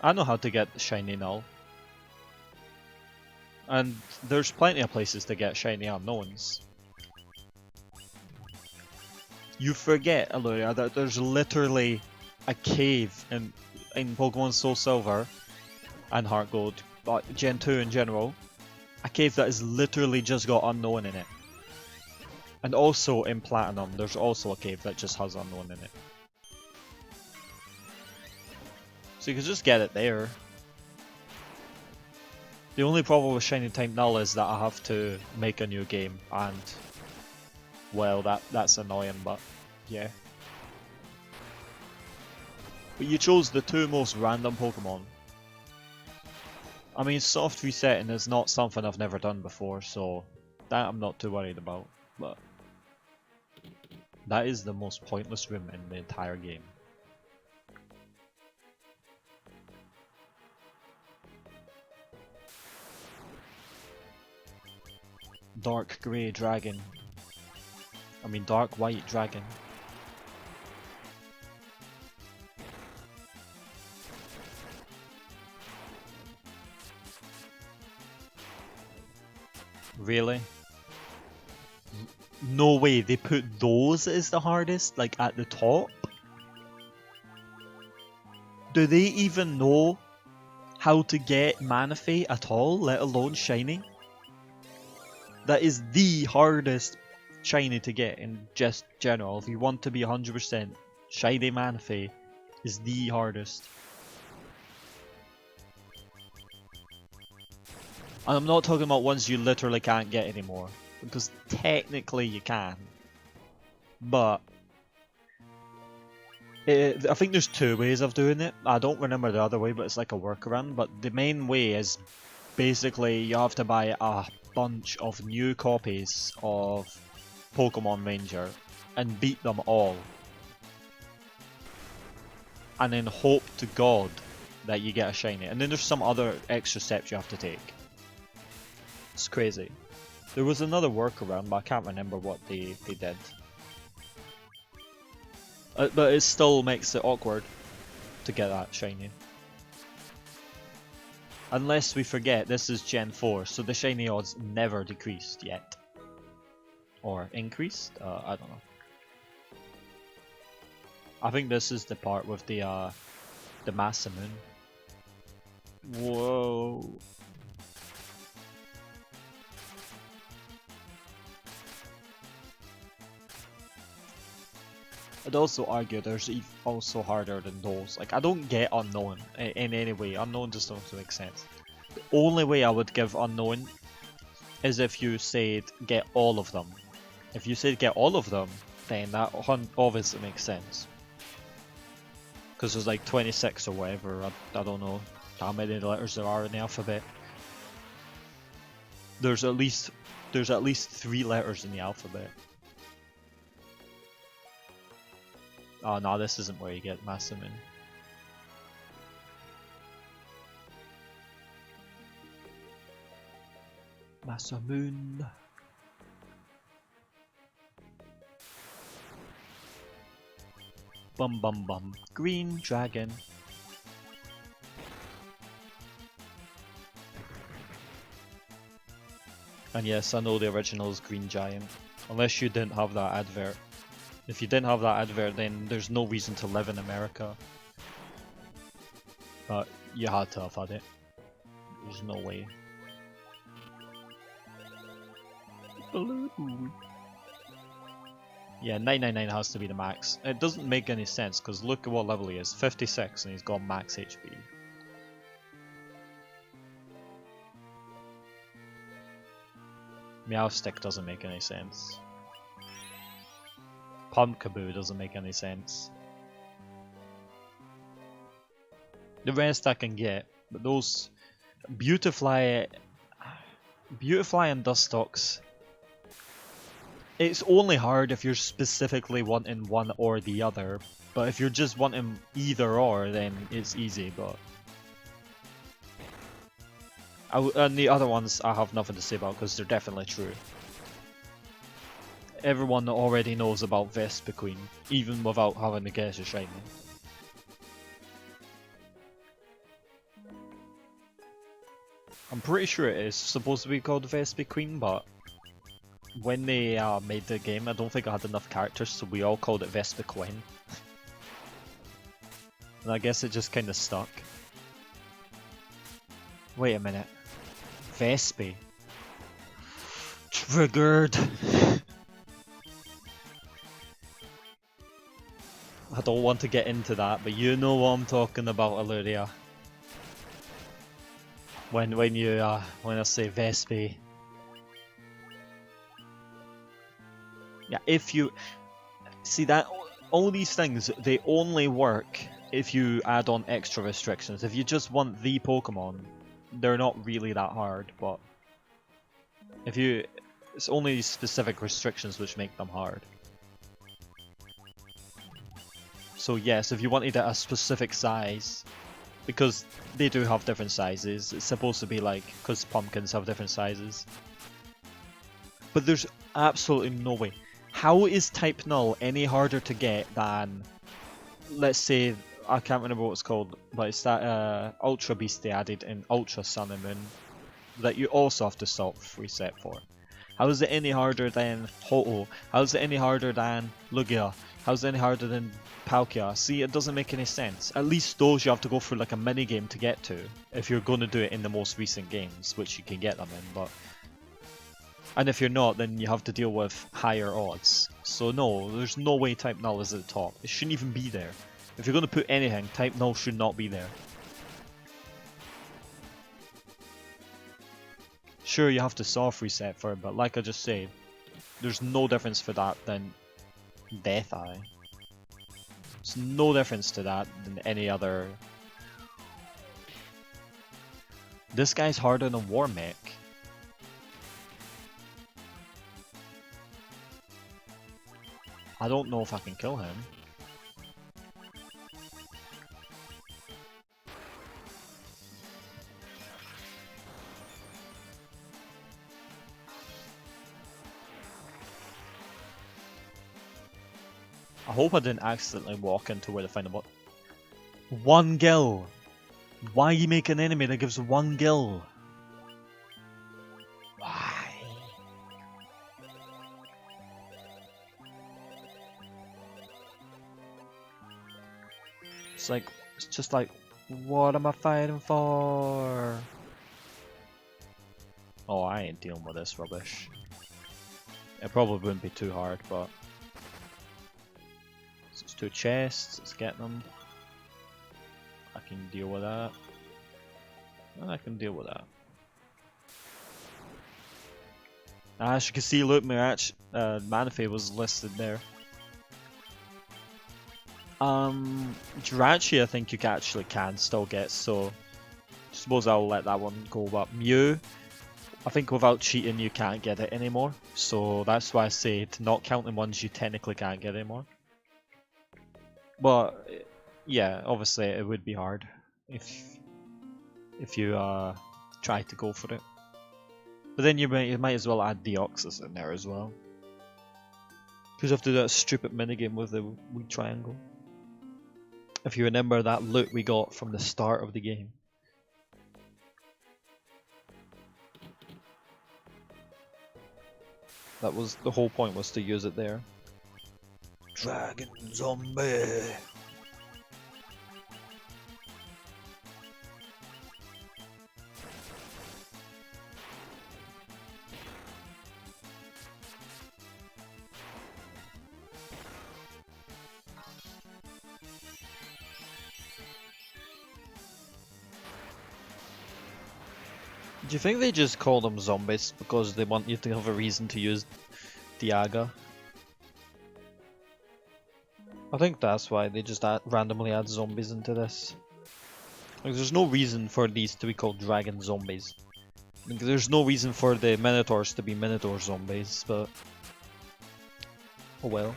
I know how to get shiny null. And there's plenty of places to get shiny unknowns. You forget, Aluria, that there's literally a cave in Pokemon Soul Silver and Heart Gold, but Gen 2 in general, a cave that has literally just got Unknown in it. And also in Platinum, there's also a cave that just has Unknown in it. So you can just get it there. The only problem with Shiny Type Null is that I have to make a new game, and well, that's annoying, but yeah. But you chose the two most random Pokemon. I mean, soft resetting is not something I've never done before, so that I'm not too worried about, but that is the most pointless room in the entire game. Dark grey dragon. I mean dark white dragon. Really? No way, they put those as the hardest, like at the top? Do they even know how to get Manaphy at all, let alone shiny? That is the hardest shiny to get in just general. If you want to be 100% shiny, Manaphy is the hardest. And I'm not talking about ones you literally can't get anymore, because technically you can. But I think there's two ways of doing it. I don't remember the other way, but it's like a workaround. But the main way is basically you have to buy a bunch of new copies of Pokemon Ranger and beat them all, and then hope to God that you get a shiny. And then there's some other extra steps you have to take. It's crazy. There was another workaround, but I can't remember what they did. But it still makes it awkward to get that shiny. Unless we forget, this is Gen 4, so the shiny odds never decreased yet. Or increased? I don't know. I think this is the part with the Masamune. Whoa. I'd also argue there's also harder than those. Like, I don't get Unknown in any way. Unknown just doesn't make sense. The only way I would give Unknown is if you said get all of them. If you said get all of them, then that obviously makes sense. Because there's like 26 or whatever, I don't know how many letters there are in the alphabet. There's at least 3 letters in the alphabet. Oh no, this isn't where you get Masamune. Masamune. Bum bum bum. Green dragon. And yes, I know the original is Green Giant. Unless you didn't have that advert. If you didn't have that advert, then there's no reason to live in America. but you had to have had it. There's no way. Yeah, 999 has to be the max. It doesn't make any sense because look at what level he is, 56, and he's got max HP. Meowstick doesn't make any sense. Pumpkaboo doesn't make any sense. The rest I can get, but those Beautifly and Dustox, it's only hard if you're specifically wanting one or the other, but if you're just wanting either or, then it's easy, but... and the other ones I have nothing to say about because they're definitely true. Everyone already knows about Vespiquen, even without having to guess a shiny. I'm pretty sure it is supposed to be called Vespiquen, but when they made the game, I don't think I had enough characters, so we all called it Vespiquen. And I guess it just kinda stuck. Wait a minute. Vespi. Triggered! I don't want to get into that, but you know what I'm talking about, Illyria. When I say Vespi. Yeah, if you see that all these things, they only work if you add on extra restrictions. If you just want the Pokemon, they're not really that hard, but it's only specific restrictions which make them hard. So yes, if you wanted a specific size, because they do have different sizes, it's supposed to be like, because pumpkins have different sizes. But there's absolutely no way. How is Type Null any harder to get than, let's say, I can't remember what it's called, but it's that Ultra Beast they added in Ultra Sun and Moon that you also have to soft reset for. How is it any harder than Ho-Oh? How is it any harder than Lugia? How is it any harder than Palkia? See, it doesn't make any sense. At least those you have to go through like a mini game to get to, if you're going to do it in the most recent games, which you can get them in, but... And if you're not, then you have to deal with higher odds. So no, there's no way Type Null is at the top. It shouldn't even be there. If you're going to put anything, Type Null should not be there. Sure, you have to soft reset for it, but like I just said, there's no difference for that than Death Eye. There's no difference to that than any other... This guy's harder than Warmech. I don't know if I can kill him. I hope I didn't accidentally walk into where the final bot. 1 gil! Why you make an enemy that gives 1 gil? Why? It's just like, what am I fighting for? Oh, I ain't dealing with this rubbish. It probably wouldn't be too hard, but... It's 2 chests, let's get them. I can deal with that. I can deal with that. As you can see, look, Manaphy was listed there. Jirachi I think you actually can still get, so I suppose I'll let that one go, but Mew, I think without cheating you can't get it anymore, so that's why I say to not counting ones you technically can't get anymore. But yeah, obviously it would be hard if you try to go for it. But then you might as well add Deoxys in there as well, because you have to do that stupid minigame with the weak triangle. If you remember that loot we got from the start of the game. That was the whole point, was to use it there. Dragon Zombie! Do you think they just call them zombies because they want you to have a reason to use Diaga? I think that's why they just randomly add zombies into this. Like, there's no reason for these to be called dragon zombies. Like, there's no reason for the minotaurs to be minotaur zombies, but oh well.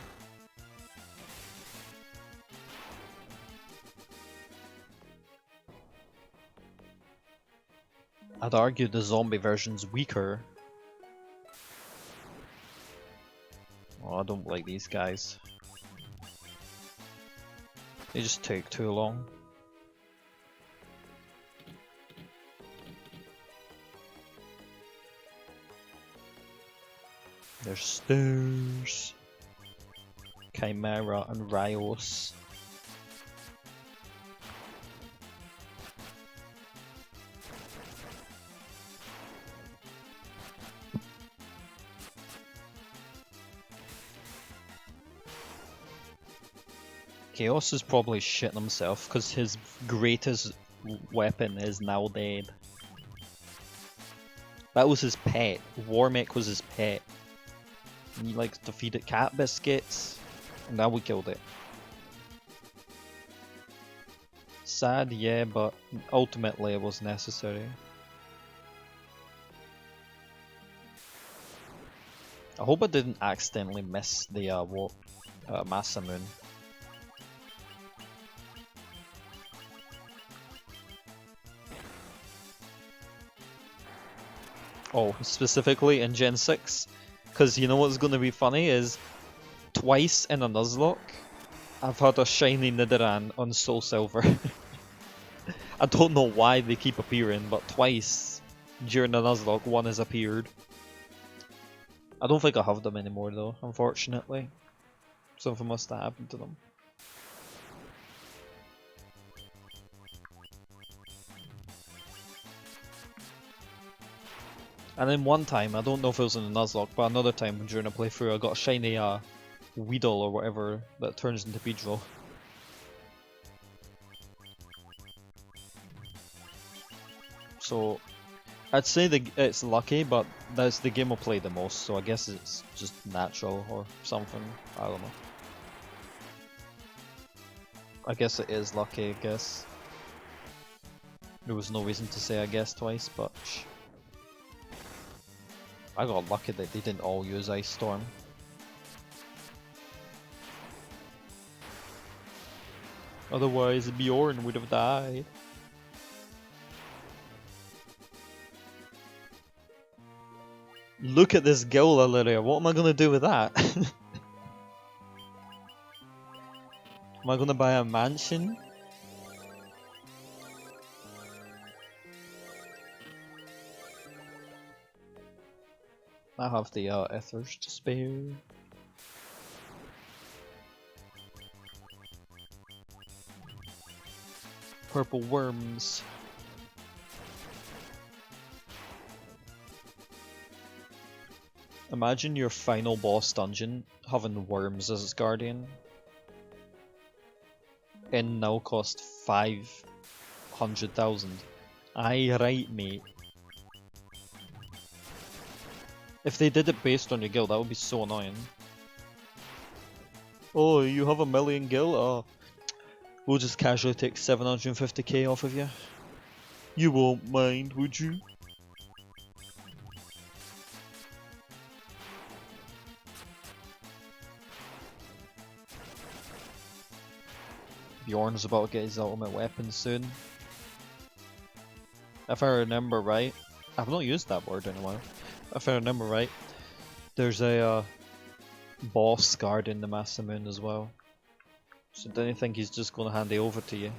I'd argue the zombie version's weaker. Oh, I don't like these guys. They just take too long. There's stairs. Chimera and Rios. Chaos is probably shitting himself because his greatest weapon is now dead. That was his pet. Warmech was his pet. And he likes to feed it cat biscuits. And now we killed it. Sad, yeah, but ultimately it was necessary. I hope I didn't accidentally miss the Masamune. Oh, specifically in Gen 6? Because you know what's going to be funny is, twice in a Nuzlocke, I've had a shiny Nidoran on Soul Silver. I don't know why they keep appearing, but twice during the Nuzlocke one has appeared. I don't think I have them anymore though, unfortunately. Something must have happened to them. And then one time, I don't know if it was in the Nuzlocke, but another time during a playthrough I got a shiny Weedle or whatever that turns into Beedrill. So, I'd say it's lucky, but that's the game I play the most, so I guess it's just natural or something, I don't know. I guess it is lucky, I guess. There was no reason to say I guess twice, but I got lucky that they didn't all use Ice Storm. Otherwise, Bjorn would have died. Look at this Gila Lyria, what am I gonna do with that? Am I gonna buy a mansion? I have the ethers to spare. Purple worms. Imagine your final boss dungeon having worms as its guardian. And now cost 500,000. Aye, right, mate. If they did it based on your guild, that would be so annoying. Oh, you have 1,000,000 gil? Oh, we'll just casually take 750k off of you. You won't mind, would you? Bjorn's about to get his ultimate weapon soon. If I remember right, I've not used that word in a while. If I remember right, there's a boss guard in the Masamune as well. So don't you think he's just gonna hand it over to you?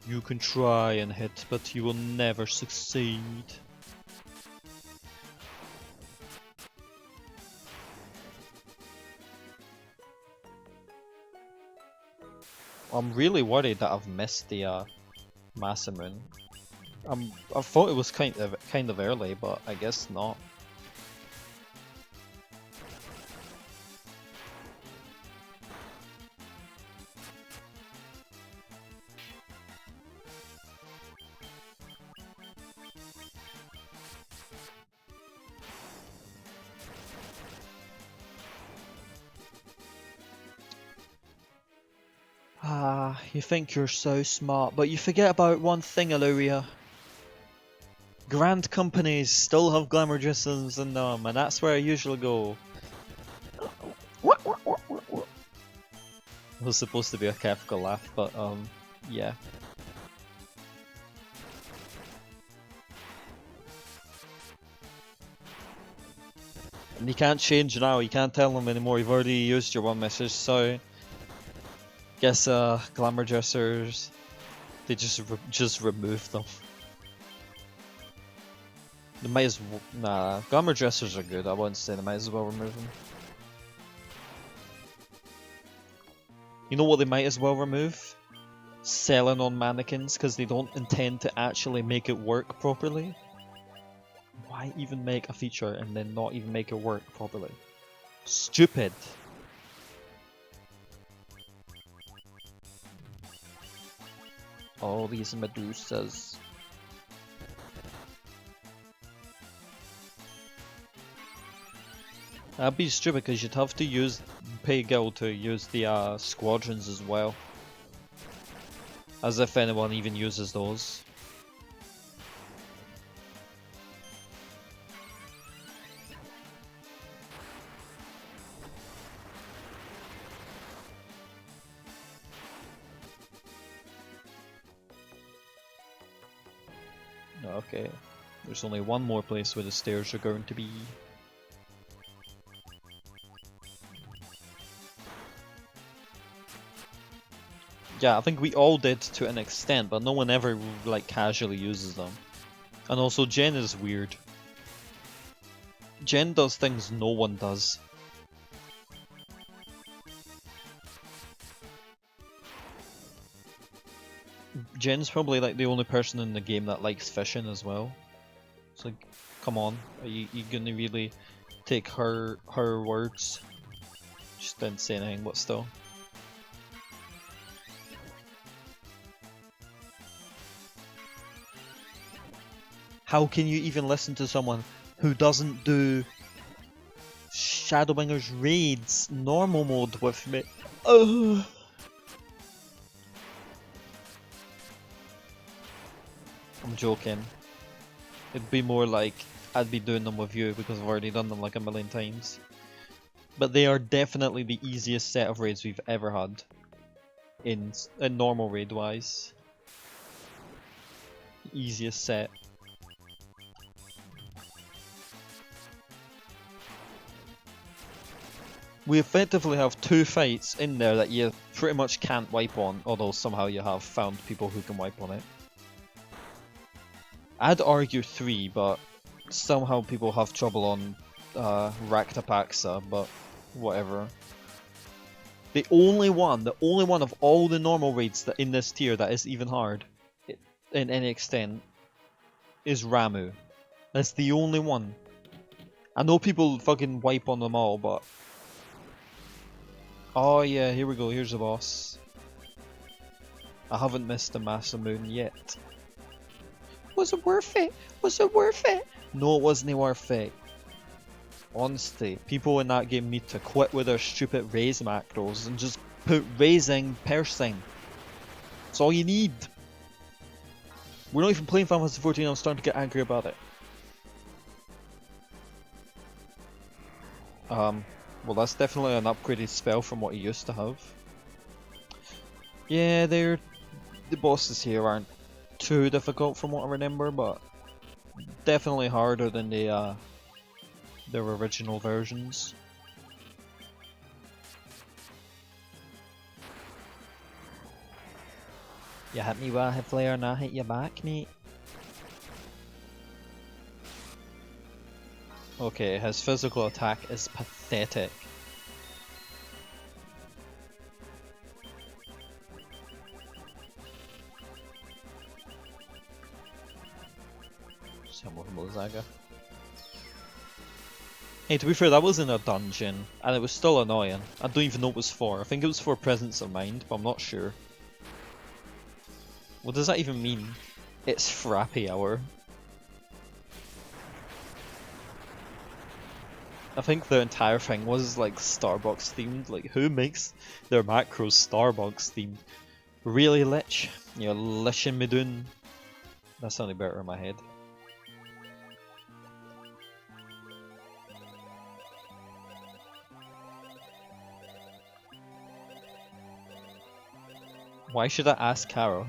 You can try and hit, but you will never succeed. I'm really worried that I've missed the Masamune. I thought it was kind of early, but I guess not. Ah, you think you're so smart, but you forget about one thing, Aluria. Grand companies still have glamour dresses in them, and that's where I usually go. It was supposed to be a Kafka laugh, but yeah. And you can't change now, you can't tell them anymore, you've already used your one message, so... Guess glamour dressers, they just remove them. They might as well, nah, glamour dressers are good, I wouldn't say they might as well remove them. You know what they might as well remove? Selling on mannequins, because they don't intend to actually make it work properly. Why even make a feature and then not even make it work properly? Stupid. All these Medusas. That'd be stupid because you'd have to pay Gil to use the squadrons as well. As if anyone even uses those. Okay, there's only one more place where the stairs are going to be. Yeah, I think we all did to an extent, but no one ever like casually uses them. And also Jen is weird. Jen does things no one does. Jen's probably like the only person in the game that likes fishing as well. It's like, come on, are you gonna really take her words? Just didn't say anything, but still. How can you even listen to someone who doesn't do Shadowbringers raids normal mode with me? Ugh. I'm joking. It'd be more like I'd be doing them with you because I've already done them like a million times. But they are definitely the easiest set of raids we've ever had. In normal raid wise. Easiest set. We effectively have 2 fights in there that you pretty much can't wipe on, although somehow you have found people who can wipe on it. I'd argue 3, but somehow people have trouble on Raktapaxa, but whatever. The only one of all the normal raids that in this tier that is even hard, in any extent, is Ramu. That's the only one. I know people fucking wipe on them all, but... Oh yeah, here we go, here's the boss. I haven't missed the Master Moon yet. Was it worth it? Was it worth it? No, it wasn't worth it. Honestly, people in that game need to quit with their stupid raise macros and just put raising piercing. That's all you need. We're not even playing Final Fantasy 14, I'm starting to get angry about it. Well, that's definitely an upgraded spell from what he used to have. Yeah, the bosses here aren't too difficult from what I remember, but definitely harder than their original versions. You hit me with a hit flare and I hit you back, mate. Okay, his physical attack is pathetic. Some more Mozaga. Hey, to be fair, that was in a dungeon, and it was still annoying. I don't even know what it was for. I think it was for Presence of Mind, but I'm not sure. What does that even mean? It's Frappy Hour. I think the entire thing was like Starbucks themed. Like, who makes their macros Starbucks themed? Really, Lich? You're lishing me doing. That sounded better in my head. Why should I ask Carol?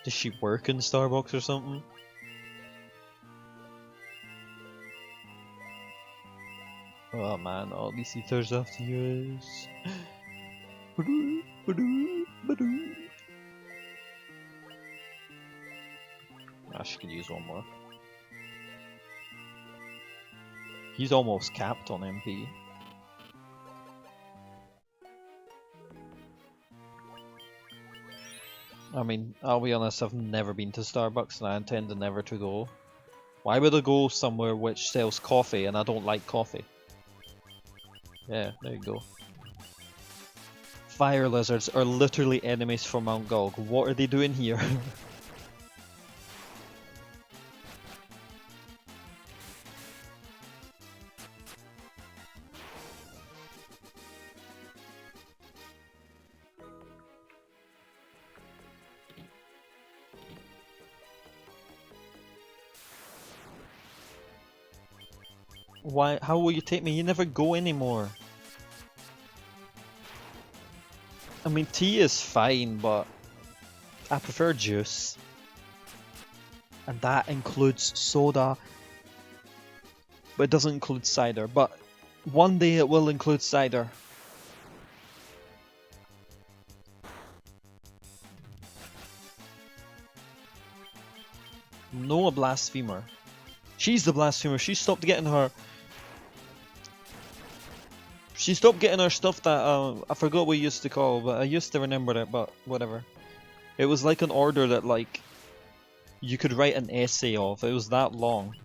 Does she work in Starbucks or something? Oh man, all these ethers have to use. I could use one more. He's almost capped on MP. I mean, I'll be honest, I've never been to Starbucks and I intend to never to go. Why would I go somewhere which sells coffee and I don't like coffee? Yeah, there you go. Fire lizards are literally enemies for Mount Gog. What are they doing here? Why? How will you take me? You never go anymore. I mean, tea is fine, but I prefer juice. And that includes soda. But it doesn't include cider. But one day it will include cider. No, a blasphemer. She's the blasphemer. She stopped getting her... She stopped getting her stuff that, I forgot what we used to call, but I used to remember it, but whatever. It was like an order that, like, you could write an essay of. It was that long.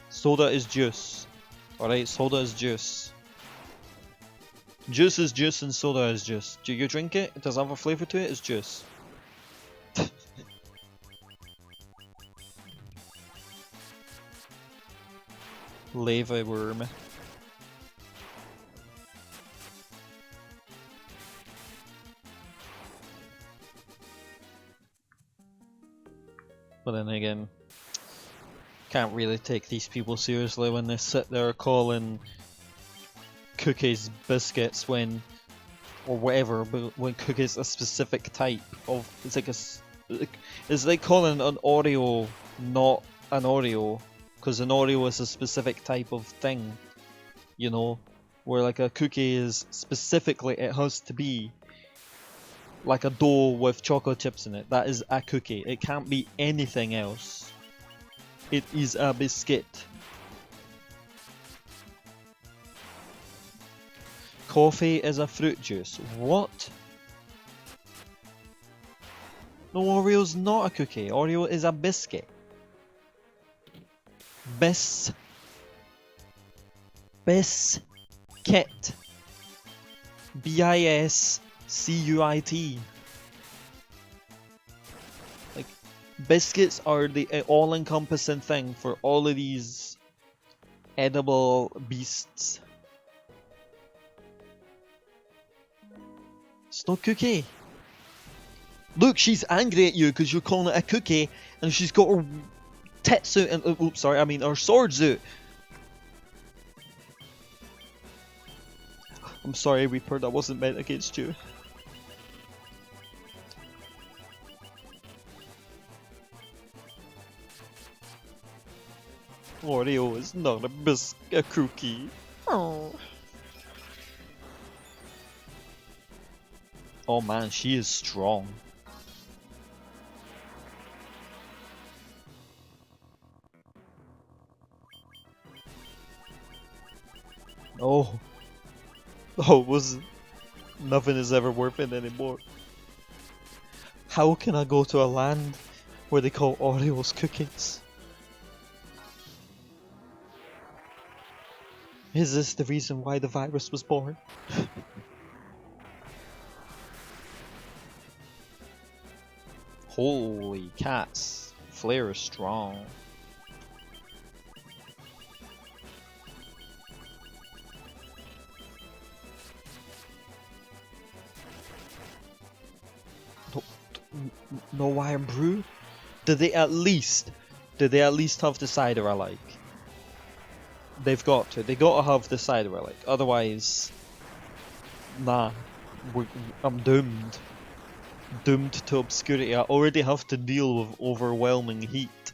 Soda is juice. Alright, soda is juice. Juice is juice and soda is juice. Do you drink it? It does have a flavour to it? It's juice. Lava worm. But then again, can't really take these people seriously when they sit there calling cookies biscuits when, or whatever, but when cookies a specific type of, it's like calling an Oreo not an Oreo, because an Oreo is a specific type of thing, you know, where like a cookie is specifically, it has to be like a dough with chocolate chips in it. That is a cookie. It can't be anything else. It is a biscuit. Coffee is a fruit juice. What? No, Oreo's not a cookie. Oreo is a biscuit. Biscuit. B-I-S-C-U-I-T. Like, biscuits are the all-encompassing thing for all of these edible beasts. It's not cookie. Look, she's angry at you because you're calling it a cookie, and she's got her tits out and oops, sorry, I mean her swords out. I'm sorry, Reaper, that wasn't meant against you. Oreo is not a cookie. Oh. Oh man, she is strong. Oh. Oh, nothing is ever worth it anymore. How can I go to a land where they call Oreos cookies. Is this the reason why the virus was born? Holy cats. Flare is strong. No iron brew? Did they at least have the cider I like? They've got to. They got to have the cider I like. Otherwise, nah. I'm doomed. Doomed to obscurity. I already have to deal with overwhelming heat.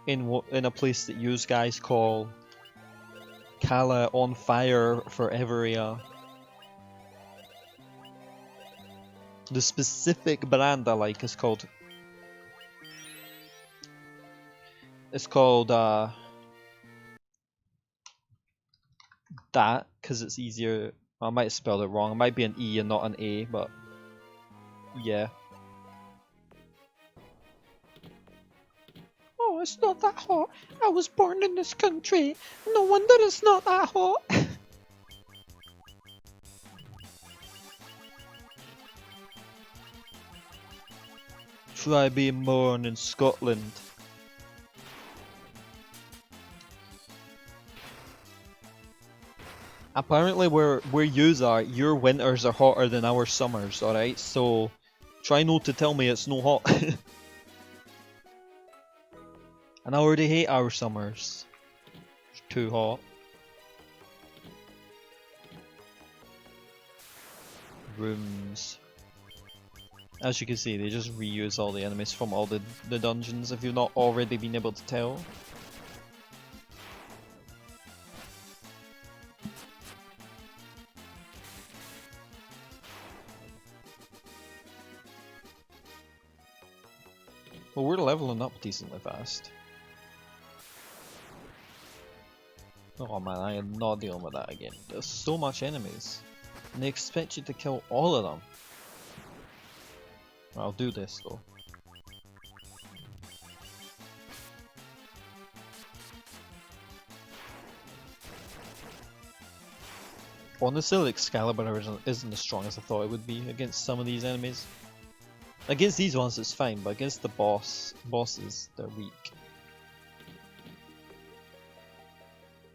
In a place that you guys call Kala on fire forever. The specific brand I like is called. It's called that because it's easier. I might have spelled it wrong. It might be an E and not an A, but yeah. Oh, it's not that hot. I was born in this country. No wonder it's not that hot. Try being born in Scotland. Apparently where yous are, your winters are hotter than our summers, alright? So try not to tell me it's no hot. And I already hate our summers. It's too hot. Rooms. As you can see, they just reuse all the enemies from all the dungeons if you've not already been able to tell. Well, we're leveling up decently fast. Oh man, I am not dealing with that again. There's so much enemies. And they expect you to kill all of them. I'll do this though. Honestly, Excalibur isn't as strong as I thought it would be against some of these enemies. Against these ones it's fine, but against the bosses, they're weak.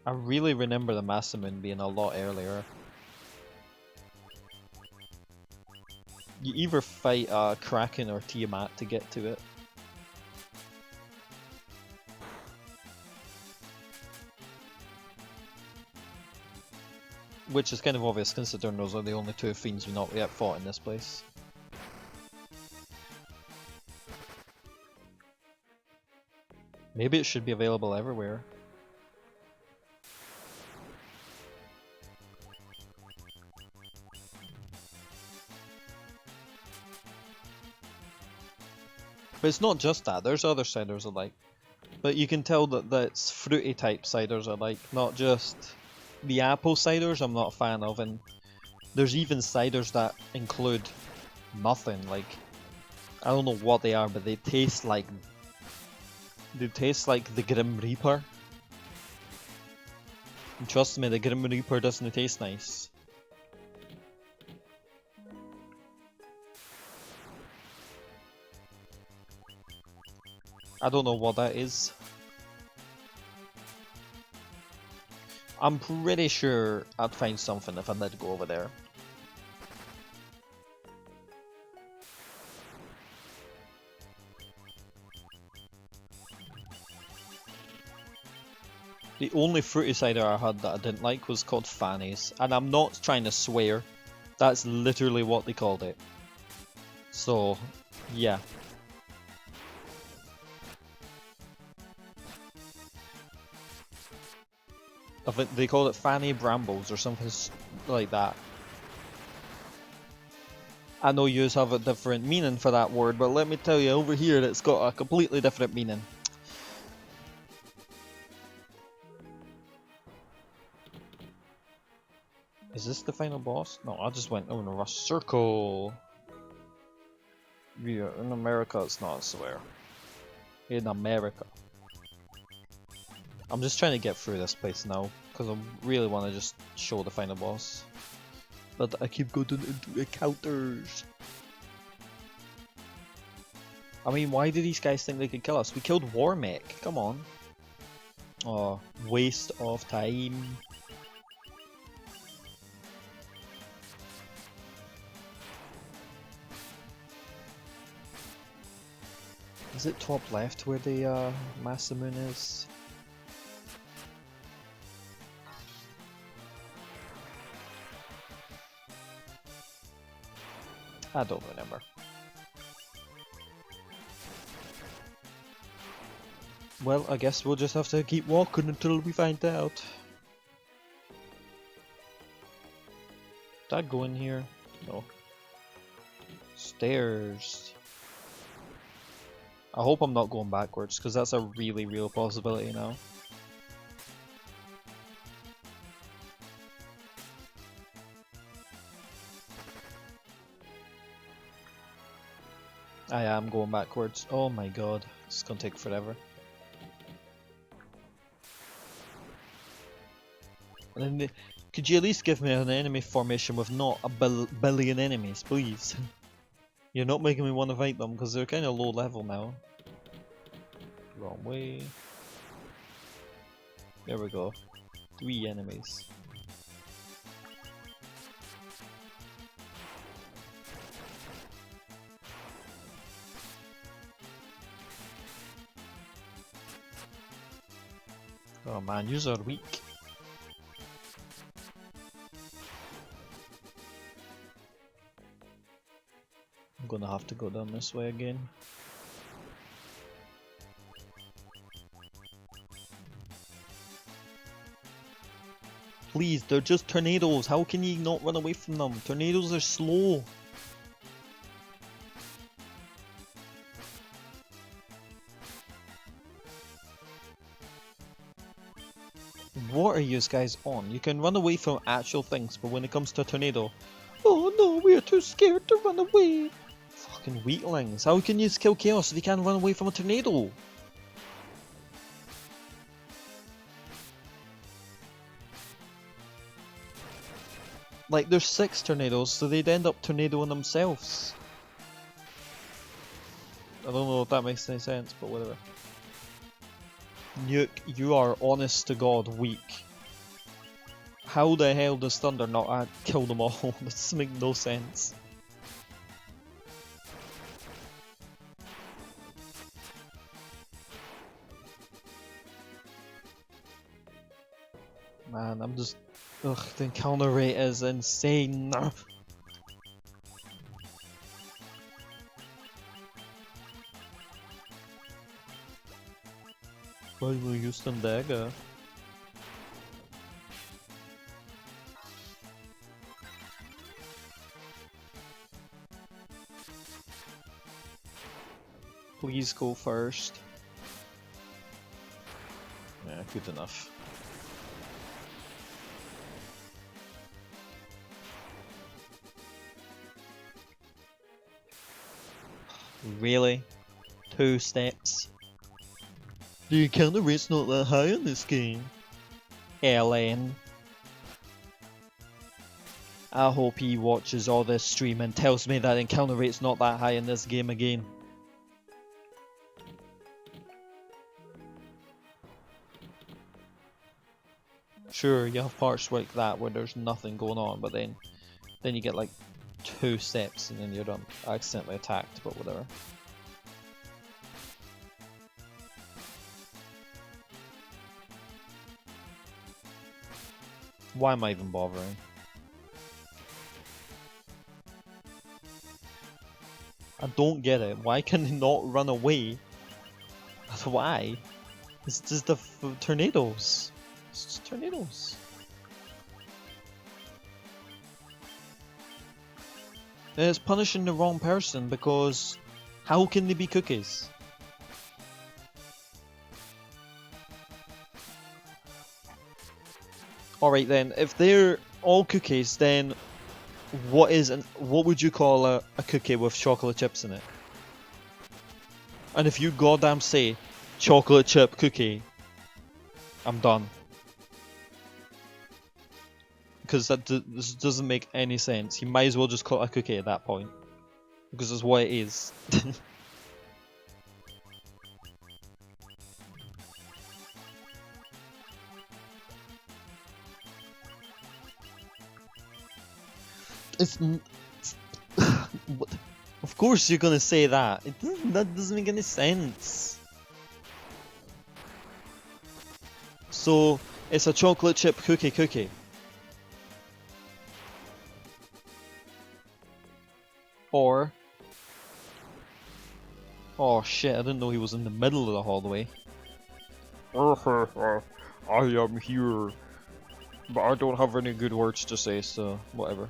I really remember the Masamune being a lot earlier. You either fight Kraken or Tiamat to get to it. Which is kind of obvious considering those are the only two fiends we've not yet fought in this place. Maybe it should be available everywhere. But it's not just that, there's other ciders I like. But you can tell that that's fruity type ciders I like, not just the apple ciders I'm not a fan of, and there's even ciders that include nothing, like, I don't know what they are, but they taste like the Grim Reaper. And trust me, the Grim Reaper doesn't taste nice. I don't know what that is. I'm pretty sure I'd find something if I did go over there. The only fruity cider I had that I didn't like was called Fanny's, and I'm not trying to swear, that's literally what they called it. So, yeah. I think they called it Fanny Brambles or something like that. I know yous have a different meaning for that word, but let me tell you, over here it's got a completely different meaning. Is this the final boss? No, I just went in a rush circle. Yeah, in America it's not, I swear. In America. I'm just trying to get through this place now, because I really want to just show the final boss. But I keep going into encounters. I mean, why do these guys think they could kill us? We killed Warmech, come on. Oh, waste of time. Is it top left where the Masamune is? I don't remember. Well, I guess we'll just have to keep walking until we find out. Did I go in here? No. Stairs. I hope I'm not going backwards, because that's a really real possibility now. I am going backwards. Oh my god, it's gonna take forever. And then could you at least give me an enemy formation with not a billion enemies, please? You're not making me want to fight them because they're kind of low level now. Wrong way. There we go. 3 enemies. Oh man, yous are weak. I'm gonna have to go down this way again. Please, they're just tornadoes. How can you not run away from them? Tornadoes are slow. What are you guys on? You can run away from actual things, but when it comes to a tornado, oh no, we are too scared to run away. Fucking weaklings. How can you kill chaos if you can't run away from a tornado? Like, there's 6 tornadoes, so they'd end up tornadoing themselves. I don't know if that makes any sense, but whatever. Nuke, you are honest to god weak. How the hell does Thunder not kill them all? This makes no sense. Man, I'm just... Ugh, the encounter rate is insane. Why will you use them dagger? Please go first. Yeah, good enough. Really? 2 steps? The encounter rate's not that high in this game. Ellen. I hope he watches all this stream and tells me that encounter rate's not that high in this game again. Sure, you have parts like that where there's nothing going on, but then you get like 2 steps and then you're done. I accidentally attacked, but whatever. Why am I even bothering? I don't get it. Why can they not run away? Why? It's just the tornadoes. It's just tornadoes. And it's punishing the wrong person because how can they be cookies? Alright then, if they're all cookies, then what would you call a cookie with chocolate chips in it? And if you goddamn say chocolate chip cookie, I'm done. Because this doesn't make any sense. You might as well just call it a cookie at that point. Because that's what it is. it's what? Of course you're gonna say that. That doesn't make any sense. So it's a chocolate chip cookie. Or oh shit! I didn't know he was in the middle of the hallway. I am here, but I don't have any good words to say, so whatever.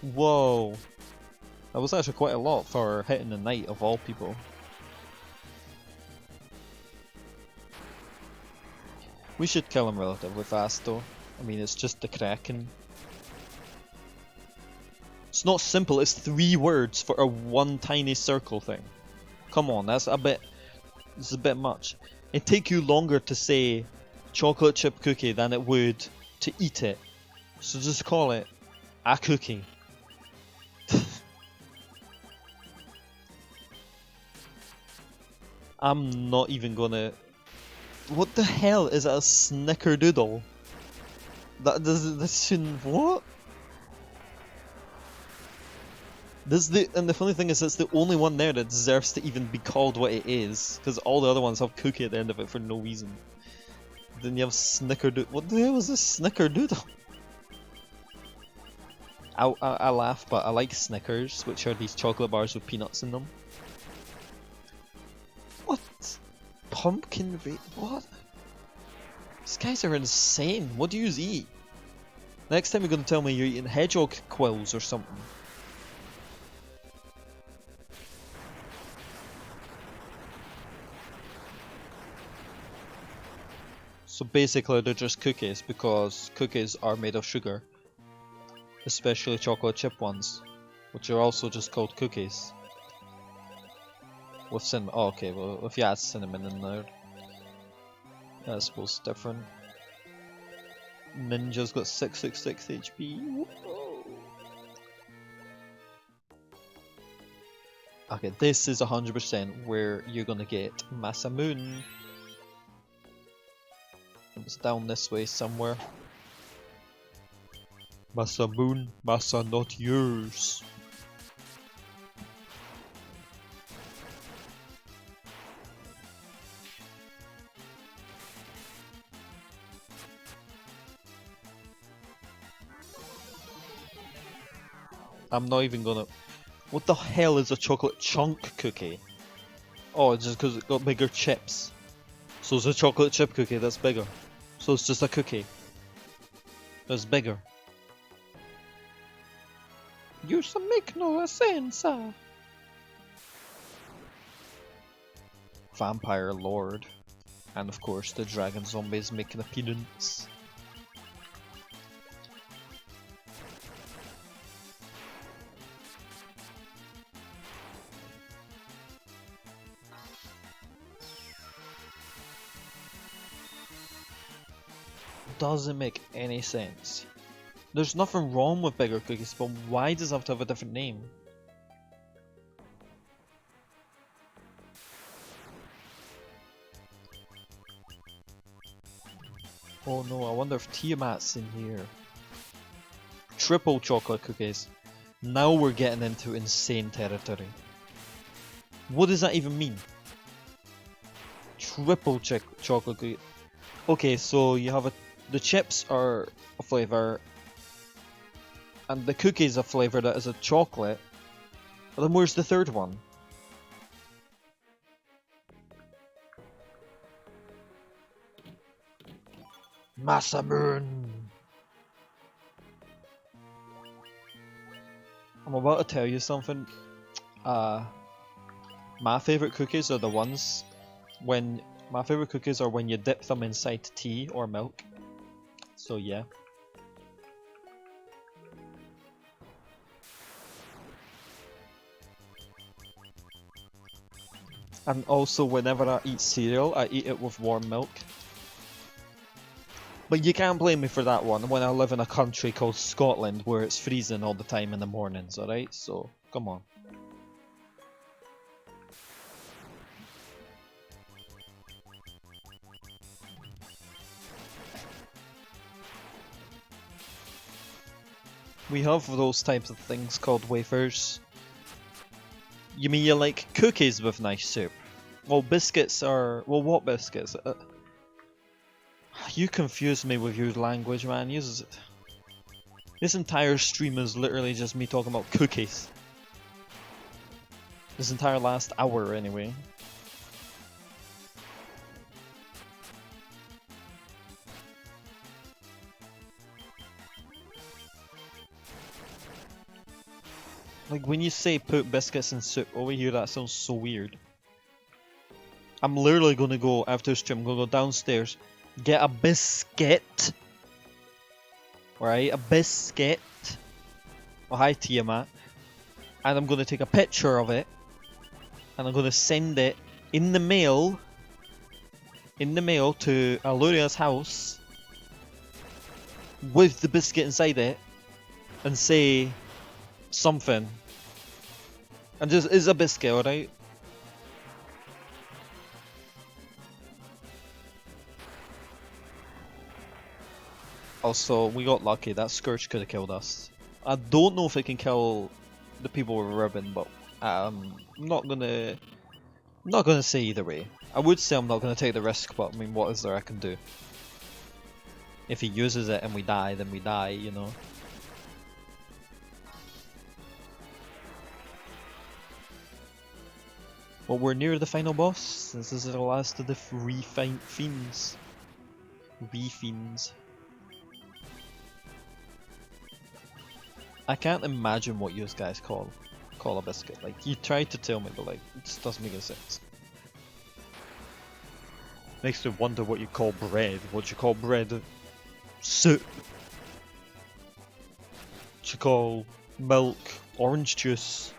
Whoa. That was actually quite a lot for hitting the knight of all people. We should kill him relatively fast though. I mean, it's just the Kraken. It's not simple, it's 3 words for a one tiny circle thing. Come on, that's a bit much. It'd take you longer to say chocolate chip cookie than it would to eat it. So just call it a cookie. I'm not even gonna... What the hell is a snickerdoodle? This shouldn't... What? And the funny thing is, it's the only one there that deserves to even be called what it is, because all the other ones have cookie at the end of it for no reason. Then you have snickerdoodle. What the hell is this snickerdoodle? I laugh, but I like Snickers, which are these chocolate bars with peanuts in them. What? Pumpkin what? These guys are insane. What do you eat? Next time you're gonna tell me you're eating hedgehog quills or something. So basically they're just cookies because cookies are made of sugar. Especially chocolate chip ones, which are also just called cookies. With cinnamon. Oh, okay, well, if you add cinnamon in there, I suppose it's different. Ninja's got 666 HP. Whoa. Okay, this is 100% where you're gonna get Masamune. It's down this way somewhere. Masamune, Masa not yours. I'm not even gonna... What the hell is a chocolate chunk cookie? Oh, it's just because it got bigger chips. So it's a chocolate chip cookie that's bigger. So it's just a cookie that's bigger. You make no sense. Vampire Lord. And of course the dragon zombies make an appearance. Doesn't make any sense. There's nothing wrong with bigger cookies, but why does it have to have a different name? Oh no, I wonder if Tiamat's in here. Triple chocolate cookies. Now we're getting into insane territory. What does that even mean? Triple chocolate cookie. Okay, so you have the chips are a flavour, and the cookie's a flavour that is a chocolate. But then where's the third one? Masamune! I'm about to tell you something. My favourite cookies are the ones when... My favourite cookies are when you dip them inside tea or milk. So yeah. And also, whenever I eat cereal, I eat it with warm milk. But you can't blame me for that one when I live in a country called Scotland where it's freezing all the time in the mornings, alright? So, come on. We have those types of things called wafers. You mean you like cookies with nice soup? Well, biscuits are... Well, what biscuits? You confuse me with your language, man. This entire stream is literally just me talking about cookies. This entire last hour, anyway. Like, when you say put biscuits in soup over here, that sounds so weird. I'm literally gonna go, after stream, I'm gonna go downstairs, get a biscuit. Right, a biscuit. Oh, hi Tiamat. And I'm gonna take a picture of it. And I'm gonna send it in the mail. To Aluria's house. With the biscuit inside it. And say something. And just, it's a biscuit, alright? Also, we got lucky. That Scourge could have killed us. I don't know if it can kill the people with a ribbon, but I'm not gonna say either way. I would say I'm not gonna take the risk, but I mean, what is there I can do? If he uses it and we die, then we die, you know. Well, we're near the final boss. This is the last of the fiends. Fiends. I can't imagine what you guys call a biscuit. Like, you tried to tell me, but like, it just doesn't make any sense. Makes me wonder what you call bread. What you call bread? Soup. What you call milk? Orange juice.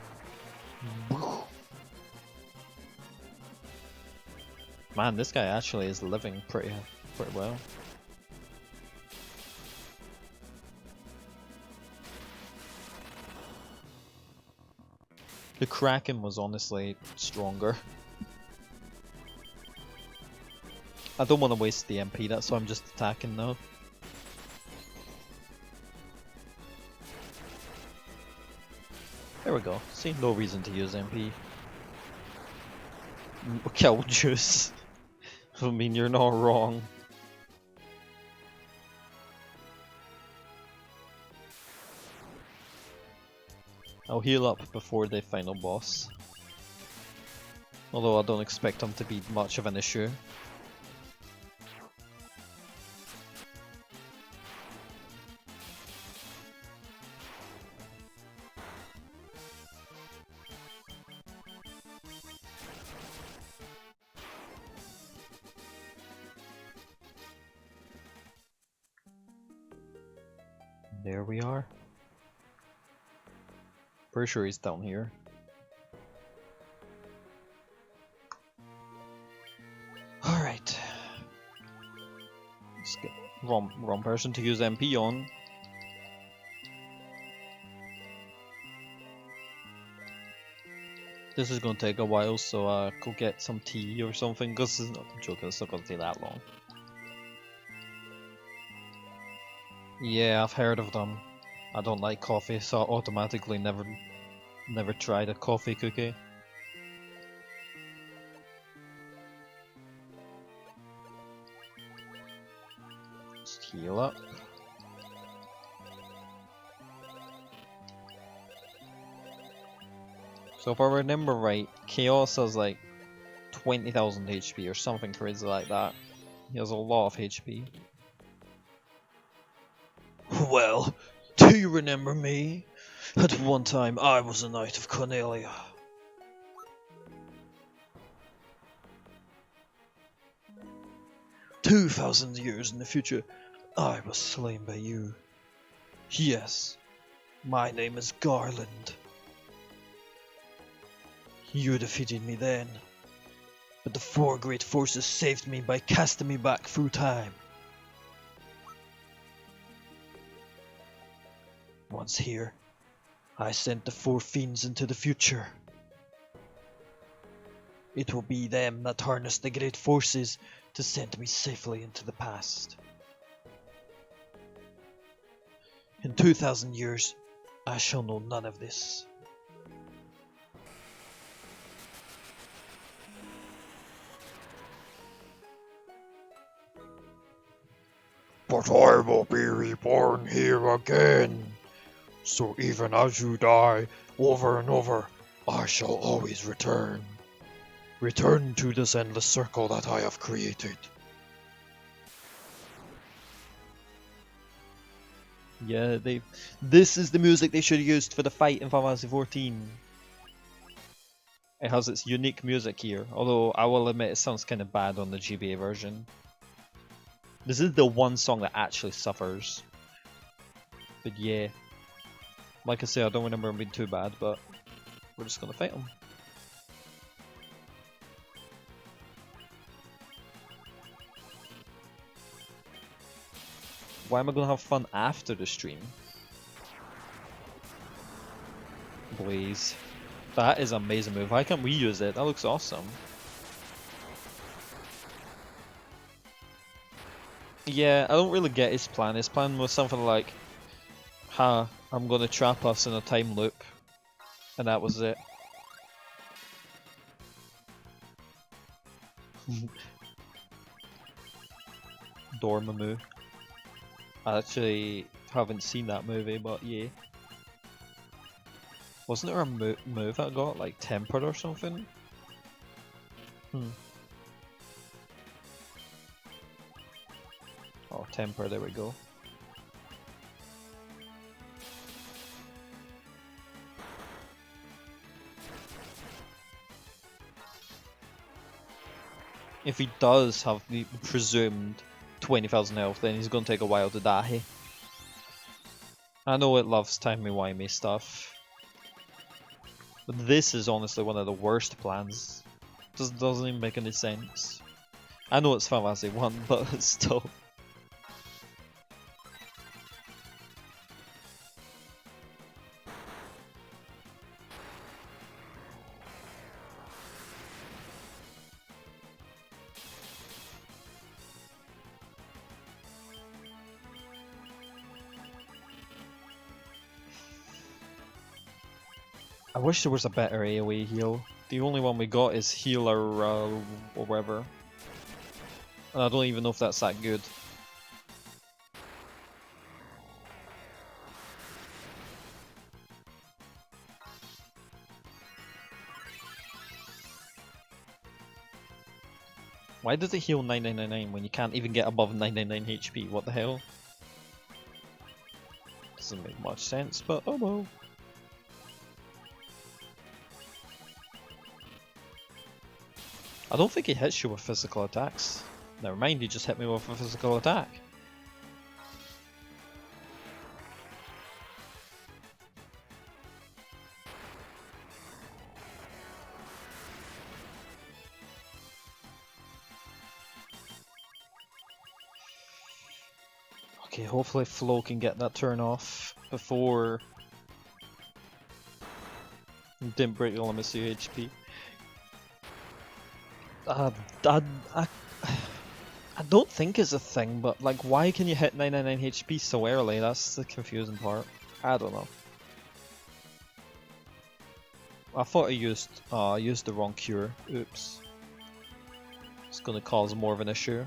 Man, this guy actually is living pretty well. The Kraken was honestly stronger. I don't want to waste the MP, that's why I'm just attacking now. There we go. See, no reason to use MP. Kill juice. I mean, you're not wrong. I'll heal up before the final boss. Although I don't expect him to be much of an issue. There we are. Pretty sure he's down here. Alright. Let's get wrong person to use MP on. This is gonna take a while, so go get some tea or something, because this is not a joke, it's not gonna take that long. Yeah, I've heard of them. I don't like coffee, so I automatically never tried a coffee cookie. Just heal up. So if I remember right, Chaos has like 20,000 HP or something crazy like that. He has a lot of HP. Well, do you remember me? At one time I was a knight of Cornelia. "2,000 years in the future, I was slain by you. Yes, my name is Garland. You defeated me then, But the four great forces saved me by casting me back through time. Once here, I sent the four fiends into the future. It will be them that harness the great forces to send me safely into the past. In 2,000 years, I shall know none of this. But I will be reborn here again. So even as you die over and over, I shall always return. Return to this endless circle that I have created. Yeah, this is the music they should have used for the fight in Final Fantasy 14. It has its unique music here, although I will admit it sounds kind of bad on the GBA version. This is the one song that actually suffers. But yeah, like I say, I don't remember them being too bad, but we're just gonna fight them. Why am I gonna have fun after the stream? Blaze. That is an amazing move. Why can't we use it? That looks awesome. Yeah, I don't really get his plan. His plan was something like, I'm gonna trap us in a time loop. And that was it. Dormammu. I actually haven't seen that movie, but yeah. Wasn't there a move I got, like tempered or something? Oh, temper, there we go. If he does have the presumed 20,000 health, then he's gonna take a while to die. I know it loves timey-wimey stuff. But this is honestly one of the worst plans. Just doesn't even make any sense. I know it's Final Fantasy 1, but still. I wish there was a better AoE heal. The only one we got is healer or whatever. And I don't even know if that's that good. Why does it heal 9999 when you can't even get above 999 HP? What the hell? Doesn't make much sense, but oh well. I don't think he hits you with physical attacks. Never mind, he just hit me with a physical attack. Okay, hopefully Flo can get that turn off before he didn't break the limits of HP. I don't think it's a thing, but like, why can you hit 999 HP so early? That's the confusing part. I don't know. I thought I used the wrong cure. Oops. It's gonna cause more of an issue.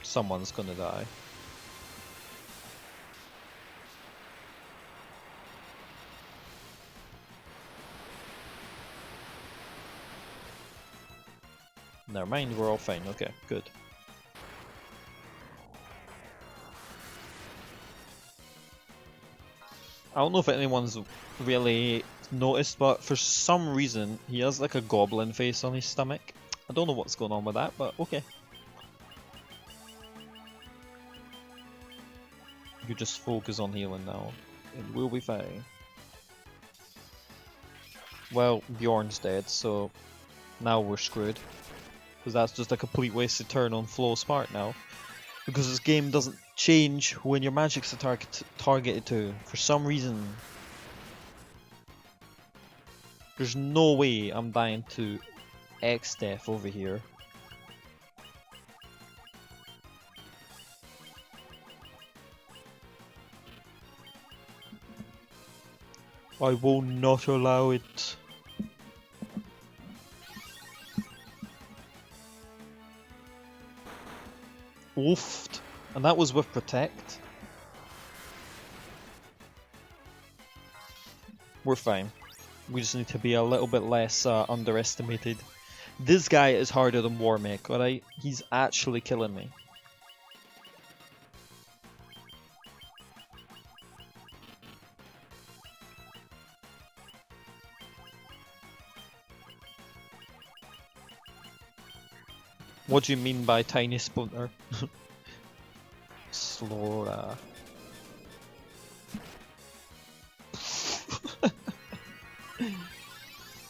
Someone's gonna die. Never mind, we're all fine. Okay, good. I don't know if anyone's really noticed, but for some reason he has like a goblin face on his stomach. I don't know what's going on with that, but okay. You just focus on healing now, and we'll be fine. Well, Bjorn's dead, so now we're screwed. Because that's just a complete wasted turn on Flow Smart now. Because this game doesn't change when your magic's targeted to, for some reason. There's no way I'm dying to X Death over here. I will not allow it. Oofed. And that was with Protect. We're fine. We just need to be a little bit less underestimated. This guy is harder than Warmech, alright? He's actually killing me. What do you mean by tiny splinter? Slora.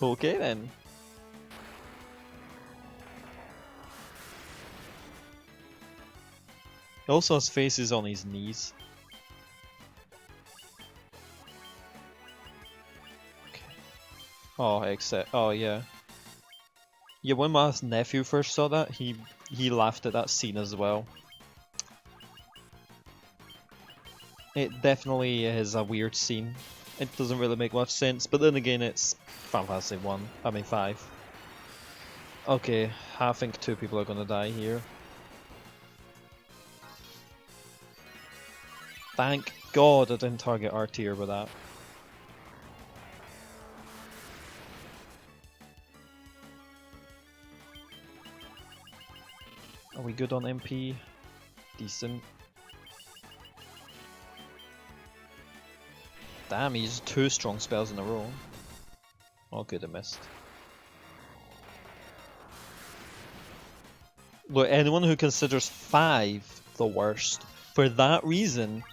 Okay then. He also has faces on his knees. Okay. Oh, except yeah. Yeah, when my nephew first saw that, he laughed at that scene as well. It definitely is a weird scene. It doesn't really make much sense, but then again, it's Final Fantasy 1. I mean 5. Okay, I think 2 people are gonna die here. Thank God I didn't target R tier with that. Are we good on MP? Decent. Damn, he used 2 strong spells in a row. Oh good, I missed. Look, anyone who considers 5 the worst, for that reason,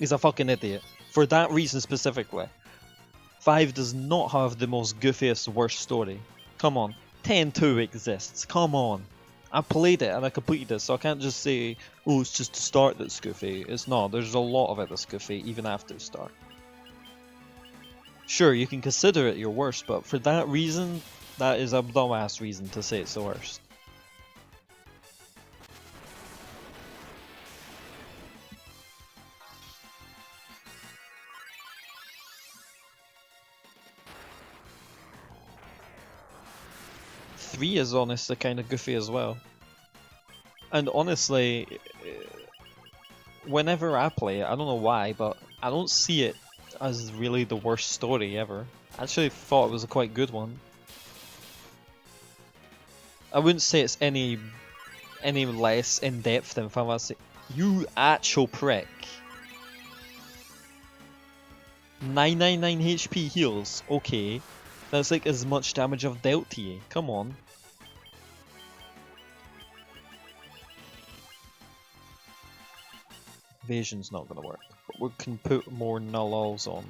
is a fucking idiot. For that reason specifically. 5 does not have the most goofiest, worst story. Come on. 10-2 exists. Come on. I played it and I completed it, so I can't just say, oh, it's just the start that's goofy. It's not. There's a lot of it that's goofy, even after the start. Sure, you can consider it your worst, but for that reason, that is a dumbass reason to say it's the worst. Three is honestly kind of goofy as well. And honestly, whenever I play it, I don't know why, but I don't see it as really the worst story ever. I actually thought it was a quite good one. I wouldn't say it's any less in depth than Final Fantasy. You actual prick. 999 HP heals, okay. That's like as much damage I've dealt to you. Come on. Evasion's not gonna work, but we can put more nulls on.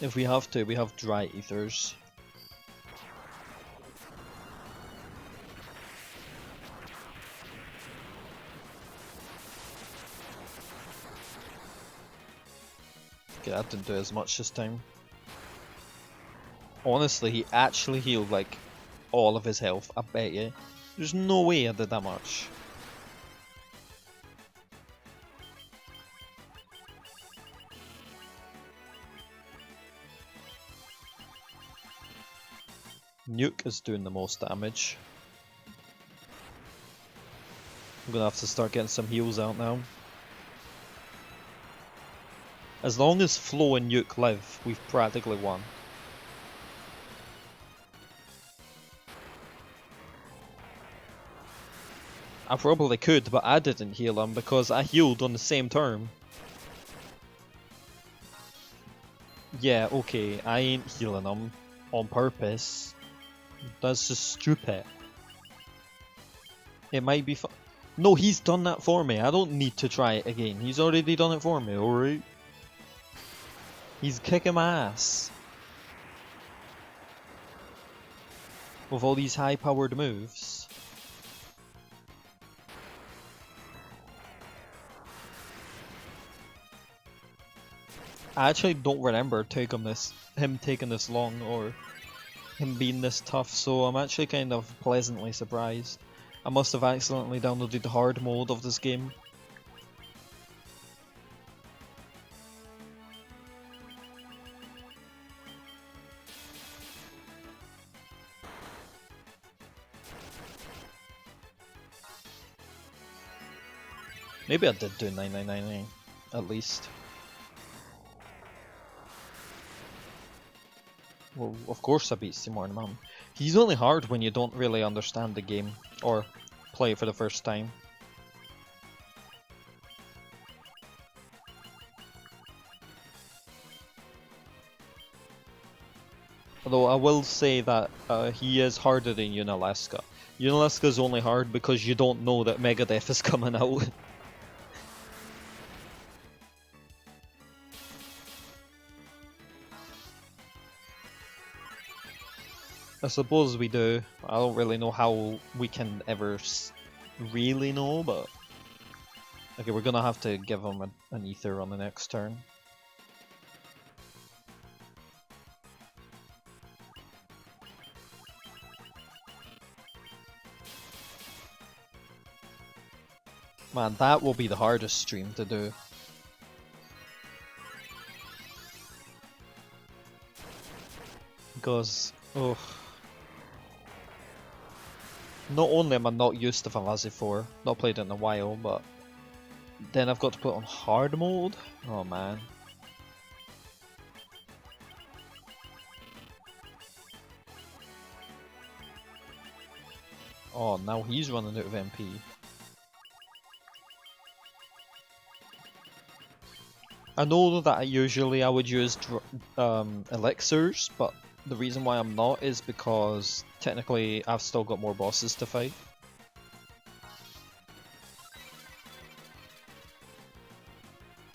If we have to, we have dry ethers. Okay, that didn't do as much this time. Honestly, he actually healed like all of his health, I bet you. There's no way I did that much. Nuke is doing the most damage. I'm gonna have to start getting some heals out now. As long as Flo and Nuke live, we've practically won. I probably could, but I didn't heal him because I healed on the same turn. Yeah, okay, I ain't healing him on purpose. That's just stupid. It might be fun. No, he's done that for me. I don't need to try it again. He's already done it for me, alright? He's kicking my ass. With all these high-powered moves. I actually don't remember him taking this long or him being this tough, so I'm actually kind of pleasantly surprised. I must have accidentally downloaded the hard mode of this game. Maybe I did do 9999 at least. Well, of course I beat Seymour and Mum. He's only hard when you don't really understand the game or play it for the first time. Although I will say that he is harder than Unalaska. Unalaska is only hard because you don't know that Megadeth is coming out. I suppose we do. I don't really know how we can ever really know, but... Okay, we're gonna have to give him an ether on the next turn. Man, that will be the hardest stream to do. Because, oh... Not only am I not used to Fantasy 4, not played it in a while, but then I've got to put it on hard mode? Oh man. Oh, now he's running out of MP. I know that usually I would use elixirs, but the reason why I'm not is because technically I've still got more bosses to fight.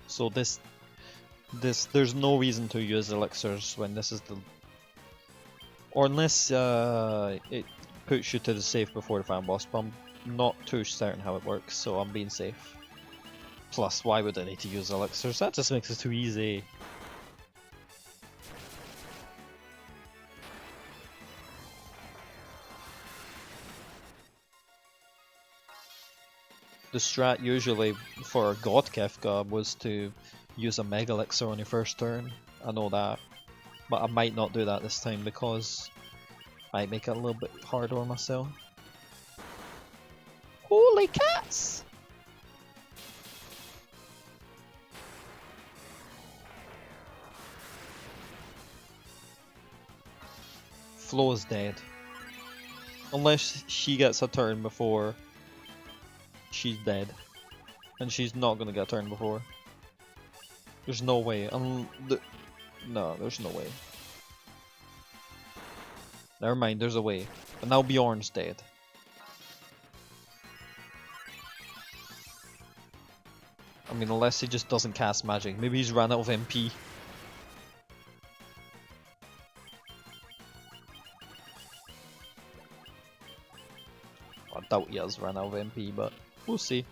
So there's no reason to use elixirs when this is the... Or unless it puts you to the safe before the final boss, but I'm not too certain how it works, so I'm being safe. Plus, why would I need to use elixirs? That just makes it too easy. The strat usually for God Kefka was to use a Mega Elixir on your first turn. I know that. But I might not do that this time because I might make it a little bit harder on myself. Holy cats! Flo is dead. Unless she gets a turn before she's dead. And she's not gonna get a turn before. There's no way. No, there's no way. Never mind, there's a way. But now Bjorn's dead. I mean, unless he just doesn't cast magic. Maybe he's ran out of MP. I doubt he has run out of MP, but we'll see.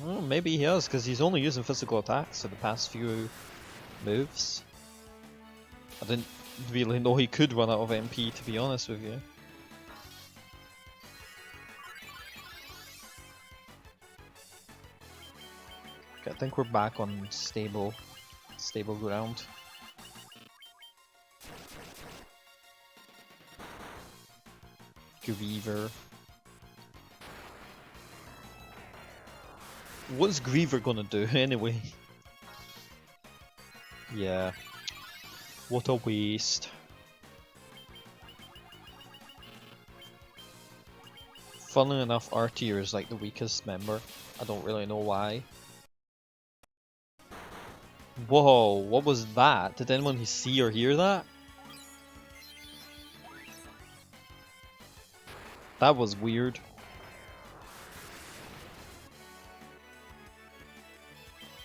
Well, maybe he has, because he's only using physical attacks for the past few moves. I didn't really know he could run out of MP, to be honest with you. Okay, I think we're back on stable ground. Griever. What's Griever gonna do anyway? Yeah. What a waste. Funnily enough, R tier is like the weakest member. I don't really know why. Whoa, what was that? Did anyone see or hear that? That was weird.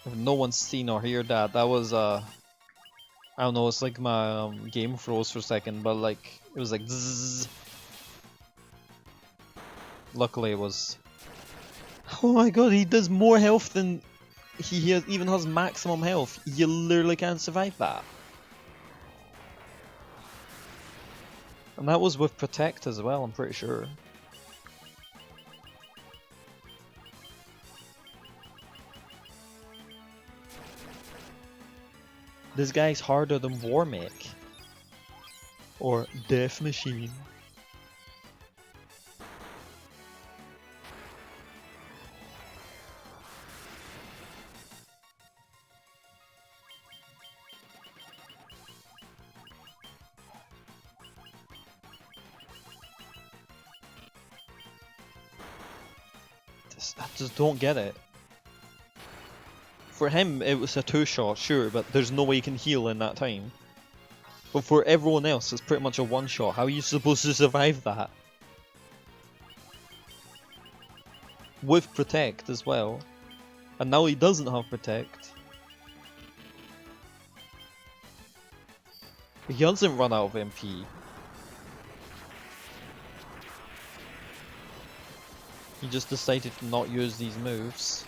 If no one's seen or heard that, that was I don't know, it's like my game froze for a second, but like it was like zzz. Luckily it was. Oh my god, he does more health than even has maximum health. You literally can't survive that. And that was with Protect as well, I'm pretty sure. This guy's harder than Warmech. Or Death Machine. I just don't get it. For him, it was a 2-shot, sure, but there's no way he can heal in that time. But for everyone else, it's pretty much a 1-shot. How are you supposed to survive that? With Protect as well. And now he doesn't have Protect. He doesn't run out of MP. He just decided to not use these moves.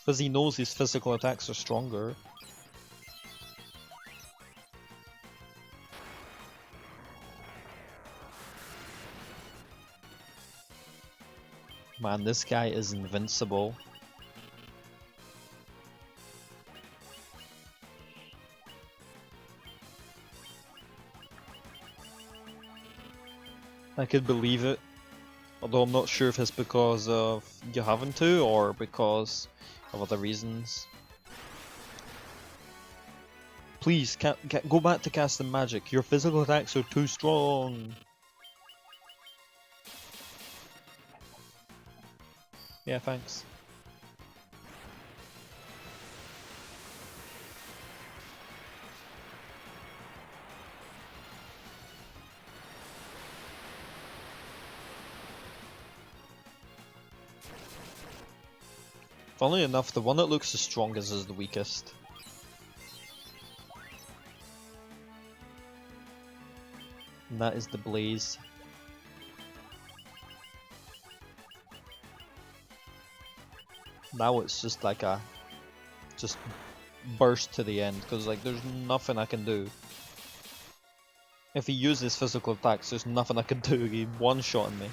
Because he knows his physical attacks are stronger. Man, this guy is invincible. I could believe it. Although I'm not sure if it's because of you having to or because of other reasons. Please, go back to casting magic. Your physical attacks are too strong. Yeah, thanks. Funnily enough, the one that looks the strongest is the weakest. And that is the Blaze. Now it's just like a just burst to the end because like there's nothing I can do. If he uses physical attacks, there's nothing I can do. He one-shotting me.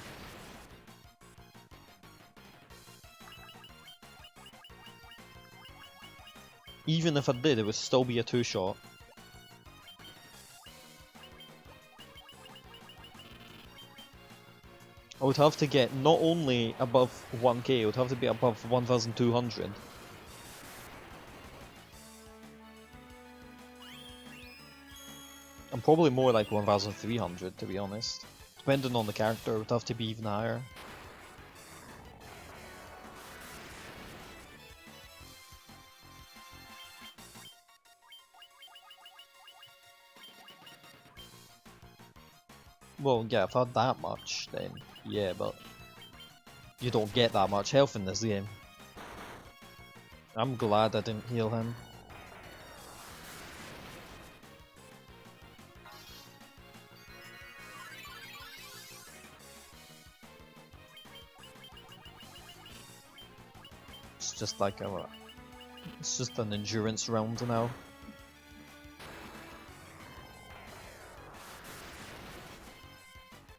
Even if I did, it would still be a 2-shot. I would have to get not only above 1k, it would have to be above 1200. And probably more like 1300 to be honest. Depending on the character, it would have to be even higher. Well, yeah, if I had that much, then yeah, but you don't get that much health in this game. I'm glad I didn't heal him. It's just like it's just an endurance round now.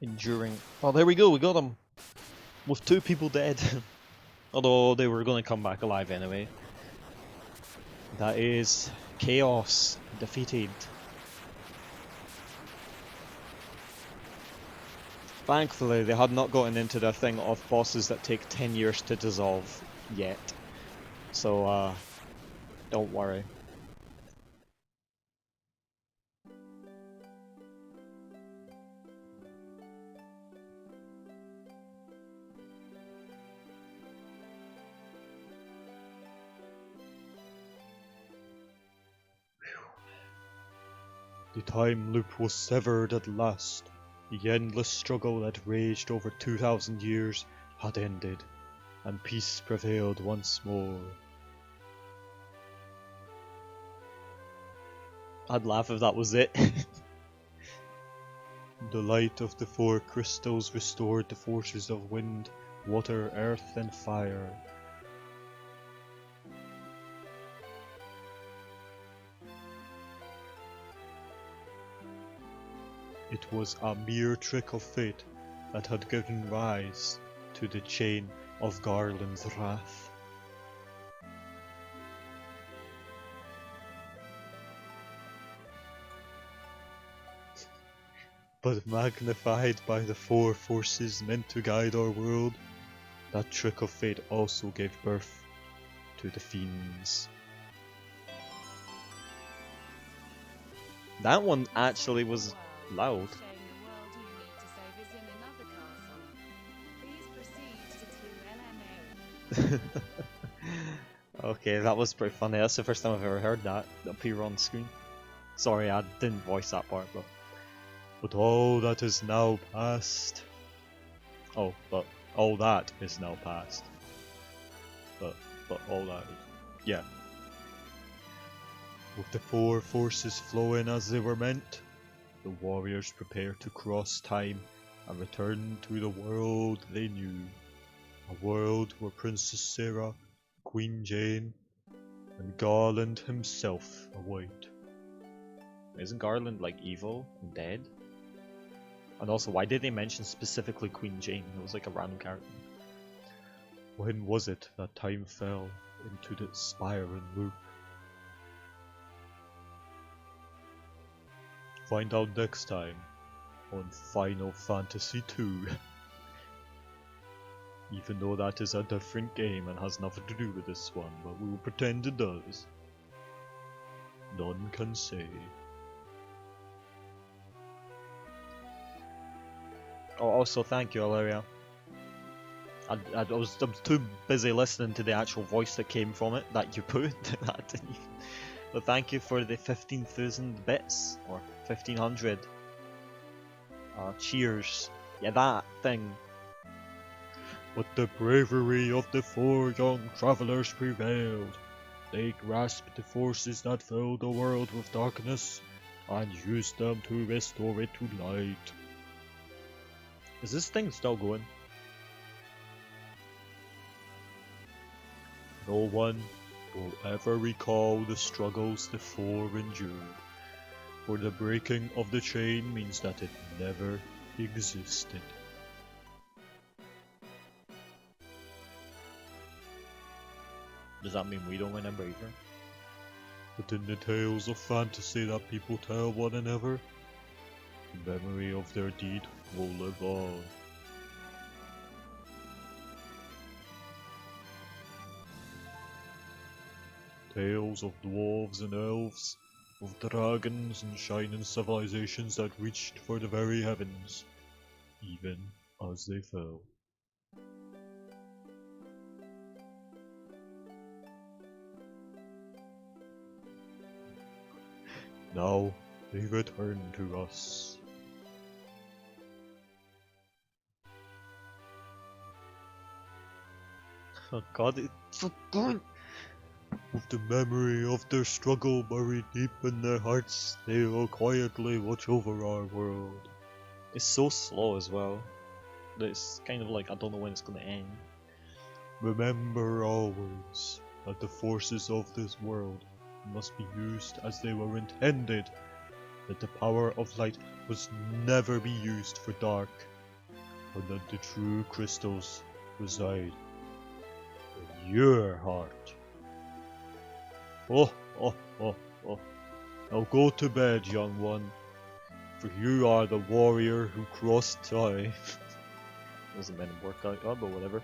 Enduring. Oh, there we go, we got him! With 2 people dead. Although they were gonna come back alive anyway. That is Chaos defeated. Thankfully, they had not gotten into the thing of bosses that take 10 years to dissolve yet. So, don't worry. The time loop was severed at last. The endless struggle that raged over 2000 years had ended. and peace prevailed once more. I'd laugh if that was it. The light of the four crystals restored the forces of wind, water, earth, and fire. It was a mere trick of fate that had given rise to the chain of Garland's wrath. But magnified by the four forces meant to guide our world, that trick of fate also gave birth to the fiends. That one actually was loud. Okay, that was pretty funny. That's the first time I've ever heard that appear on screen. Sorry, I didn't voice that part, but all that is now past. Oh, but all that is now past. But all that is, yeah. With the four forces flowing as they were meant, the warriors prepared to cross time and return to the world they knew. A world where Princess Sarah, Queen Jane, and Garland himself await. Isn't Garland like evil and dead? And also, why did they mention specifically Queen Jane? It was like a random character. When was it that time fell into the spiraling loop? Find out next time on Final Fantasy II. Even though that is a different game and has nothing to do with this one, but we will pretend it does. None can say. Oh, also thank you, Ilaria. I was too busy listening to the actual voice that came from it that you put. But thank you for the 15,000 bits, or 1,500. Cheers. Yeah, that thing. But the bravery of the four young travelers prevailed. They grasped the forces that filled the world with darkness and used them to restore it to light. Is this thing still going? No one will ever recall the struggles the four endured, for the breaking of the chain means that it never existed. Does that mean we don't remember either? But in the tales of fantasy that people tell one another, the memory of their deed will live on. Tales of dwarves and elves, of dragons and shining civilizations that reached for the very heavens, even as they fell. Now they return to us. Oh god, it's so good! With the memory of their struggle buried deep in their hearts, they will quietly watch over our world. It's so slow as well. It's kind of like, I don't know when it's gonna end. Remember always that the forces of this world must be used as they were intended, that the power of light must never be used for dark, and that the true crystals reside in your heart. Oh. Now go to bed, young one, for you are the warrior who crossed time. Wasn't meant to work out, but whatever.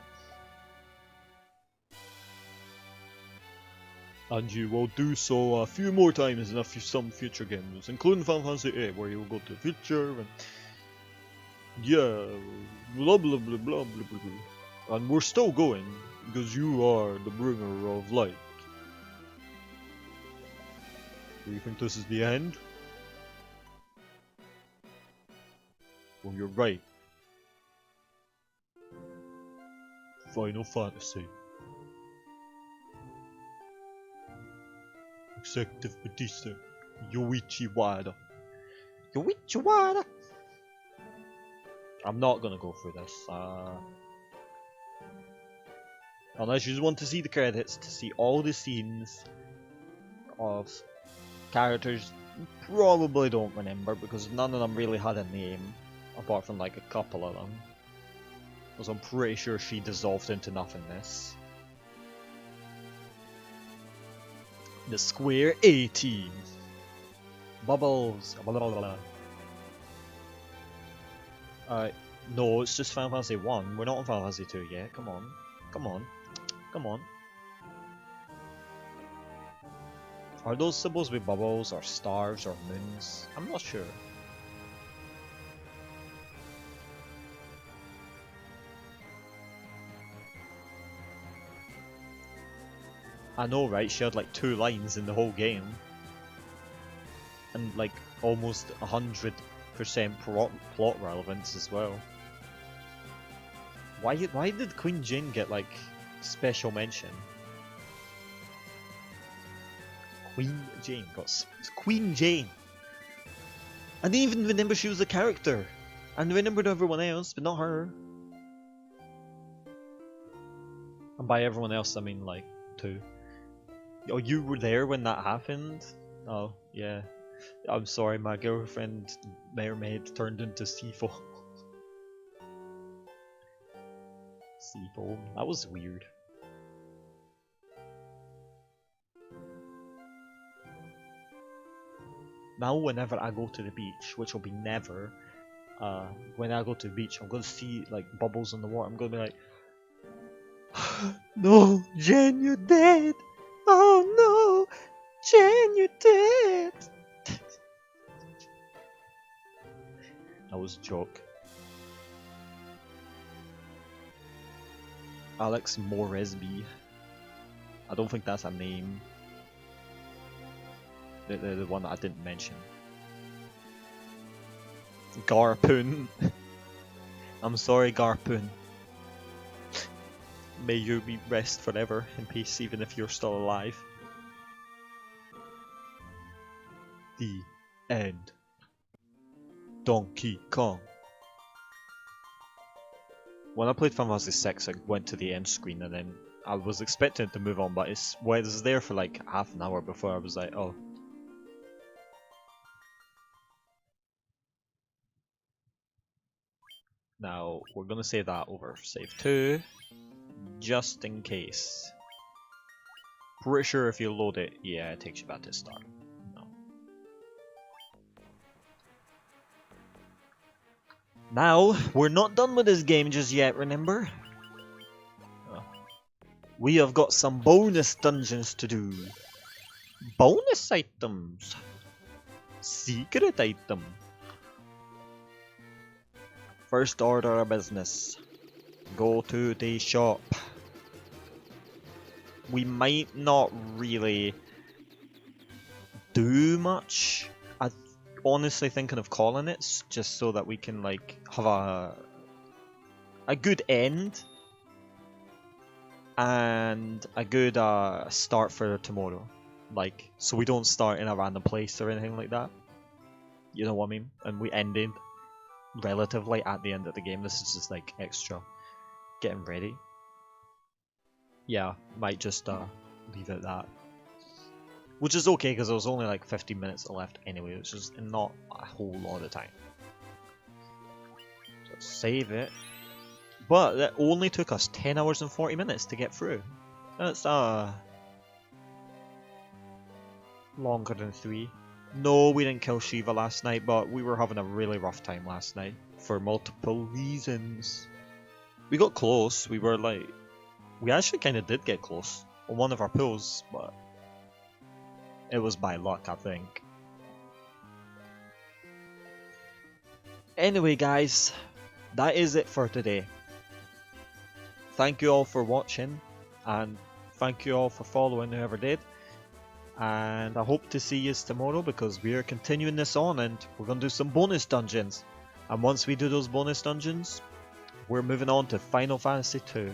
And you will do so a few more times in some future games, including Final Fantasy VIII, where you will go to the future and yeah, blah blah blah blah blah blah blah. And we're still going because you are the bringer of light. Do you think this is the end? Well, you're right. Final Fantasy. Executive Producer Yoichi Wada. Yoichi Wada! I'm not gonna go through this. Unless you just want to see the credits, to see all the scenes of characters you probably don't remember because none of them really had a name, apart from like a couple of them. Because I'm pretty sure she dissolved into nothingness. The Square A Team. Bubbles. No, it's just Final Fantasy 1. We're not on Final Fantasy 2 yet. Come on. Come on. Come on. Are those supposed to be bubbles, or stars, or moons? I'm not sure. I know, right? She had like 2 lines in the whole game. And like almost 100% plot relevance as well. Why did Queen Jane get like special mention? Queen Jane got Queen Jane. I didn't even remember she was a character. I remembered everyone else, but not her. And by everyone else, I mean like 2. Oh, you were there when that happened? Oh, yeah. I'm sorry, my girlfriend mermaid turned into Seafoam. Seafoam. That was weird. Now whenever I go to the beach, which will be never, when I go to the beach, I'm gonna see like bubbles in the water. I'm gonna be like, no, Jen, you're dead. Oh no, Jen, you're dead. That was a joke. Alex Moresby. I don't think that's a name. The one that I didn't mention. Garpoon. I'm sorry, Garpoon. May you be rest forever in peace, even if you're still alive. The end. Donkey Kong. When I played Final Fantasy 6, I went to the end screen and then I was expecting it to move on, but it was there for like half an hour before I was like, oh. Now, we're gonna save that over save 2, just in case. Pretty sure if you load it, yeah, it takes you back to the start. No. Now, we're not done with this game just yet, remember? We have got some bonus dungeons to do. Bonus items. Secret item. First order of business. Go to the shop. We might not really do much. I'm honestly thinking of calling it just so that we can like have a good end and a good start for tomorrow. Like, so we don't start in a random place or anything like that. You know what I mean? And we ended relatively at the end of the game. This is just like extra getting ready. Yeah, might just leave it at that. Which is okay because there was only like 15 minutes left anyway, which is not a whole lot of time. So save it. But that only took us 10 hours and 40 minutes to get through. That's longer than 3. No, we didn't kill Shiva last night, but we were having a really rough time last night for multiple reasons. We got close. We were like, we actually kind of did get close on one of our pulls, but it was by luck, I think. Anyway, guys, that is it for today. Thank you all for watching, and thank you all for following whoever did. And I hope to see you tomorrow because we are continuing this on and we're going to do some bonus dungeons. And once we do those bonus dungeons, we're moving on to Final Fantasy 2.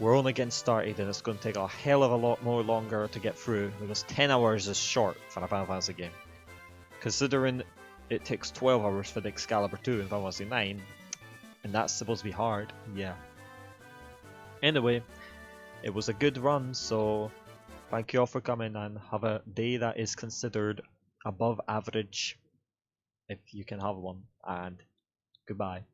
we're only getting started and it's going to take a hell of a lot more longer to get through because 10 hours is short for a Final Fantasy game. Considering it takes 12 hours for the Excalibur 2 and Final Fantasy 9, and that's supposed to be hard, yeah. Anyway, it was a good run, so thank you all for coming and have a day that is considered above average, if you can have one, and goodbye.